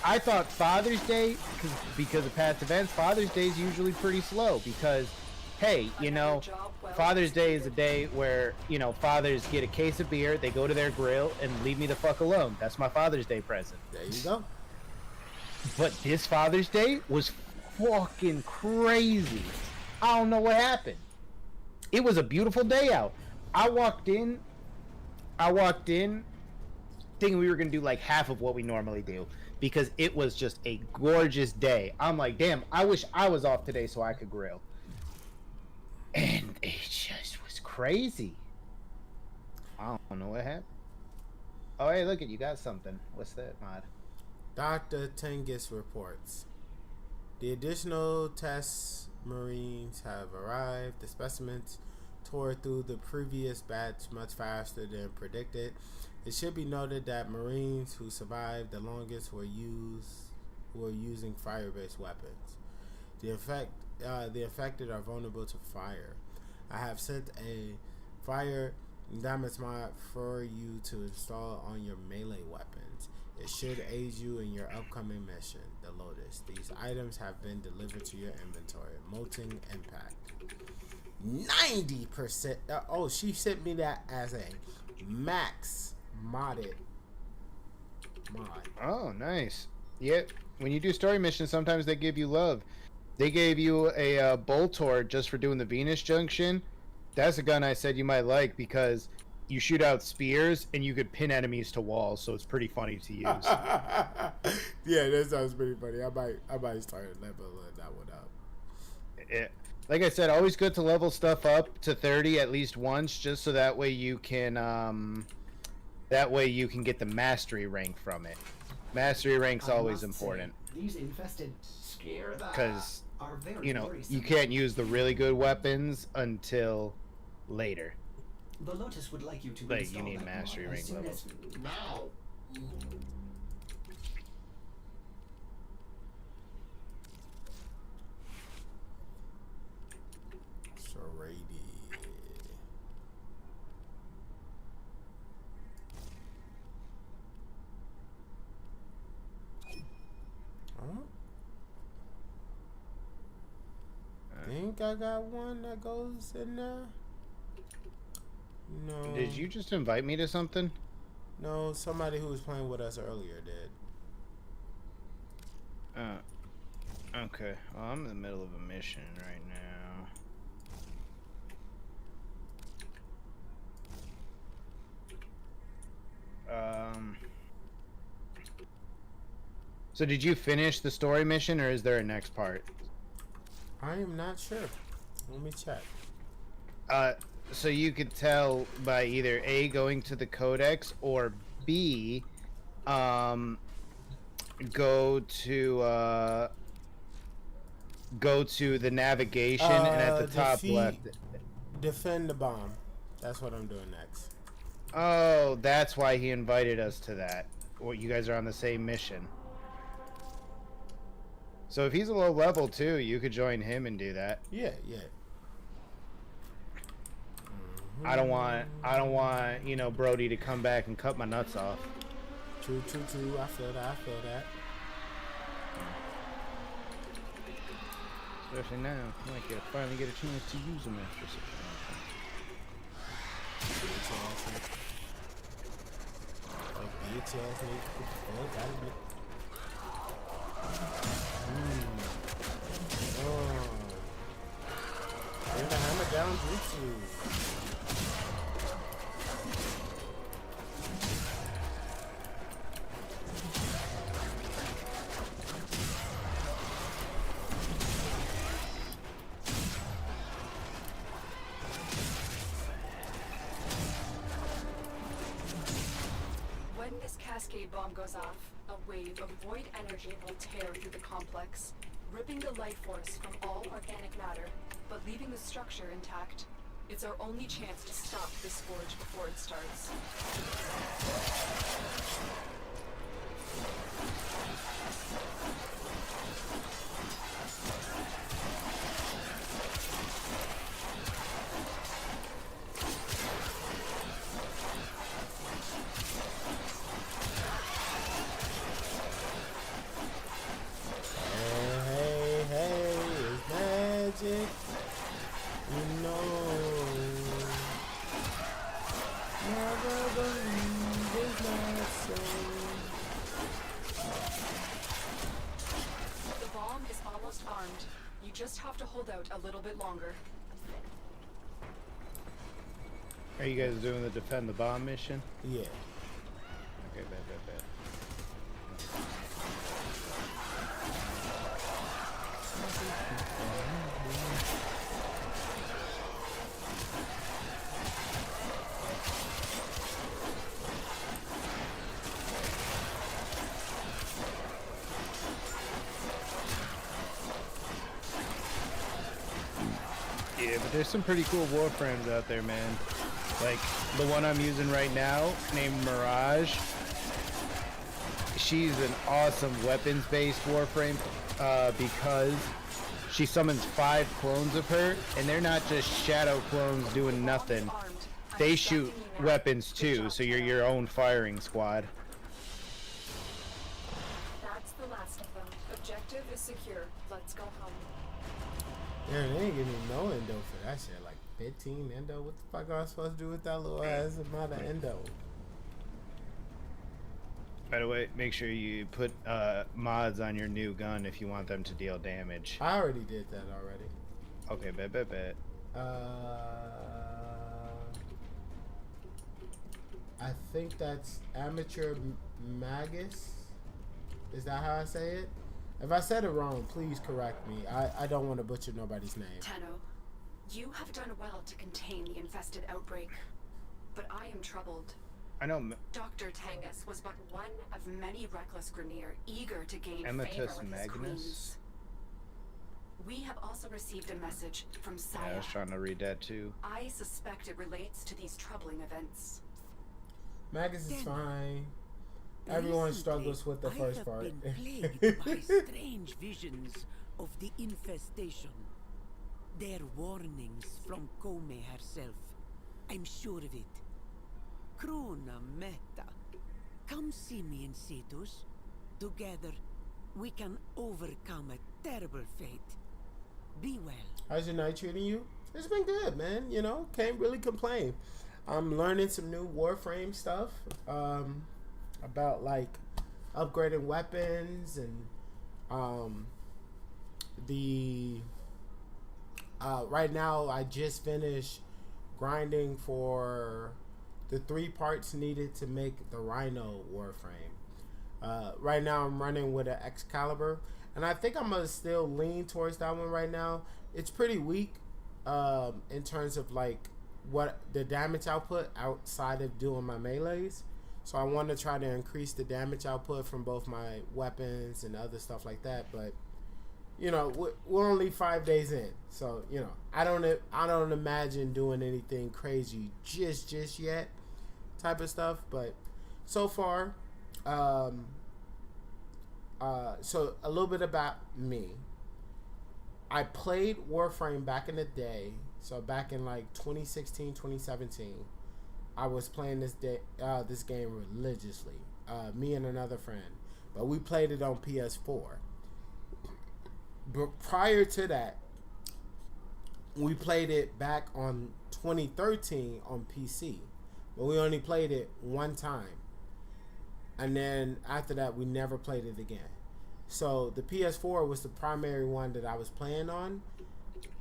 I thought Father's Day, because of past events, Father's Day is usually pretty slow because, hey, you know, Father's Day is a day where, you know, fathers get a case of beer, they go to their grill, and leave me the fuck alone. That's my Father's Day present. There you go. But this Father's Day was fucking crazy. I don't know what happened. It was a beautiful day out. I walked in thinking we were going to do like half of what we normally do because it was just a gorgeous day. I'm like, damn, I wish I was off today so I could grill. And it just was crazy. I don't know what happened. Oh, hey, look at you got something. What's that, Mod? Dr. Tengus reports. The additional test Marines have arrived. The specimens tore through the previous batch much faster than predicted. It should be noted that Marines who survived the longest were using fire-based weapons. The infected are vulnerable to fire. I have sent a fire damage mod for you to install on your melee weapons. It should aid you in your upcoming mission, the Lotus. These items have been delivered to your inventory. Molten Impact. 90%. Oh, she sent me that as a max modded mod. Oh, nice. Yep. When you do story missions, sometimes they give you love. They gave you a Boltor just for doing the Venus Junction. That's a gun I said you might like because you shoot out spears and you could pin enemies to walls, so it's pretty funny to use. Yeah, that sounds pretty funny. I might start leveling that one up. Yeah. Like I said, always good to level stuff up to 30 at least once, just so that way you can get the mastery rank from it. Mastery rank's always important. These infested scare because are very you know worrisome. you can't use the really good weapons until later. The Lotus would like you to like install you need that mastery mod rank as soon levels. as now. Think I got one that goes in there? No. Did you just invite me to something? No, somebody who was playing with us earlier did. Okay. Well, I'm in the middle of a mission right now. So did you finish the story mission, or is there a next part? I am not sure. Let me check. So you could tell by either A, going to the codex, or B, go to go to the navigation and at the top left. Defend the bomb. That's what I'm doing next. Oh, that's why he invited us to that. Well, you guys are on the same mission. So if he's a low level too, you could join him and do that. Yeah. I don't want, you know, Brody to come back and cut my nuts off. True. I feel that. Especially now, I might finally get a chance to use them after such Bring the hammer down, Jutsu. When this cascade bomb goes off, a wave of void energy will tear through the complex, ripping the life force from all organic matter, but leaving the structure intact. It's our only chance to stop this forge before it starts. The bomb is almost armed. You just have to hold out a little bit longer. Are you guys doing the defend the bomb mission? Yeah. Okay, bet. Yeah, but there's some pretty cool warframes out there, man. Like the one I'm using right now, named Mirage. She's an awesome weapons-based warframe because she summons 5 clones of her, and they're not just shadow clones doing nothing. They shoot weapons too, so you're your own firing squad. That's the last of them. Objective is secure. Let's go home. Yeah, they ain't give me no endo for that shit. Like 15 endo. What the fuck am I supposed to do with that little ass amount of endo? By the way, make sure you put mods on your new gun if you want them to deal damage. I already did that already. Okay, bet. I think that's Amateur Magus. Is that how I say it? If I said it wrong, please correct me. I don't want to butcher nobody's name. Tenno, you have done well to contain the infested outbreak, but I am troubled. I know. Dr. Tangus was but one of many reckless Grineer eager to gain favor Amatus with his queens. We have also received a message from Saya. Yeah, I was trying to read that too. I suspect it relates to these troubling events. Magus is fine. Everyone struggles with the first part. I have been plagued by strange visions of the infestation. They're warnings from Kome herself. I'm sure of it. Kruna Meta, come see me in Cetus. Together, we can overcome a terrible fate. Be well. How's your night treating you? It's been good, man. You know, can't really complain. I'm learning some new Warframe stuff. About like upgrading weapons and right now I just finished grinding for the 3 parts needed to make the Rhino Warframe. Right now I'm running with an Excalibur, and I think I'm gonna still lean towards that one right now. It's pretty weak in terms of like what the damage output outside of doing my melees. So I want to try to increase the damage output from both my weapons and other stuff like that. But you know, we're only 5 days in, so you know, I don't imagine doing anything crazy just yet, type of stuff. But so far, so a little bit about me. I played Warframe back in the day, so back in like 2016, 2017. I was playing this game religiously, me and another friend, but we played it on PS4. But prior to that, we played it back on 2013 on PC, but we only played it one time, and then after that, we never played it again. So the PS4 was the primary one that I was playing on,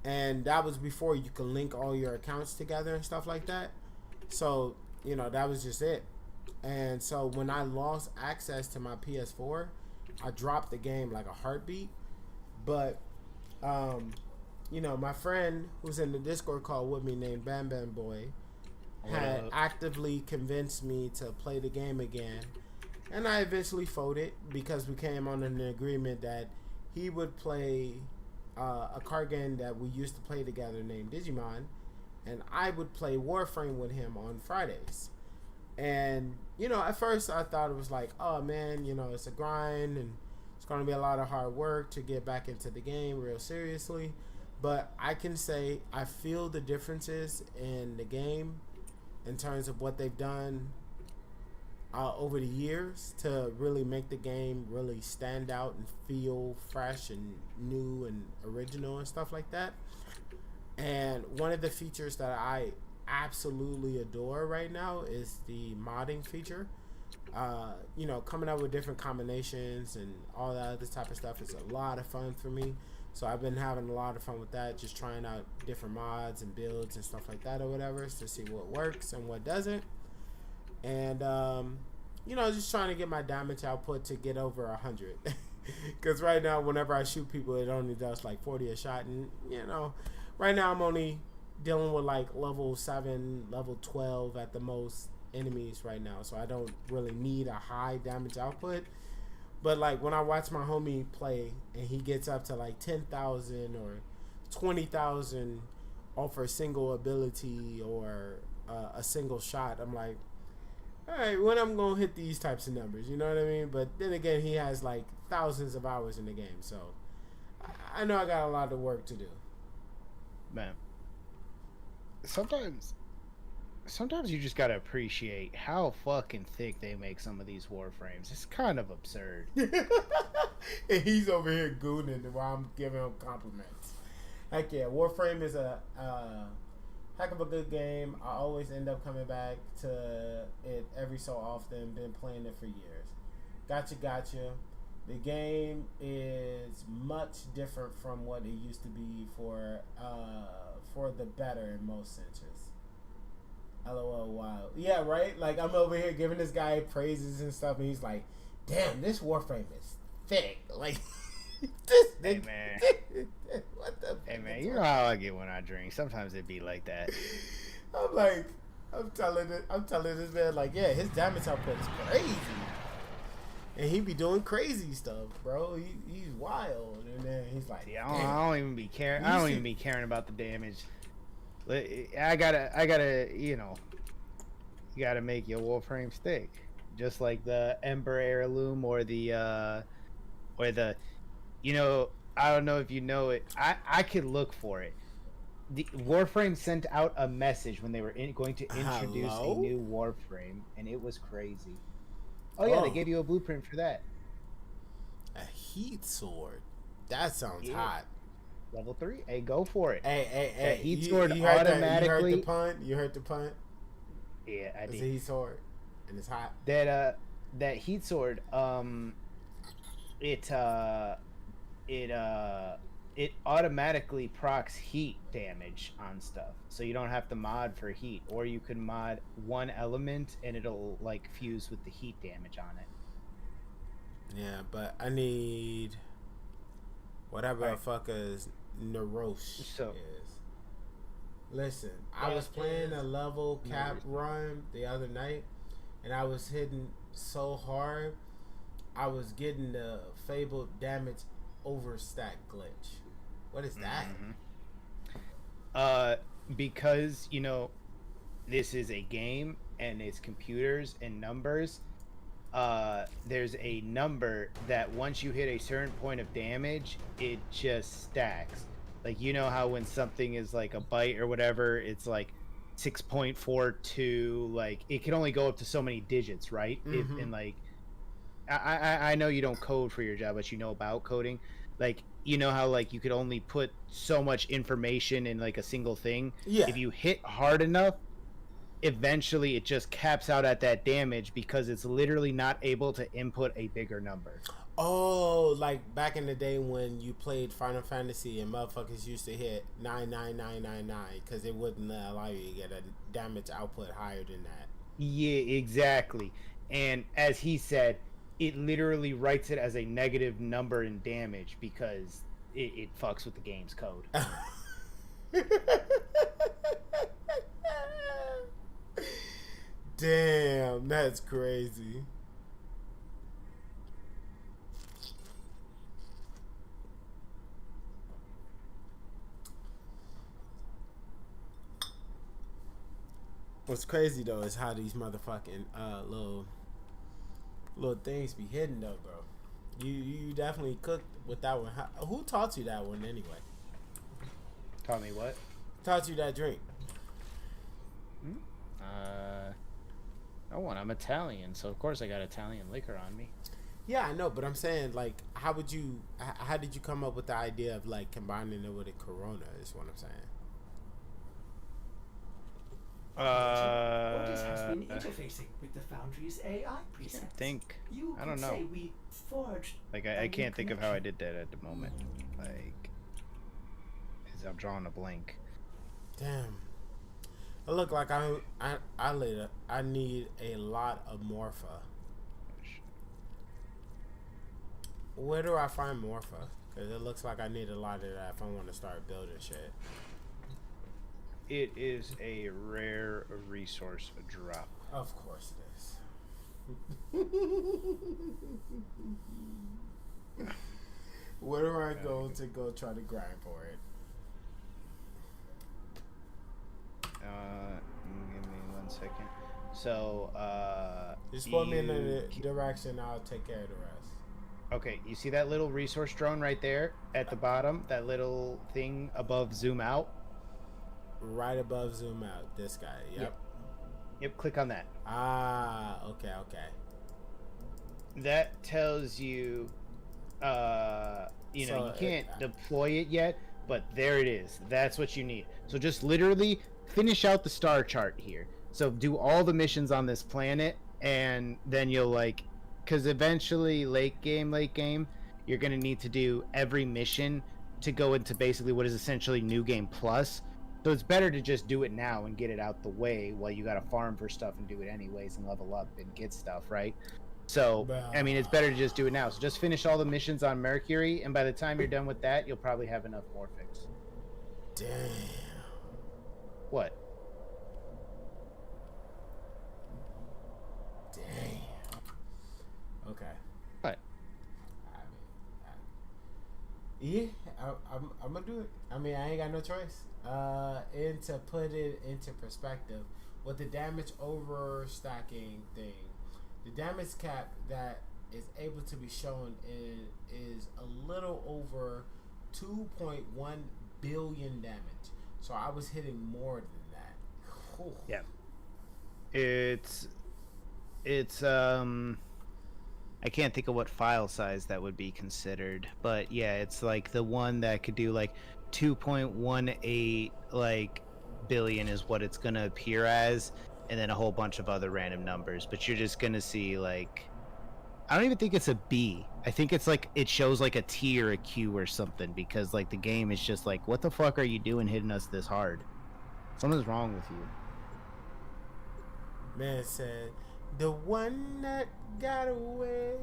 and that was before you could link all your accounts together and stuff like that. So, you know, that was just it. And so when I lost access to my PS4, I dropped the game like a heartbeat. But, you know, my friend who's in the Discord call with me named Bam Bam Boy had actively convinced me to play the game again. And I eventually folded because we came on an agreement that he would play a card game that we used to play together named Digimon, and I would play Warframe with him on Fridays. And, you know, at first I thought it was like, oh man, you know, it's a grind and it's going to be a lot of hard work to get back into the game real seriously. But I can say I feel the differences in the game in terms of what they've done over the years to really make the game really stand out and feel fresh and new and original and stuff like that. And one of the features that I absolutely adore right now is the modding feature. You know, coming up with different combinations and all that other type of stuff is a lot of fun for me. So I've been having a lot of fun with that, just trying out different mods and builds and stuff like that or whatever to see what works and what doesn't. And, you know, just trying to get my damage output to get over 100. Because right now, whenever I shoot people, it only does like 40 a shot. And, you know, right now I'm only dealing with like level 7, level 12 at the most enemies right now. So I don't really need a high damage output. But like when I watch my homie play and he gets up to like 10,000 or 20,000 off a single ability or a single shot, I'm like, all right, when I'm going to hit these types of numbers, you know what I mean? But then again, he has like thousands of hours in the game. So I know I got a lot of work to do. Man, sometimes you just got to appreciate how fucking thick they make some of these Warframes. It's kind of absurd. And he's over here gooning while I'm giving him compliments. Heck yeah, Warframe is a heck of a good game. I always end up coming back to it every so often. Been playing it for years. Gotcha. The game is much different from what it used to be for the better in most senses. LOL, wow. Yeah, right? Like, I'm over here giving this guy praises and stuff, and he's like, damn, this Warframe is thick. Like, hey, man. What the Hey, man, you know how I get when I drink. Sometimes it be like that. I'm telling this man, like, yeah, his damage output is crazy. And he be doing crazy stuff, bro. He's wild. And then he's like, yeah, I don't even be caring. I don't even be caring about the damage. I gotta, you know, you gotta make your Warframe stick, just like the Ember Heirloom or the, you know, I don't know if you know it. I could look for it. The Warframe sent out a message when they were going to introduce a new Warframe, and it was crazy. Oh yeah, they gave you a blueprint for that. A heat sword. That sounds hot. Level 3. Hey, go for it. Hey. Heat sword automatically. You heard the punt? Yeah, I did. It's a heat sword, and it's hot. That heat sword, it automatically procs heat damage on stuff, so you don't have to mod for heat, or you can mod one element and it'll like fuse with the heat damage on it. Yeah, but I need whatever the fuck is Narosh is. Listen, I was playing a level cap run the other night, and I was hitting so hard, I was getting the fabled damage overstack glitch? What is that? Because this is a game and it's computers and numbers. There's a number that once you hit a certain point of damage, it just stacks. Like, how when something is like a byte or whatever, it's like 6.42. Like, it can only go up to so many digits, right? And like, I know you don't code for your job, but you know about coding. Like, how like you could only put so much information in like a single thing. Yeah. If you hit hard enough, eventually it just caps out at that damage because it's literally not able to input a bigger number. Oh, like back in the day when you played Final Fantasy and motherfuckers used to hit 99999 because it wouldn't allow you to get a damage output higher than that. Yeah, exactly. And as he said, it literally writes it as a negative number in damage because it fucks with the game's code. Damn, that's crazy. What's crazy though is how these motherfucking little things be hidden though, bro. You definitely cooked with that one. Who taught you that one anyway? Taught me what? Taught you that drink? No one. I'm Italian, so of course I got Italian liquor on me. Yeah, I know, but I'm saying, like, how did you come up with the idea of like combining it with a Corona? Is what I'm saying. Orders has been interfacing with the Foundry's AI precepts. I don't know. Say we forged Like, I can't think of how I did that at the moment. Like, I'm drawing a blank. Damn. It look like I need a lot of Morpha. Where do I find Morpha? Because it looks like I need a lot of that if I want to start building shit. It is a rare resource drop. Of course it is. Where do I go to try to grind for it? Give me 1 second. So, just put me in the direction, I'll take care of the rest. Okay, you see that little resource drone right there at the bottom? That little thing above zoom out? Right above zoom out, this guy. Yep, click on that. Ah, okay. That tells you, you can't deploy it yet, but there it is. That's what you need. So just literally finish out the star chart here. So do all the missions on this planet, and then you'll because eventually late game, you're going to need to do every mission to go into basically what is essentially New Game Plus. So it's better to just do it now and get it out the way while you got to farm for stuff and do it anyways and level up and get stuff, right? So, I mean, it's better to just do it now. So just finish all the missions on Mercury, and by the time you're done with that, you'll probably have enough Morphix. Damn. What? Damn. Okay. What? I'm gonna do it. I mean, I ain't got no choice. And to put it into perspective, with the damage overstacking thing, the damage cap that is able to be shown is a little over 2.1 billion damage. So I was hitting more than that. Whew. Yeah. It's I can't think of what file size that would be considered, but yeah, it's like the one that could do 2.18 billion is what it's gonna appear as, and then a whole bunch of other random numbers. But you're just gonna see I don't even think it's a B. I think it's it shows a T or a Q or something, because the game is just what the fuck are you doing hitting us this hard? Something's wrong with you. Man said, the one that got away.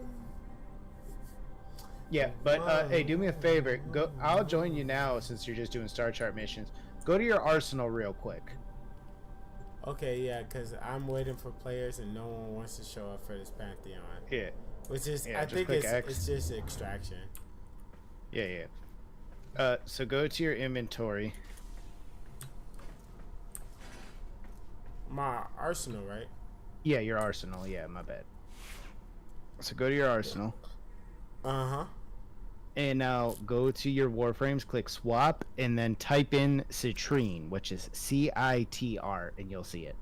Yeah, but hey, do me a favor. Go. I'll join you now since you're just doing star chart missions. Go to your arsenal real quick. Okay, yeah, because I'm waiting for players and no one wants to show up for this Pantheon. Yeah. Which is, yeah, I think it's just extraction. Yeah. So go to your inventory. My arsenal, right? Yeah, your arsenal. Yeah, my bad. So go to your arsenal. Uh-huh. And now go to your warframes, click swap, and then type in citrine, which is CITR, and you'll see it.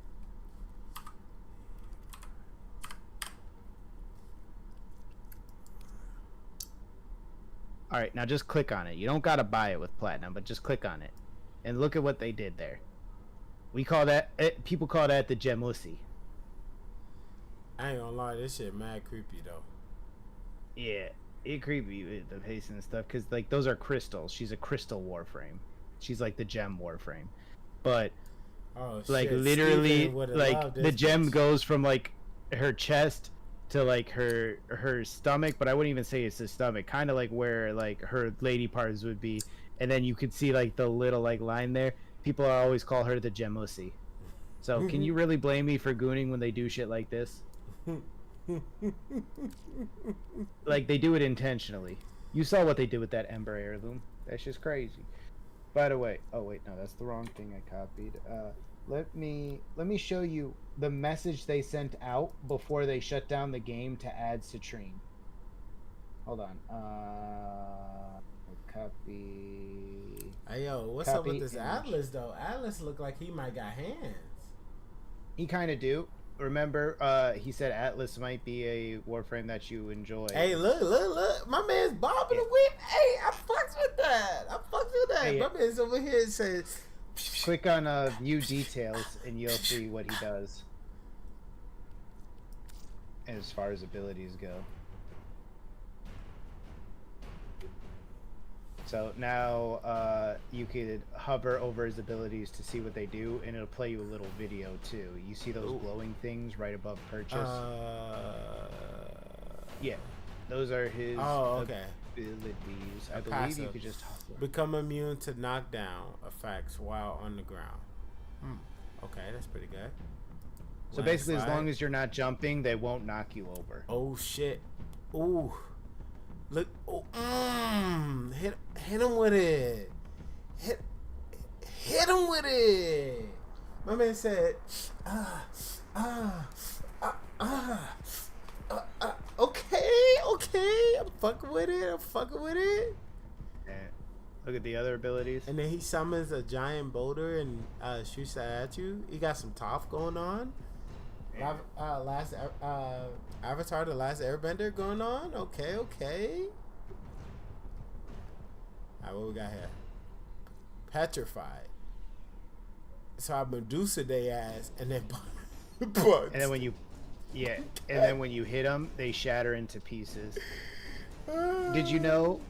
All right, now just click on it. You don't gotta buy it with platinum, but just click on it, and look at what they did there. We call that people call that the gemussy. I ain't gonna lie, this shit mad creepy though. Yeah, it creepy with the pace and stuff, because like those are crystals. She's a crystal warframe. She's like the gem warframe, but like shit, literally, Steven like the gem goes from like her chest to like her stomach, but I wouldn't even say it's the stomach. Kind of like where like her lady parts would be, and then you could see like the little like line there. People always call her the gemussy. So can you really blame me for gooning when they do shit like this? Like they do it intentionally. You saw what they did with that Ember heirloom. That's just crazy. By the way, oh wait, no, that's the wrong thing I copied. Let me show you the message they sent out before they shut down the game to add citrine. Hold on. Copy. Hey yo, what's up with this Atlas though? Atlas look like he might got hands. He kind of do. Remember, he said Atlas might be a warframe that you enjoy. Hey, look! My man's bobbing the whip. Hey, I fucks with that. Hey, My man's over here says, click on view details and you'll see what he does as far as abilities go. So now you could hover over his abilities to see what they do, and it'll play you a little video too. You see those glowing things right above purchase? Yeah, those are his abilities. I believe you could just hover. Become immune to knockdown effects while on the ground. Okay, that's pretty good. So basically, as long as you're not jumping, they won't knock you over. Oh shit! Ooh. Look, hit him with it. Hit him with it. My man said, okay, I'm fucking with it. Yeah. Look at the other abilities. And then he summons a giant boulder and shoots that at you. He got some Toph going on. Yeah. Avatar: The Last Airbender going on. Okay. Alright, what we got here? Petrified. So I Medusa they ass and then bugs. And then when you hit them, they shatter into pieces. Did you know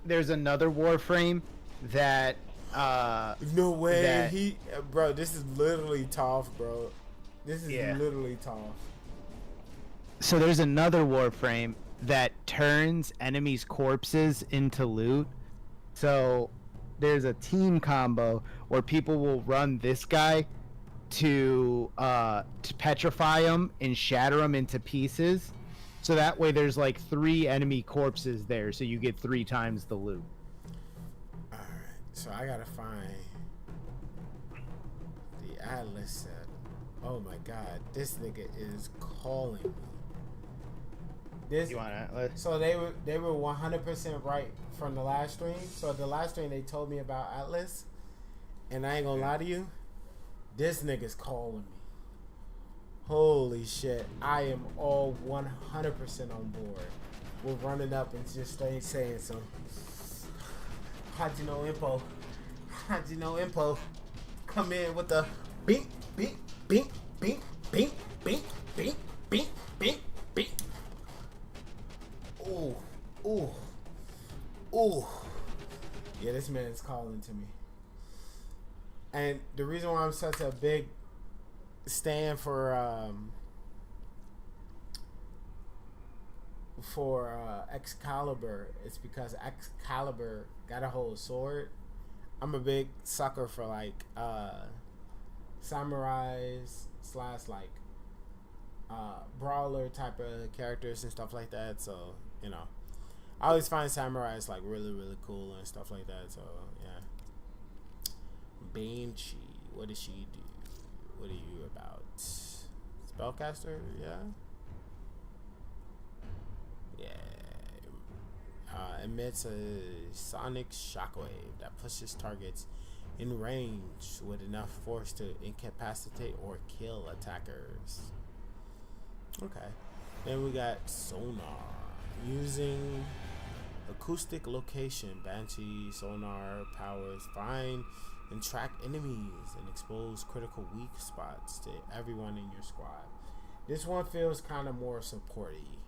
there's another Warframe that no way bro, this is literally Toph, bro. This is literally Toph. So there's another Warframe that turns enemies' corpses into loot. So there's a team combo where people will run this guy to petrify him and shatter him into pieces. So that way there's like 3 enemy corpses there, so you get 3 times the loot. Alright, so I gotta find the Atlas set. Oh my god, this nigga is calling me. You want Atlas? So they were 100% right from the last stream. So the last stream they told me about Atlas, and I ain't gonna lie to you, this nigga's calling me. Holy shit, I am all 100% on board. We're running up and just saying some Hajino Impo. Come in with the beep. Ooh. Yeah, this man is calling to me. And the reason why I'm such a big stand for Excalibur is because Excalibur got a whole sword. I'm a big sucker for like samurais / like brawler type of characters and stuff like that. So, you know, I always find samurais like really, really cool and stuff like that. So yeah. Banshee, what does she do? What are you about? Spellcaster, yeah. Emits a sonic shockwave that pushes targets in range with enough force to incapacitate or kill attackers. Okay. Then we got sonar. Using acoustic location, Banshee sonar powers find and track enemies and expose critical weak spots to everyone in your squad. This one feels kind of more supporty.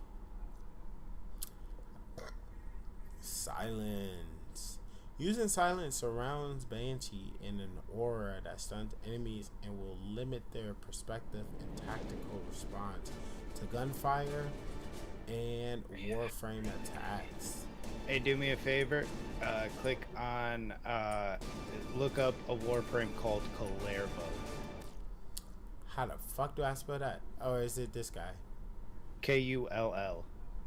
Silence. Using silence surrounds Banshee in an aura that stuns enemies and will limit their perspective and tactical response to gunfire and warframe attacks. Hey, do me a favor. Click on, look up a warframe called Kullervo. How the fuck do I spell that? Or is it this guy? Kull.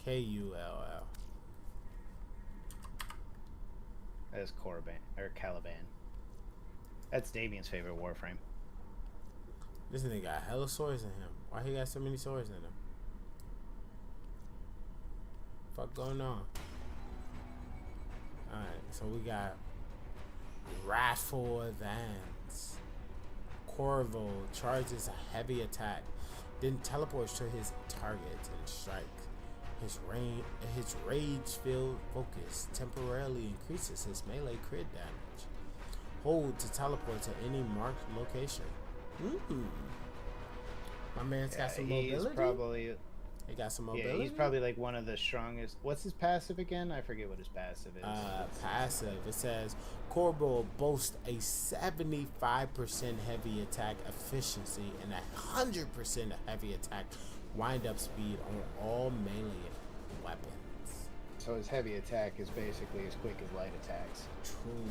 Kull. That's Caliban, or Caliban. That's Damien's favorite warframe. This nigga got hella swords in him. Why he got so many swords in him? Fuck going on? Alright, so we got Wrathful Advance. Corvo charges a heavy attack, then teleports to his target and strikes. His rage-filled focus temporarily increases his melee crit damage. Hold to teleport to any marked location. My man's got some mobility. He got some mobility. Yeah, he's probably like one of the strongest. What's his passive again? I forget what his passive is. Passive. It says Corvo boasts a 75% heavy attack efficiency and 100% heavy attack wind-up speed on all melee weapons. So his heavy attack is basically as quick as light attacks. True.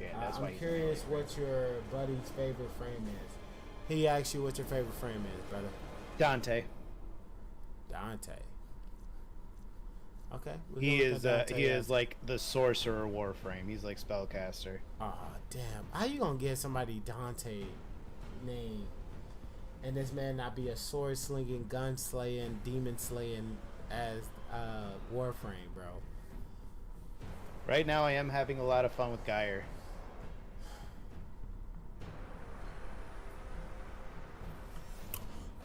Yeah, that's why. I'm curious what your buddy's favorite frame is. He asked you what your favorite frame is, brother. Dante. Okay. He is like the sorcerer warframe. He's like spellcaster. Oh damn! How you gonna get somebody Dante name, and this man not be a sword slinging, gun slaying, demon slaying as warframe, bro? Right now, I am having a lot of fun with Geyer.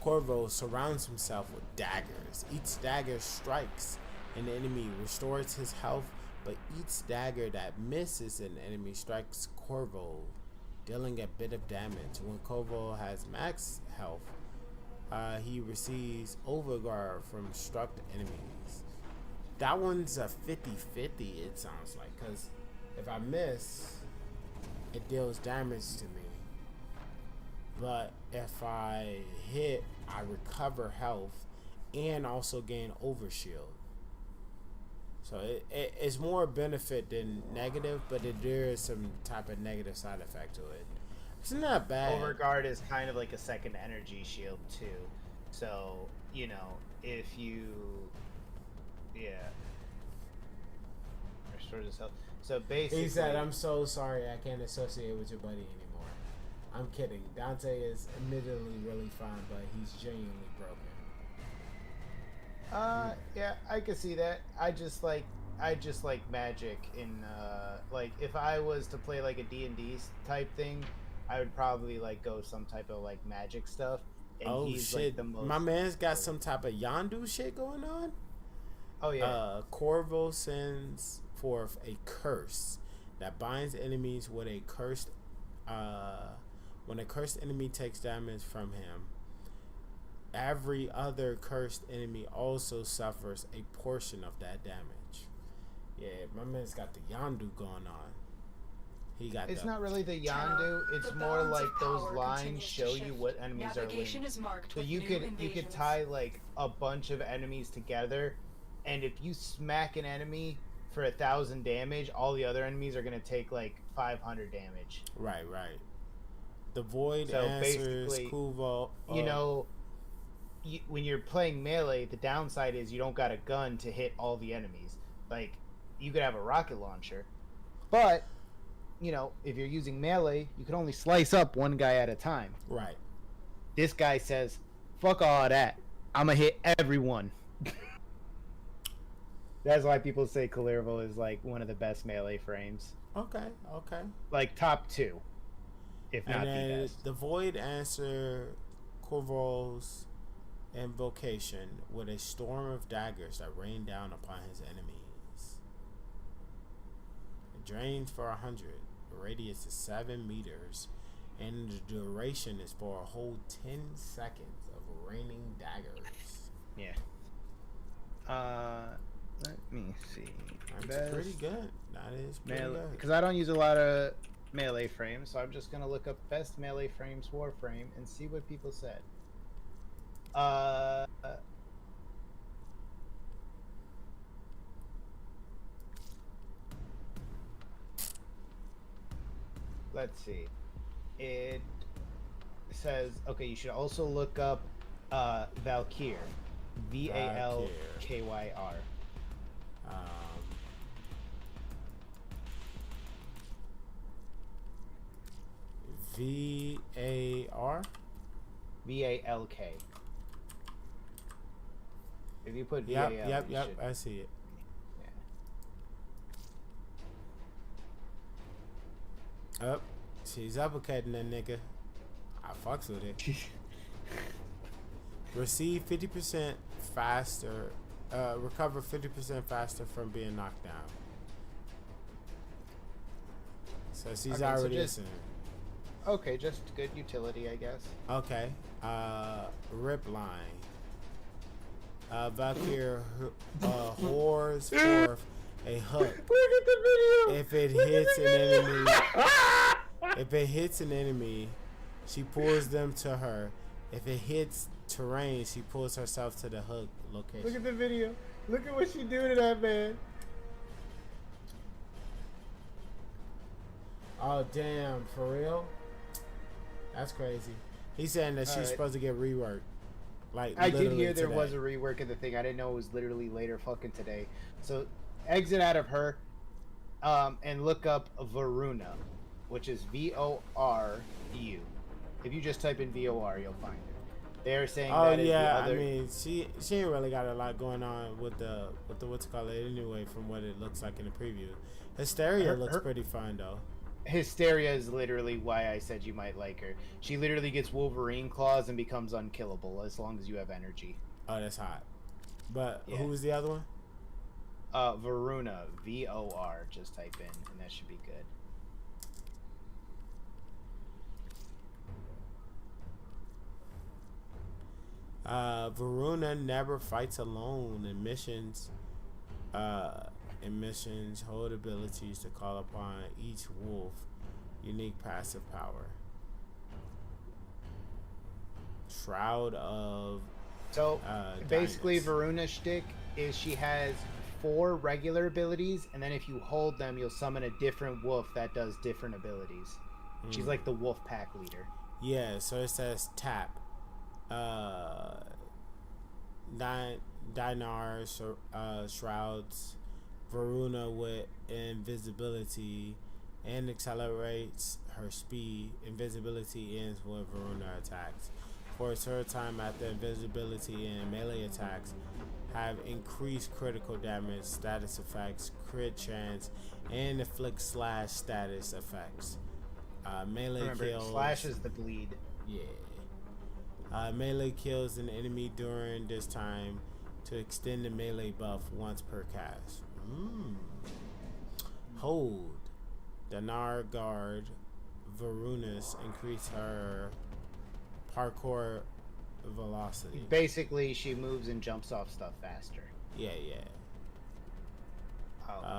Corvo surrounds himself with daggers. Each dagger strikes an enemy, restores his health, but each dagger that misses an enemy strikes Corvo, dealing a bit of damage. When Corvo has max health, he receives overguard from struck enemies. That one's a 50-50, it sounds like, because if I miss, it deals damage to me. But if I hit, I recover health and also gain overshield. So it's more benefit than negative, but there is some type of negative side effect to it. It's not bad. Overguard is kind of like a second energy shield too. So, you know, if you... Yeah. Restores his health. So basically... He said, I'm so sorry I can't associate with your buddy anymore. I'm kidding. Dante is admittedly really fine, but he's genuinely broken. Yeah, I can see that. I just like magic in like if I was to play like a D&D type thing, I would probably like go some type of like magic stuff. And oh he's, shit! like, the most my man's got some type of Yondu shit going on. Oh yeah. Corvo sends forth a curse that binds enemies with a cursed. When a cursed enemy takes damage from him, every other cursed enemy also suffers a portion of that damage. Yeah, my man's got the Yondu going on. He got. It's not really the Yondu. It's more like those lines show you what enemies are linked. So you could tie like a bunch of enemies together, and if you smack an enemy for 1,000 damage, all the other enemies are gonna take like 500 damage. Right. The void so answers Kuvo. when you're playing melee, the downside is you don't got a gun to hit all the enemies. Like, you could have a rocket launcher, but you know, if you're using melee, you can only slice up one guy at a time. Right. This guy says, "Fuck all that. I'm gonna hit everyone." That's why people say Kalervo is like one of the best melee frames. Okay. Like top 2, if not and the best. The Void answer Corvo's invocation with a storm of daggers that rain down upon his enemies. It drains for 100. The radius is 7 meters, and the duration is for a whole 10 seconds of raining daggers. Yeah. Let me see. That's pretty good. That is pretty good. Because I don't use a lot of melee frames, so I'm just gonna look up best melee frames warframe and see what people said. Let's see. It says, okay, you should also look up Valkyr. Valkyr. VAR? VALK. If you put VAL, yep, I see it. Yeah. Up. She's uppercutting that nigga. I fucks with it. Receive 50% faster. Recover 50% faster from being knocked down. So she's already listening. Okay, just good utility, I guess. Okay. Rip line. Valkyr whores forth a hook. Look at the video. If it hits an enemy, she pulls them to her. If it hits terrain, she pulls herself to the hook location. Look at the video. Look at what she do to that man. Oh damn, for real? That's crazy. He's saying that she's supposed to get reworked. Like I did hear there today. was a rework of the thing. I didn't know it was literally later fucking today. So exit out of her and look up Varuna, which is VORU. If you just type in VOR, you'll find it. They're saying that is the other... I mean, she ain't really got a lot going on with the what's it called it anyway, from what it looks like in the preview. Hysteria looks pretty fun though. Hysteria is literally why I said you might like her. She literally gets Wolverine claws and becomes unkillable as long as you have energy. Oh, that's hot. But yeah. Who was the other one? Varuna, VOR. Just type in, and that should be good. Varuna never fights alone in missions. Hold abilities to call upon each wolf. Unique passive power. Shroud of... So, basically Varuna's shtick is she has 4 regular abilities, and then if you hold them, you'll summon a different wolf that does different abilities. She's like the wolf pack leader. Yeah, so it says tap. Dinar shrouds Varuna with invisibility and accelerates her speed. Invisibility ends when Varuna attacks. For a third time after invisibility and melee attacks have increased critical damage, status effects, crit chance, and inflict slash status effects. Melee Remember, kills. Slash is the bleed. Yeah. Melee kills an enemy during this time to extend the melee buff once per cast. Hold. Dinar guard Varunas increase her parkour velocity. Basically, she moves and jumps off stuff faster. Yeah.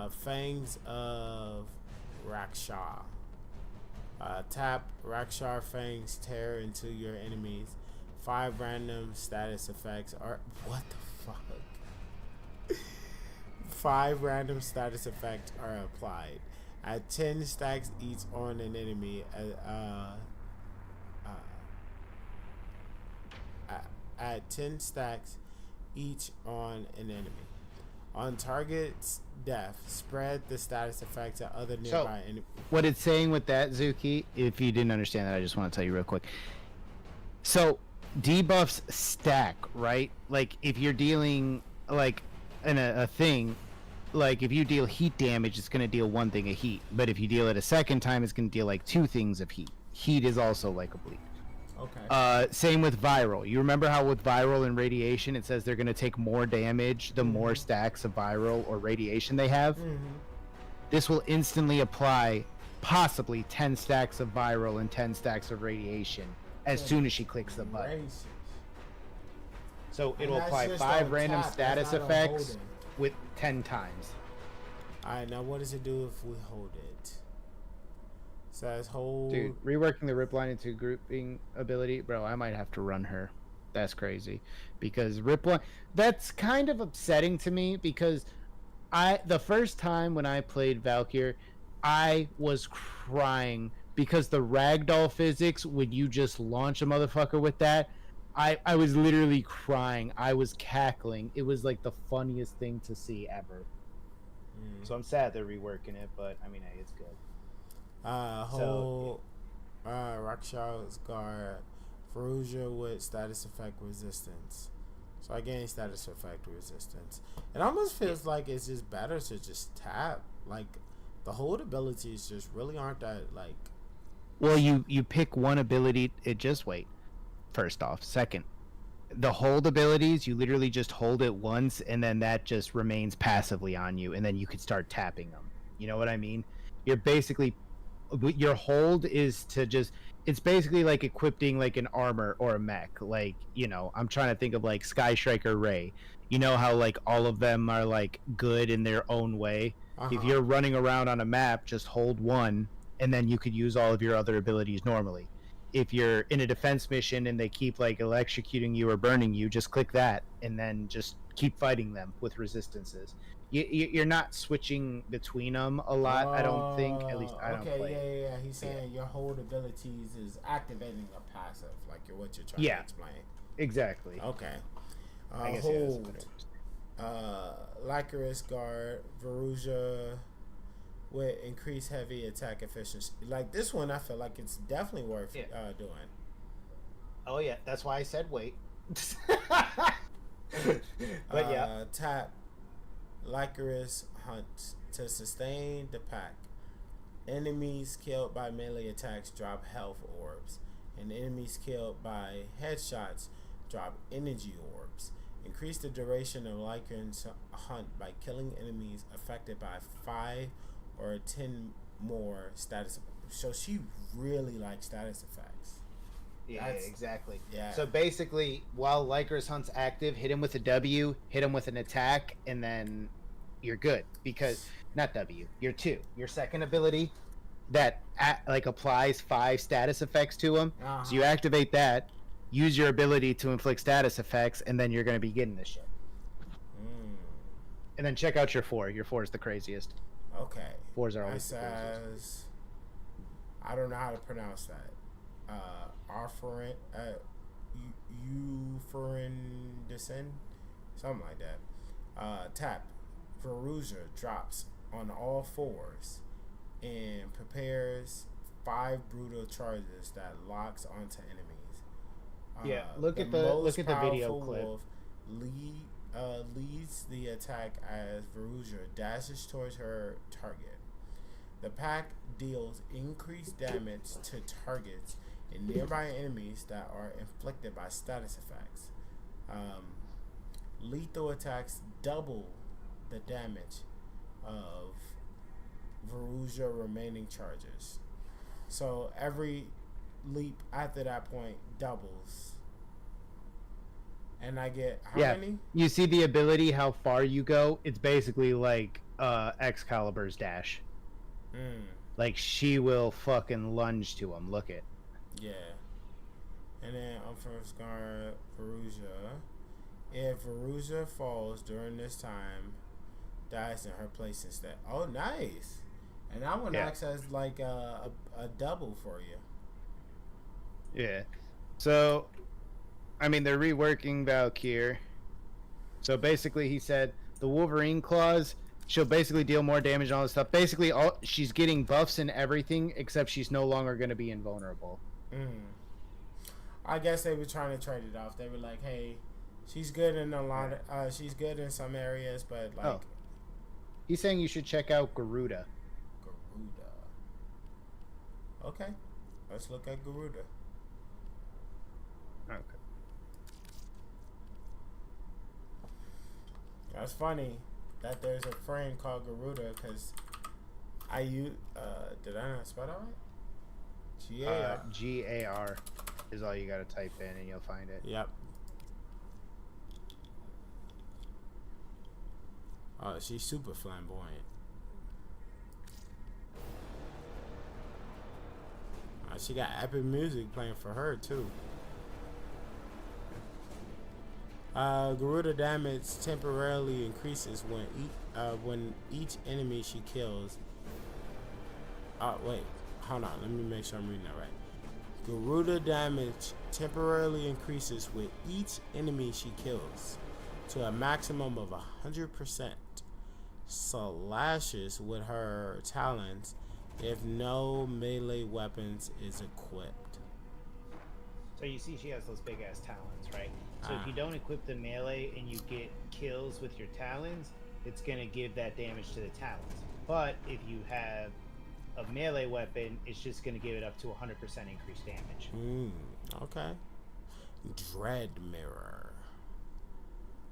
Fangs of Raksha. Tap Rakshar Fangs tear into your enemies. 5 random status effects are... What the fuck? 5 random status effects are applied. At 10 stacks each on an enemy. add 10 stacks each on an enemy. On target's death, spread the status effect to other nearby enemies. What it's saying with that, Zuki, if you didn't understand that, I just want to tell you real quick. So, debuffs stack, right? Like, if you're dealing, like, in a thing, like, if you deal heat damage, it's going to deal one thing of heat. But if you deal it a second time, it's going to deal, like, 2 things of heat. Heat is also, like, a bleed. Okay. Same with viral. You remember how with viral and radiation, it says they're going to take more damage the more stacks of viral or radiation they have? This will instantly apply possibly 10 stacks of viral and 10 stacks of radiation as soon as she clicks the button. So it will apply 5 random status effects with 10 times. Alright, now what does it do if we hold it? Says hold. Dude, reworking the rip line into grouping ability, bro, I might have to run her. That's crazy. Because rip line, that's kind of upsetting to me because the first time when I played Valkyr, I was crying because the ragdoll physics, when you just launch a motherfucker with that, I was literally crying. I was cackling. It was like the funniest thing to see ever. So I'm sad they're reworking it, but I mean, hey, it's good. Rakshas's guard, Feruzia with status effect resistance. So I gain status effect resistance. It almost feels like it's just better to just tap. Like, the hold abilities just really aren't that, like... Well, you pick one ability, wait. First off. Second, the hold abilities, you literally just hold it once, and then that just remains passively on you, and then you could start tapping them. You know what I mean? You're basically... Your hold is to just... It's basically like equipping like an armor or a mech. Like, you know, I'm trying to think of like Sky Striker Ray. You know how like all of them are like good in their own way? If you're running around on a map, just hold one, and then you could use all of your other abilities normally. If you're in a defense mission and they keep like electrocuting you or burning you, just click that, and then just keep fighting them with resistances. You're not switching between them a lot, I don't think. At least I don't play. Yeah. He's saying your hold abilities is activating a passive, like what you're trying to explain. Exactly. Okay. I guess, hold. Lycaris guard, Verusia with increased heavy attack efficiency. Like this one, I feel like it's definitely worth doing. Oh yeah, that's why I said wait. But yeah. Tap. Lycaris hunts to sustain the pack. Enemies killed by melee attacks drop health orbs, and enemies killed by headshots drop energy orbs. Increase the duration of Lycaris hunt by killing enemies affected by 5 or 10 more status. So she really likes status effects. Yeah, exactly. Yeah. So basically, while Lycaris Hunt's active, hit him with a W, hit him with an attack, and then you're good. Because, not W, your 2. Your second ability that applies 5 status effects to him. So you activate that, use your ability to inflict status effects, and then you're going to be getting this shit. And then check out your 4. Your 4 is the craziest. Okay. 4s are always the craziest. I don't know how to pronounce that. Euphorindicin, something like that. Tap. Verusia drops on all 4s and prepares 5 brutal charges that locks onto enemies. Look at the video clip. Wolf leads the attack as Verusia dashes towards her target. The pack deals increased damage to targets and nearby enemies that are inflicted by status effects. Lethal attacks double the damage of Verusia remaining charges. So every leap after that point doubles. And I get how many? You see the ability, how far you go? It's basically like Excalibur's dash. Like she will fucking lunge to him. Look it. Yeah. And then first guard Verusia. If Verusia falls during this time, dies in her place instead. Oh, nice. And that one acts as like a double for you. Yeah. So I mean, they're reworking Valkyr. So basically, he said the Wolverine claws. She'll basically deal more damage and all this stuff. Basically, she's getting buffs and everything, except she's no longer going to be invulnerable. I guess they were trying to trade it off. They were like, "Hey, she's good in a lot. She's good in some areas, but like." He's saying you should check out Garuda. Garuda. Okay, let's look at Garuda. Okay. That's funny that there's a frame called Garuda because I use. Did I not spell that right? G-A-R. G-A-R is all you got to type in and you'll find it. Yep. Oh, she's super flamboyant. She got epic music playing for her too. Garuda damage temporarily increases when each enemy she kills. Wait, hold on. Let me make sure I'm reading that right. Garuda damage temporarily increases with each enemy she kills to a maximum of 100%. Slashes with her talons if no melee weapons is equipped. So you see she has those big ass talons, right? So if you don't equip the melee and you get kills with your talons, it's going to give that damage to the talons. But if you have a melee weapon, it's just going to give it up to 100% increased damage. Okay. Dread Mirror.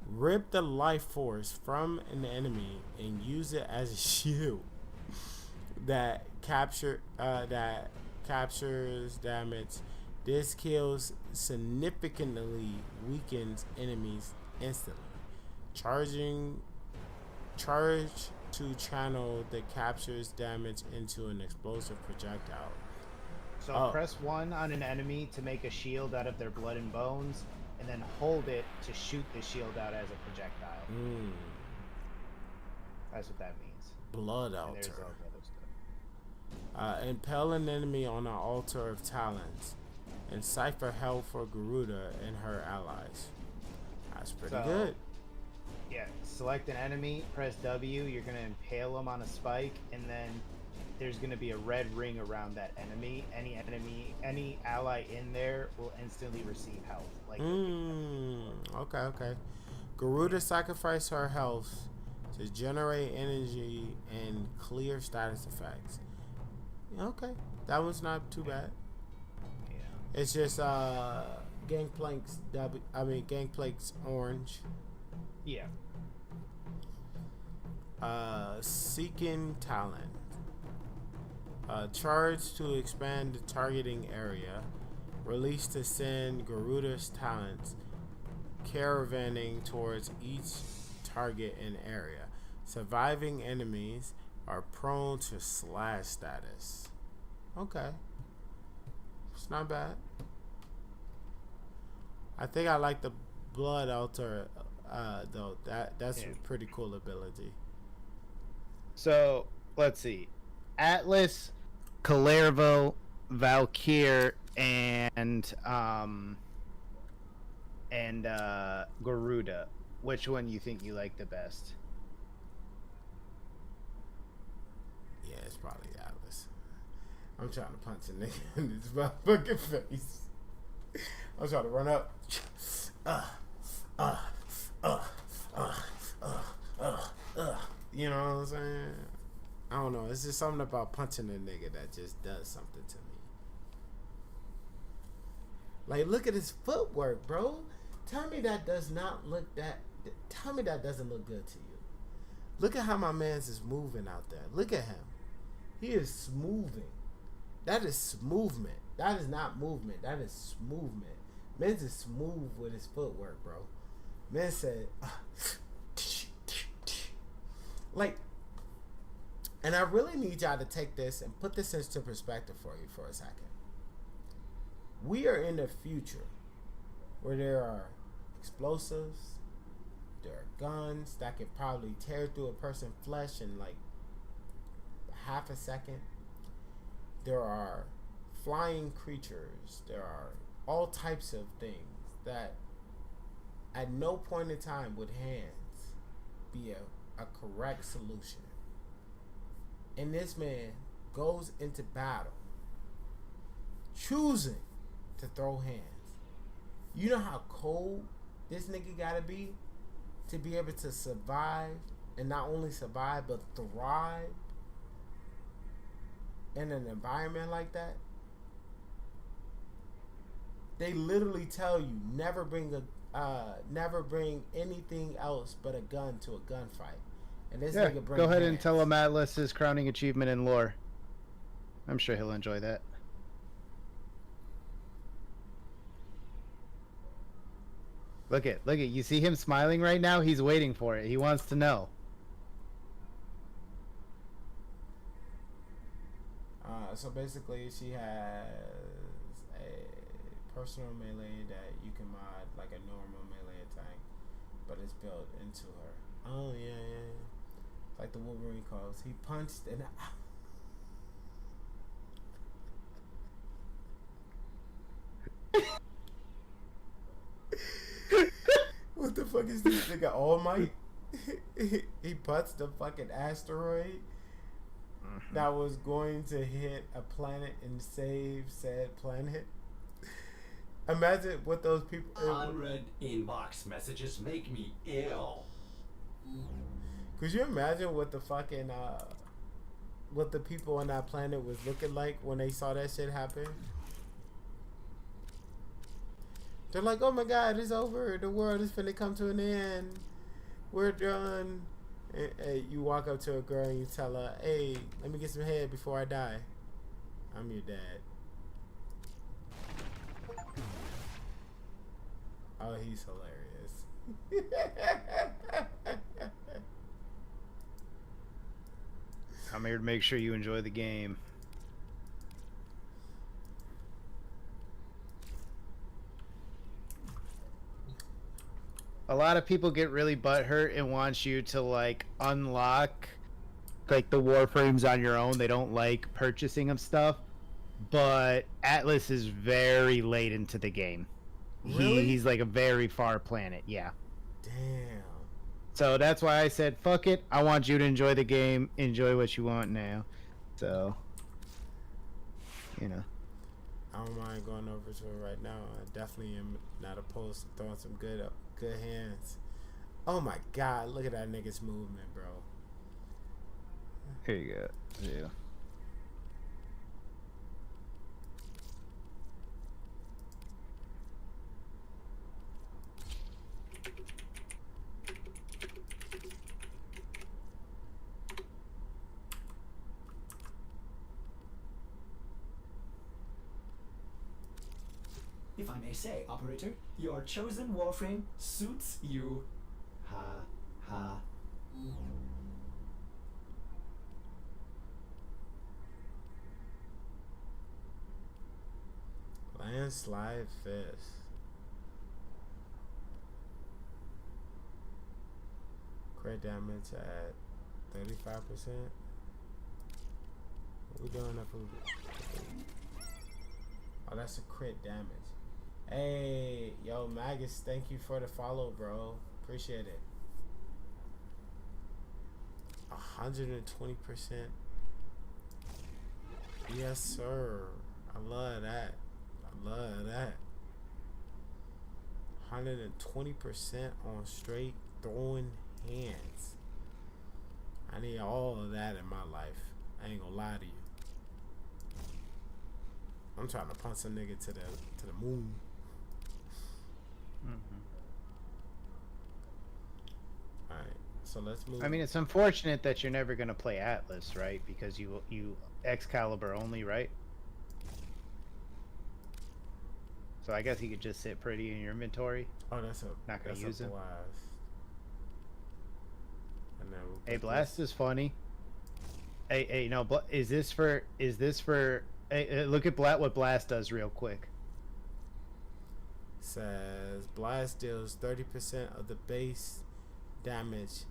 Rip the life force from an enemy and use it as a shield that captures damage. This kills significantly weakens enemies instantly. Charge to channel the captures damage into an explosive projectile. So press 1 on an enemy to make a shield out of their blood and bones, and then hold it to shoot the shield out as a projectile. That's what that means. Blood altar. Impale an enemy on an altar of talons. And cipher hell for Garuda and her allies. That's pretty good. Yeah, select an enemy, press W, you're going to impale them on a spike, and then there's going to be a red ring around that enemy. Any ally in there will instantly receive health. Okay. Garuda sacrificed her health to generate energy and clear status effects. Okay, that one's not too bad. It's just Gangplank's Gangplank's orange. Yeah. Seeking talent. Charge to expand the targeting area. Release to send Garuda's talents caravanning towards each target and area. Surviving enemies are prone to slash status. Okay. It's not bad. I think I like the blood altar though. That's a pretty cool ability. So let's see. Atlas, Kalervo, Valkyr, and Garuda. Which one you think you like the best? Yeah, it's probably Atlas. I'm trying to punch a nigga in his motherfucking face. I'm trying to run up. You know what I'm saying? I don't know. It's just something about punching a nigga that just does something to me. Like, look at his footwork, bro. Tell me that doesn't look good to you. Look at how my man's is moving out there. Look at him. He is smoothing. That is movement. That is not movement. That is movement. Men's is smooth with his footwork, bro. Men said, like, and I really need y'all to take this and put this into perspective for you for a second. We are in the future where there are explosives, there are guns that could probably tear through a person's flesh in like half a second. There are flying creatures. There are all types of things that at no point in time would hands be a correct solution. And this man goes into battle choosing to throw hands. You know how cold this nigga gotta be to be able to survive, and not only survive but thrive in an environment like that? They literally tell you never bring anything else but a gun to a gunfight. And this nigga brings go ahead hands. and tell him Atlas his crowning achievement in lore. I'm sure he'll enjoy that. Look at, you see him smiling right now? He's waiting for it. He wants to know. So basically, she has a personal melee that you can mod like a normal melee attack, but it's built into her. Oh yeah. It's like the Wolverine calls. He punched and what the fuck is this nigga? All Might? He punched the fucking asteroid that was going to hit a planet and save said planet. Imagine what those people. Unread inbox messages make me ill. Could you imagine what the fucking what the people on that planet was looking like when they saw that shit happen? They're like, oh my god, it's over. The world is finna come to an end. We're done. And you walk up to a girl and you tell her, hey, let me get some head before I die. I'm your dad. Oh, he's hilarious. I'm here to make sure you enjoy the game. A lot of people get really butthurt and want you to like unlock like the warframes on your own. They don't like purchasing of stuff. But Atlas is very late into the game. Really? He's like a very far planet, yeah. Damn. So that's why I said, fuck it. I want you to enjoy the game. Enjoy what you want now. So, you know. I don't mind going over to it right now. I definitely am not opposed to throwing some good hands. Oh my god, look at that nigga's movement, bro. Here you go. Yeah. If I may say, operator, your chosen warframe suits you. Ha ha. Landslide fist. Crit damage at 35%. What we doing up for? Oh, that's a crit damage. Hey, yo, Magus, thank you for the follow, bro. Appreciate it. 120%. Yes, sir. I love that. I love that. 120% on straight throwing hands. I need all of that in my life. I ain't gonna lie to you. I'm trying to punch a nigga to the moon. Alright, so let's move. I mean, it's unfortunate that you're never gonna play Atlas, right? Because you Excalibur only, right? So I guess he could just sit pretty in your inventory. Oh, that's not gonna use him. Blast. And then we'll Hey, Blast is funny. Hey, no, is this for? Hey, look at what Blast does real quick. Says Blast deals 30% of the base damage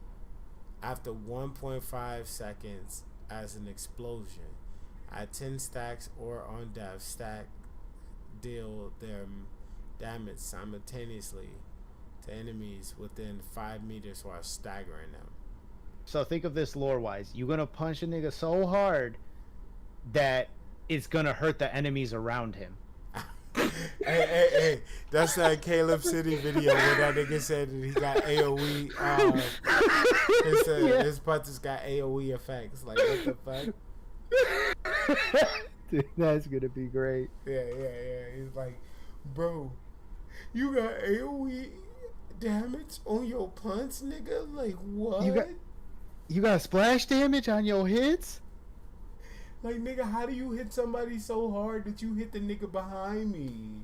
after 1.5 seconds as an explosion. At 10 stacks or on death, stack deal their damage simultaneously to enemies within 5 meters while staggering them. So think of this lore-wise. You're gonna punch a nigga so hard that it's gonna hurt the enemies around him. Hey, that's that Caleb City video where that nigga said that he got AoE. His punches got AoE effects. Like, what the fuck? Dude, that's gonna be great. Yeah. He's like, bro, you got AoE damage on your punch, nigga? Like, what? You got splash damage on your hits? Like, nigga, how do you hit somebody so hard that you hit the nigga behind me?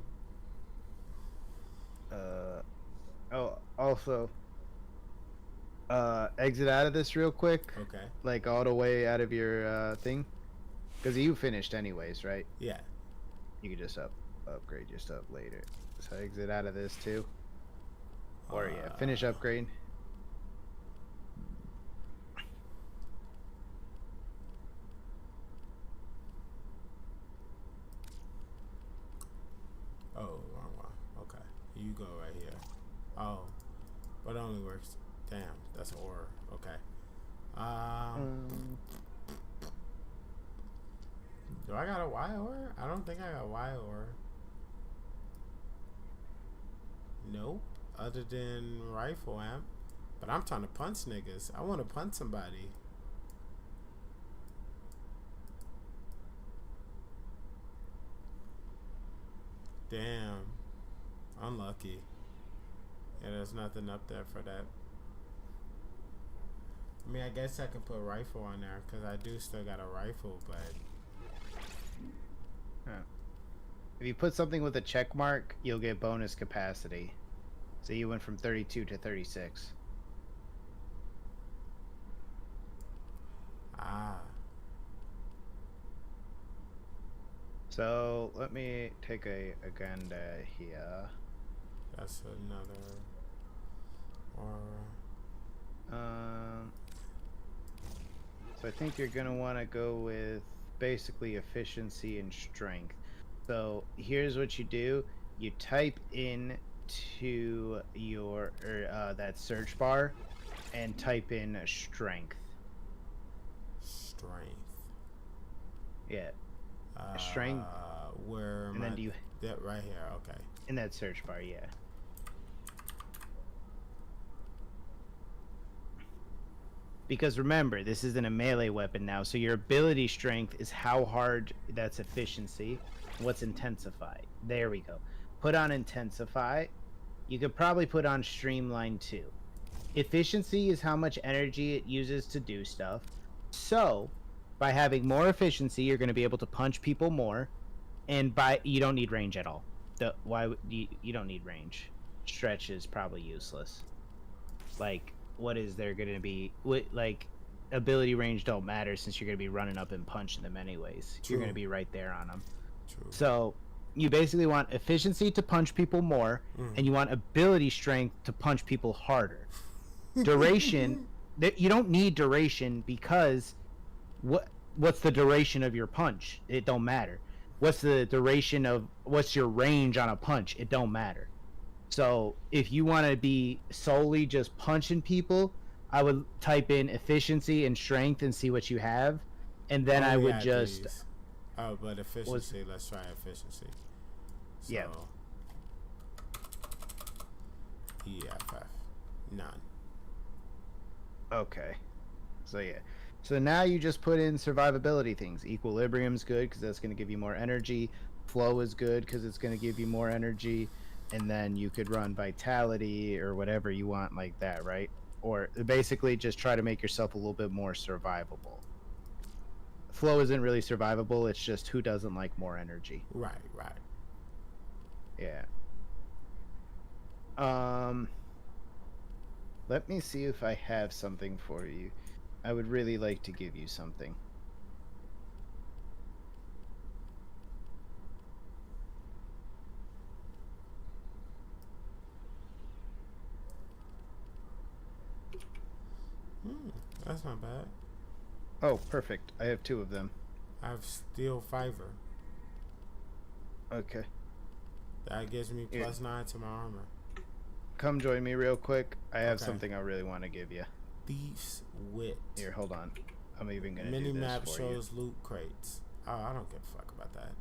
Also, exit out of this real quick. Okay. Like, all the way out of your, thing. Because you finished anyways, right? Yeah. You can just upgrade your stuff later. So exit out of this, too. Or, yeah, finish upgrade. Oh, wrong one. Okay. You go right here. Oh. But it only works. Damn, that's an aura. Okay. Do I got a Y aura? I don't think I got a Y aura. Nope. Other than rifle amp. But I'm trying to punch niggas. I want to punch somebody. Damn. Unlucky. Yeah, there's nothing up there for that. I mean, I guess I can put rifle on there because I do still got a rifle, but... If you put something with a check mark, you'll get bonus capacity. So you went from 32 to 36. Ah. So let me take a agenda here. That's another aura. So I think you're gonna want to go with basically efficiency and strength. So here's what you do: you type in to your that search bar and type in strength. Strength. Yeah. Strength. Where? And then do you? That right here. Okay. In that search bar, yeah. Because remember, this isn't a melee weapon now, so your ability strength is how hard that's efficiency. What's intensify? There we go. Put on intensify. You could probably put on streamline too. Efficiency is how much energy it uses to do stuff. So, by having more efficiency, you're going to be able to punch people more, and you don't need range at all. You don't need range. Stretch is probably useless. Like, what is there going to be? Like, ability range don't matter since you're going to be running up and punching them anyways. True. You're going to be right there on them. True. So you basically want efficiency to punch people more, and you want ability strength to punch people harder. Duration, you don't need duration because what's the duration of your punch? It don't matter. What's the duration of what's your range on a punch? It don't matter. So if you want to be solely just punching people, I would type in efficiency and strength and see what you have, and then I would just. These. Oh, but efficiency. Let's try efficiency. So, yeah. EFF. None. Okay. So yeah. So now you just put in survivability things. Equilibrium's good because that's going to give you more energy. Flow is good because it's going to give you more energy. And then you could run vitality or whatever you want like that, right? Or basically just try to make yourself a little bit more survivable. Flow isn't really survivable. It's just who doesn't like more energy. Right. Yeah. Let me see if I have something for you. I would really like to give you something. That's not bad. Oh, perfect. I have 2 of them. I have steel fiber. Okay. That gives me Here. +9 to my armor. Come join me real quick. I have Okay. something I really want to give you. Thief's Wit. Here, hold on. I'm even gonna Mini do this map for shows loot crates. Oh, I don't give a fuck about that.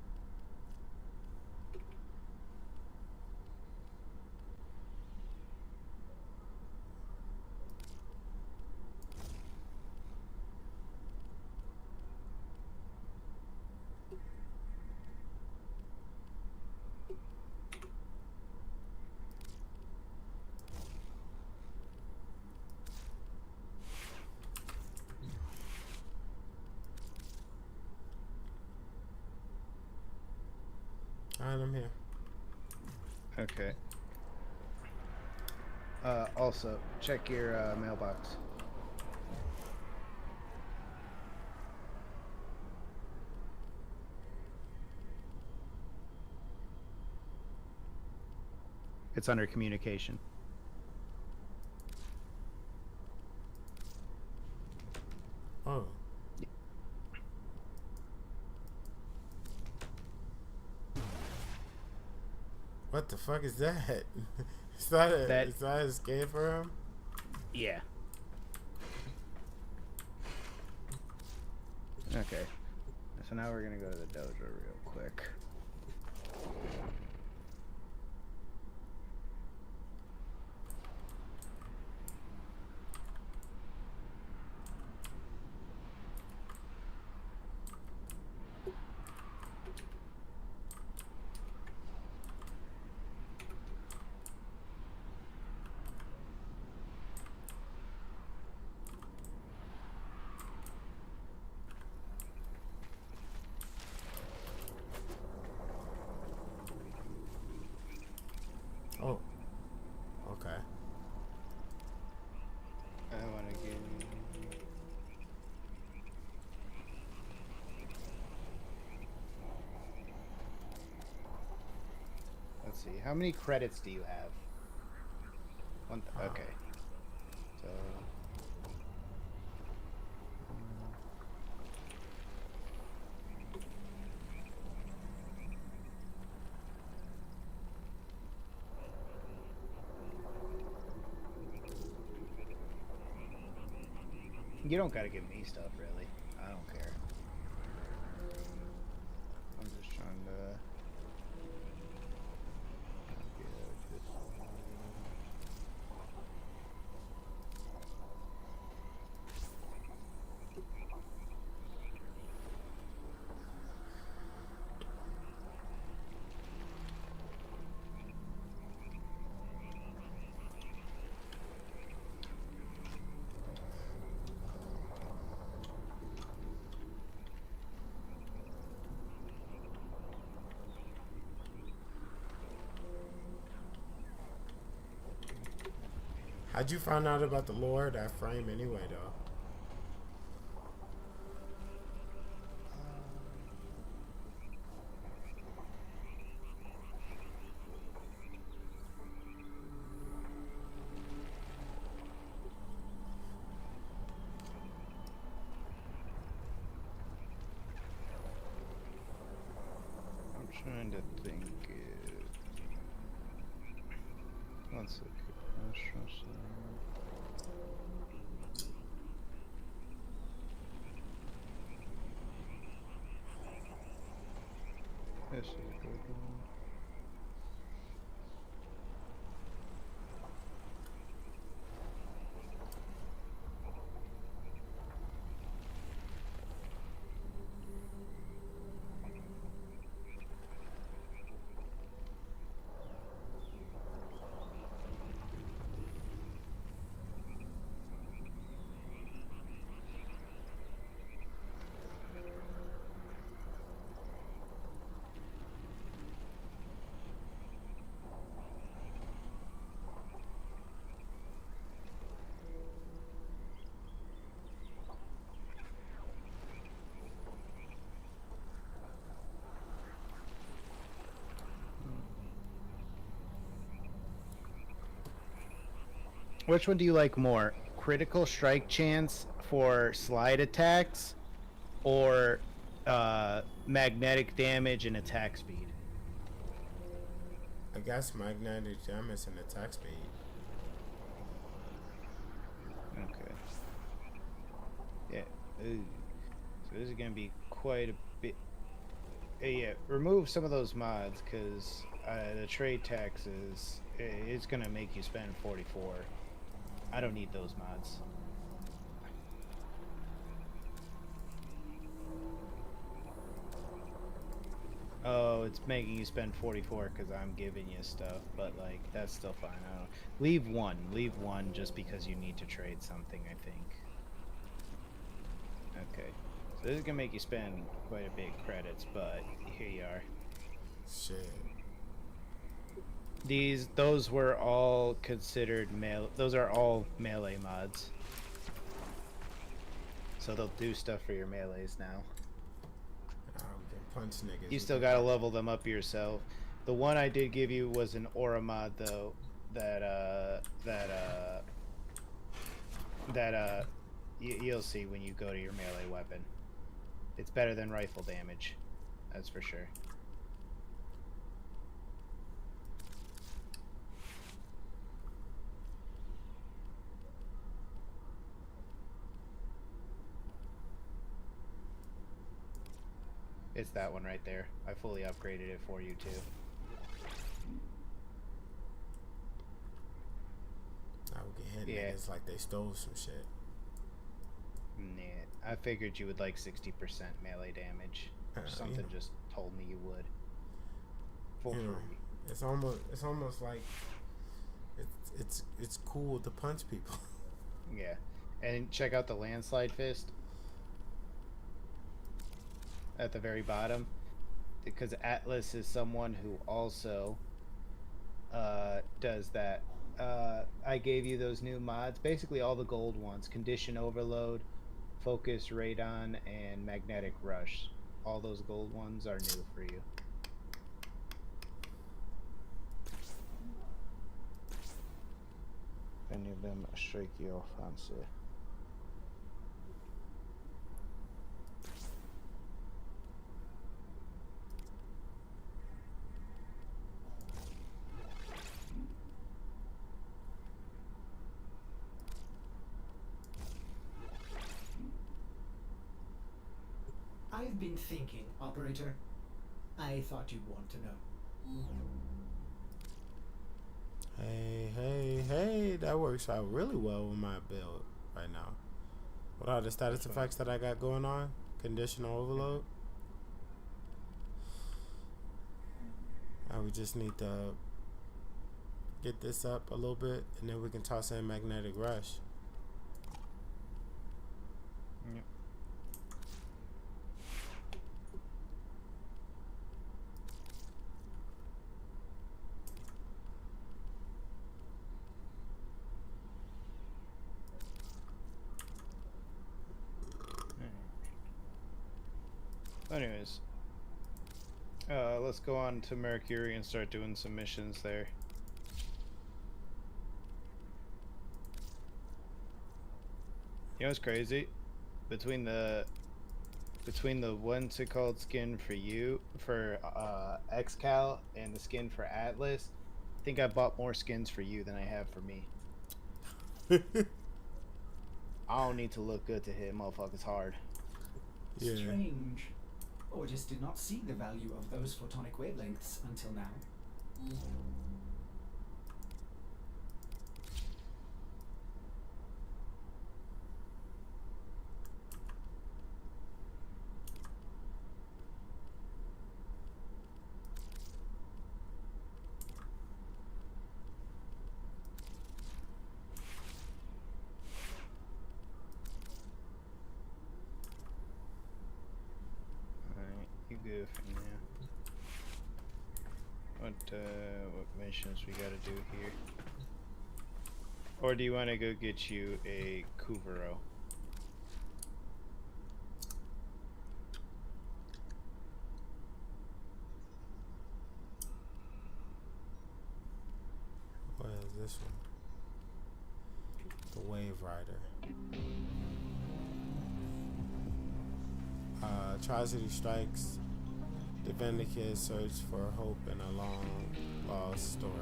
Alright, I'm here. Okay. Also, check your mailbox. It's under communication. Oh. What the fuck is that? Is that a escape for him? Yeah. Okay. So now we're gonna go to the dojo real quick. Oh. Okay. I want to get. Let's see. How many credits do you have? One. Okay. So. You don't gotta give me stuff, really. I don't care. I'm just trying to. How'd you find out about the lore of that frame anyway, though? I'm trying to think. One second. This is a good one. Which one do you like more? Critical strike chance for slide attacks or magnetic damage and attack speed? I guess magnetic damage and attack speed. Okay. Yeah. Ooh. So this is gonna be quite a bit. Yeah. Remove some of those mods because the trade taxes it's gonna make you spend 44. I don't need those mods. Oh, it's making you spend 44 because I'm giving you stuff, but like that's still fine. I don't know. Leave one just because you need to trade something, I think. Okay, so this is gonna make you spend quite a bit of credits, but here you are. Shit. Those were all considered those are all melee mods. So they'll do stuff for your melees now. Punch niggas. You still gotta level them up yourself. The one I did give you was an aura mod though, you'll see when you go to your melee weapon. It's better than rifle damage, that's for sure. It's that one right there. I fully upgraded it for you too. I would get hit niggas like they stole some shit. Nah, I figured you would like 60% melee damage. Something just told me you would. For free. It's almost like it's cool to punch people. Yeah, and check out the landslide fist at the very bottom, because Atlas is someone who also does that. I gave you those new mods, basically all the gold ones: Condition Overload, Focus Radon, and Magnetic Rush. All those gold ones are new for you. Any of them strike you off fancy. I've been thinking, Operator. I thought you'd want to know. Hey, that works out really well with my build right now. What are the status effects that I got going on? Conditional overload. We just need to get this up a little bit, and then we can toss in magnetic rush. Yep. Anyways, let's go on to Mercury and start doing some missions there. You know what's crazy? Between the what's it called skin for you for Excal and the skin for Atlas, I think I bought more skins for you than I have for me. I don't need to look good to hit motherfuckers hard. Yeah. Strange. Or just did not see the value of those photonic wavelengths until now. Good for now. What missions we gotta do here? Or do you want to go get you a Kuvaro? What is this one? The Wave Rider. Atrocity strikes The Vindicate search for hope in a long lost story.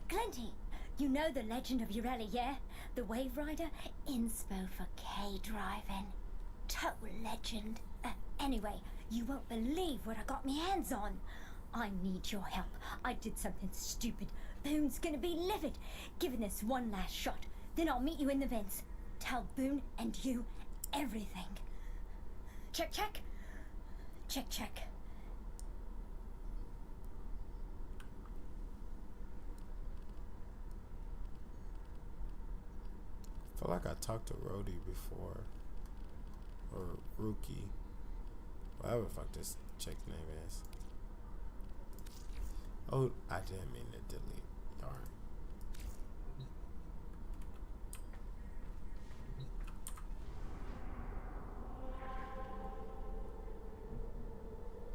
Glenty, you know the legend of Urella, yeah? The Wave Rider? Inspo for K-driving. Total legend. Anyway, you won't believe what I got my hands on. I need your help. I did something stupid. Boone's gonna be livid. Giving this one last shot. Then I'll meet you in the vents. Tell Boone and you everything. Check, check. Check, check. I feel like I talked to Rhodey before. Or Rookie. Whatever the fuck this chick's name is. Oh, I didn't mean to delete. Darn.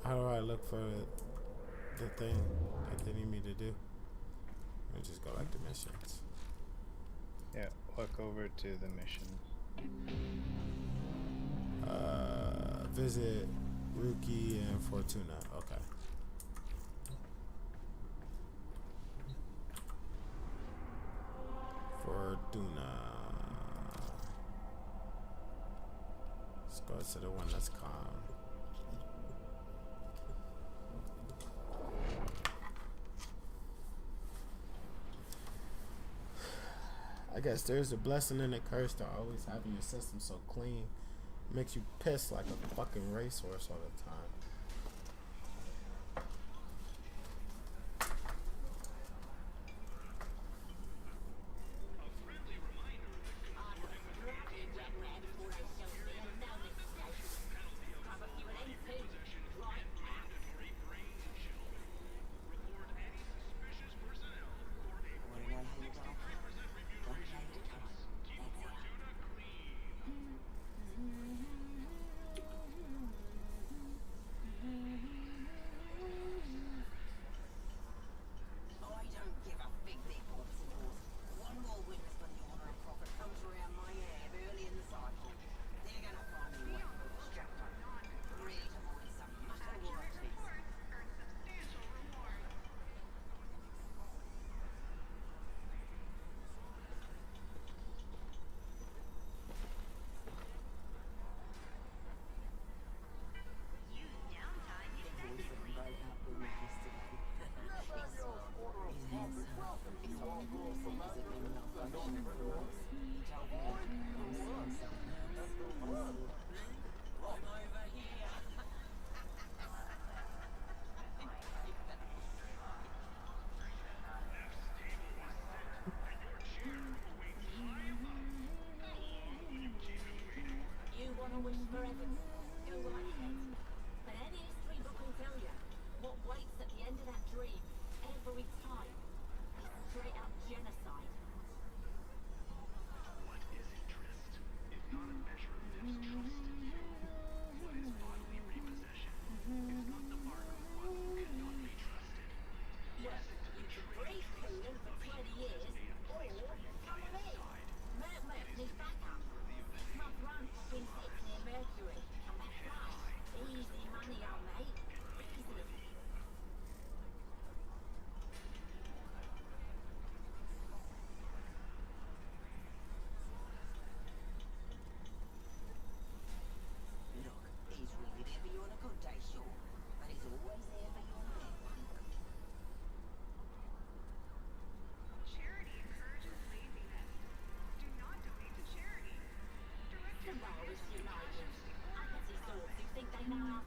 How do I look for the thing that they need me to do? Let me just go like the missions. Yeah, walk over to the missions. Visit Rookie and Fortuna. Okay. Fortuna. Let's go to the one that's calm. I guess there's a blessing and a curse to always having your system so clean. It makes you piss like a fucking racehorse all the time.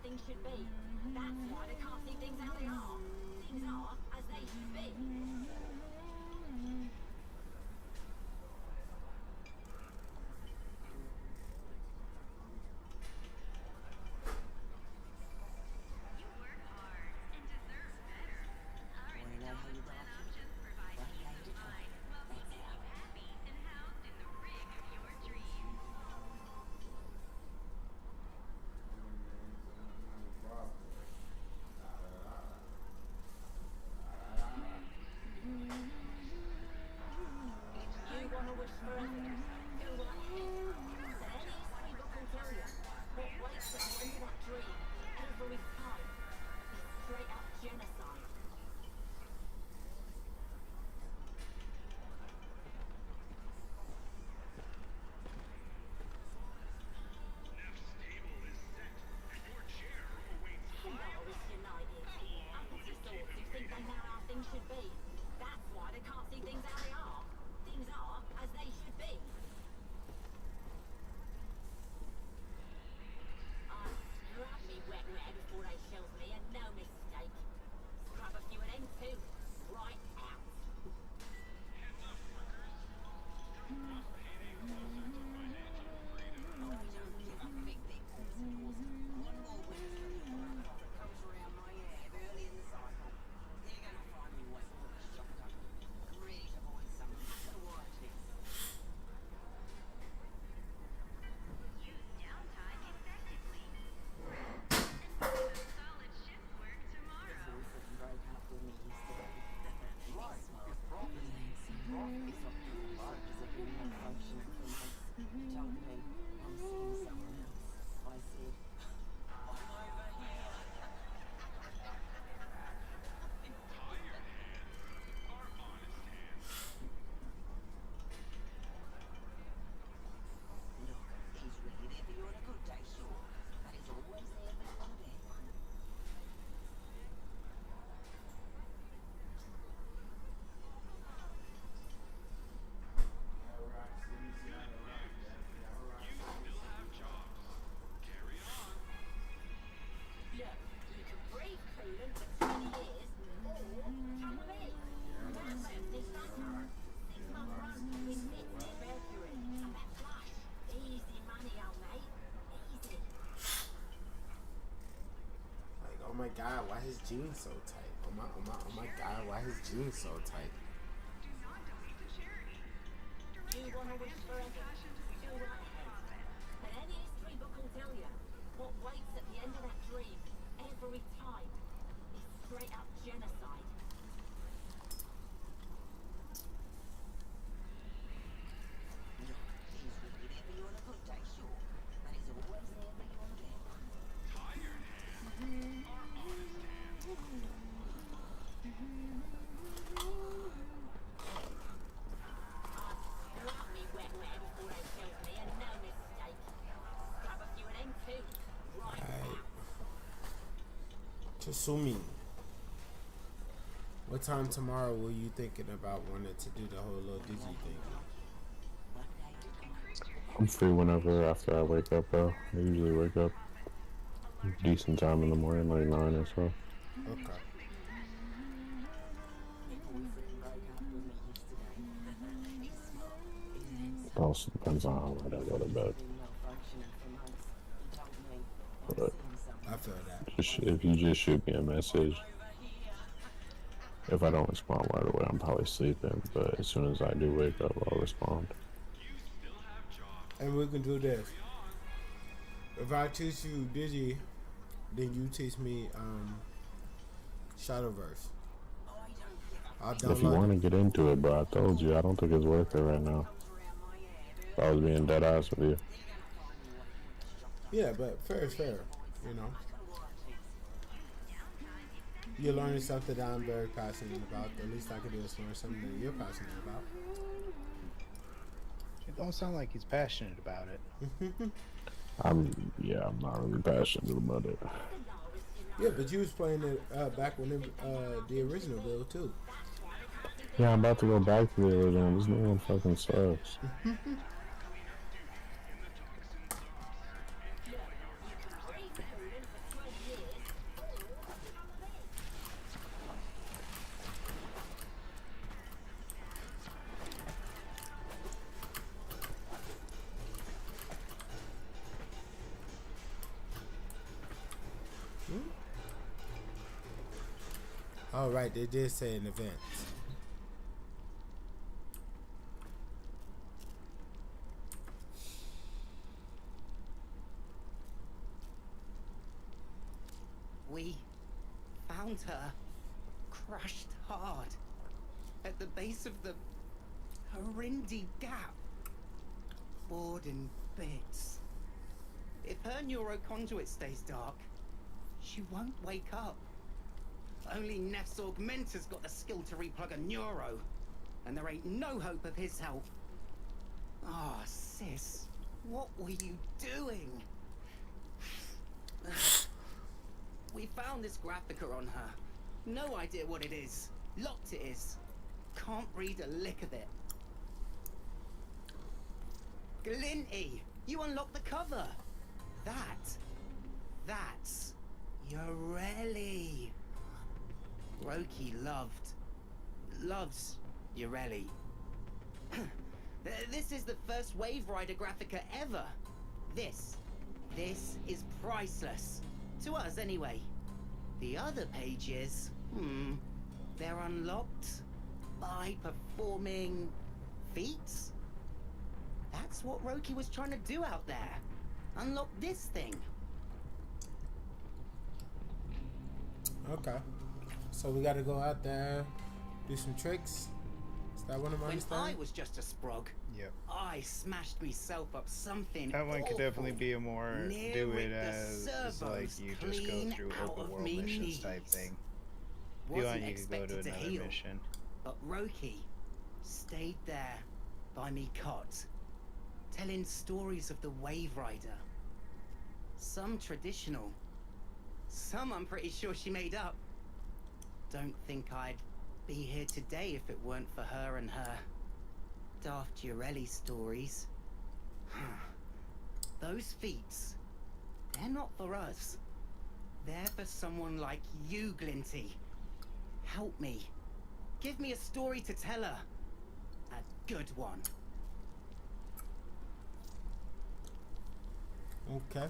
Things should be. That's why they can't see things how they are. Things are as they should be. Been malfunctioning for months. You told me I'm seeing someone else. I said, look, he's really there for you on a good day, sure. But he's always there for you on a bad one. Look, you can breathe coolant for 20 years, or come with me. That's this summer. 6-month run with Nick Mercury. And that flight. Easy money, old mate. Easy. Like, oh my god, why his jeans so tight? Oh my god, why his jeans so tight? Do you want to wish forever? Feel right ahead. And any history book will tell you what waits at the end of that dream every time is straight up genocide. Look, he's really there for you on a good day, sure. But he's always there for you on a bad one. Struck me wet before they killed me, and no mistake. Grab a few of them too. Right. Alright. Kasumi. What time tomorrow were you thinking about wanting to do the whole little digi thing? I'm free whenever after I wake up, though. I usually wake up decent time in the morning, like 9 or so. Okay. It also depends on how late I go to bed. But I feel that. if you just shoot me a message, if I don't respond right away, I'm probably sleeping. But as soon as I do wake up, I'll respond. And we can do this. If I teach you Digi, then you teach me Shadowverse. I'll download If you want to get into it, bro, I told you, I don't think it's worth it right now. If I was being dead ass with you. Yeah, but fair is fair, you know. You're learning something that I'm very passionate about. The least I can do is learn something that you're passionate about. It don't sound like he's passionate about it. I'm not really passionate about it. Yeah, but you was playing it back when the original build too. Yeah, I'm about to go back to the original. This new one fucking sucks. Oh, right, they did say an event. We found her crushed hard at the base of the Horindi Gap, bored in bits. If her neuroconduit stays dark, she won't wake up. Only Nef's Augmentor's got the skill to replug a neuro, and there ain't no hope of his help. Ah, oh, sis, what were you doing? We found this graphica on her. No idea what it is. Locked it is. Can't read a lick of it. Glinty, you unlocked the cover. That's Yoreli. Roki loves Yoreli. This is the first Wave Rider graphica ever. This is priceless. To us, anyway. The other pages, they're unlocked by performing feats? That's what Roki was trying to do out there. Unlock this thing. Okay. So we gotta go out there, do some tricks. That one of my When I understanding? was just a sprog, Yep. I smashed myself up something That one could awful. definitely be a more Near do it with the as servos like you just go clean through out open of world me missions type knees. thing. If you Wasn't want, you could go to expected to another heal, mission. but Roki stayed there by me cot, telling stories of the Wave Rider. Some traditional, some I'm pretty sure she made up. Don't think I'd be here today if it weren't for her and her daft Urelli stories. Those feats, they're not for us. They're for someone like you, Glinty. Help me. Give me a story to tell her. A good one. Okay.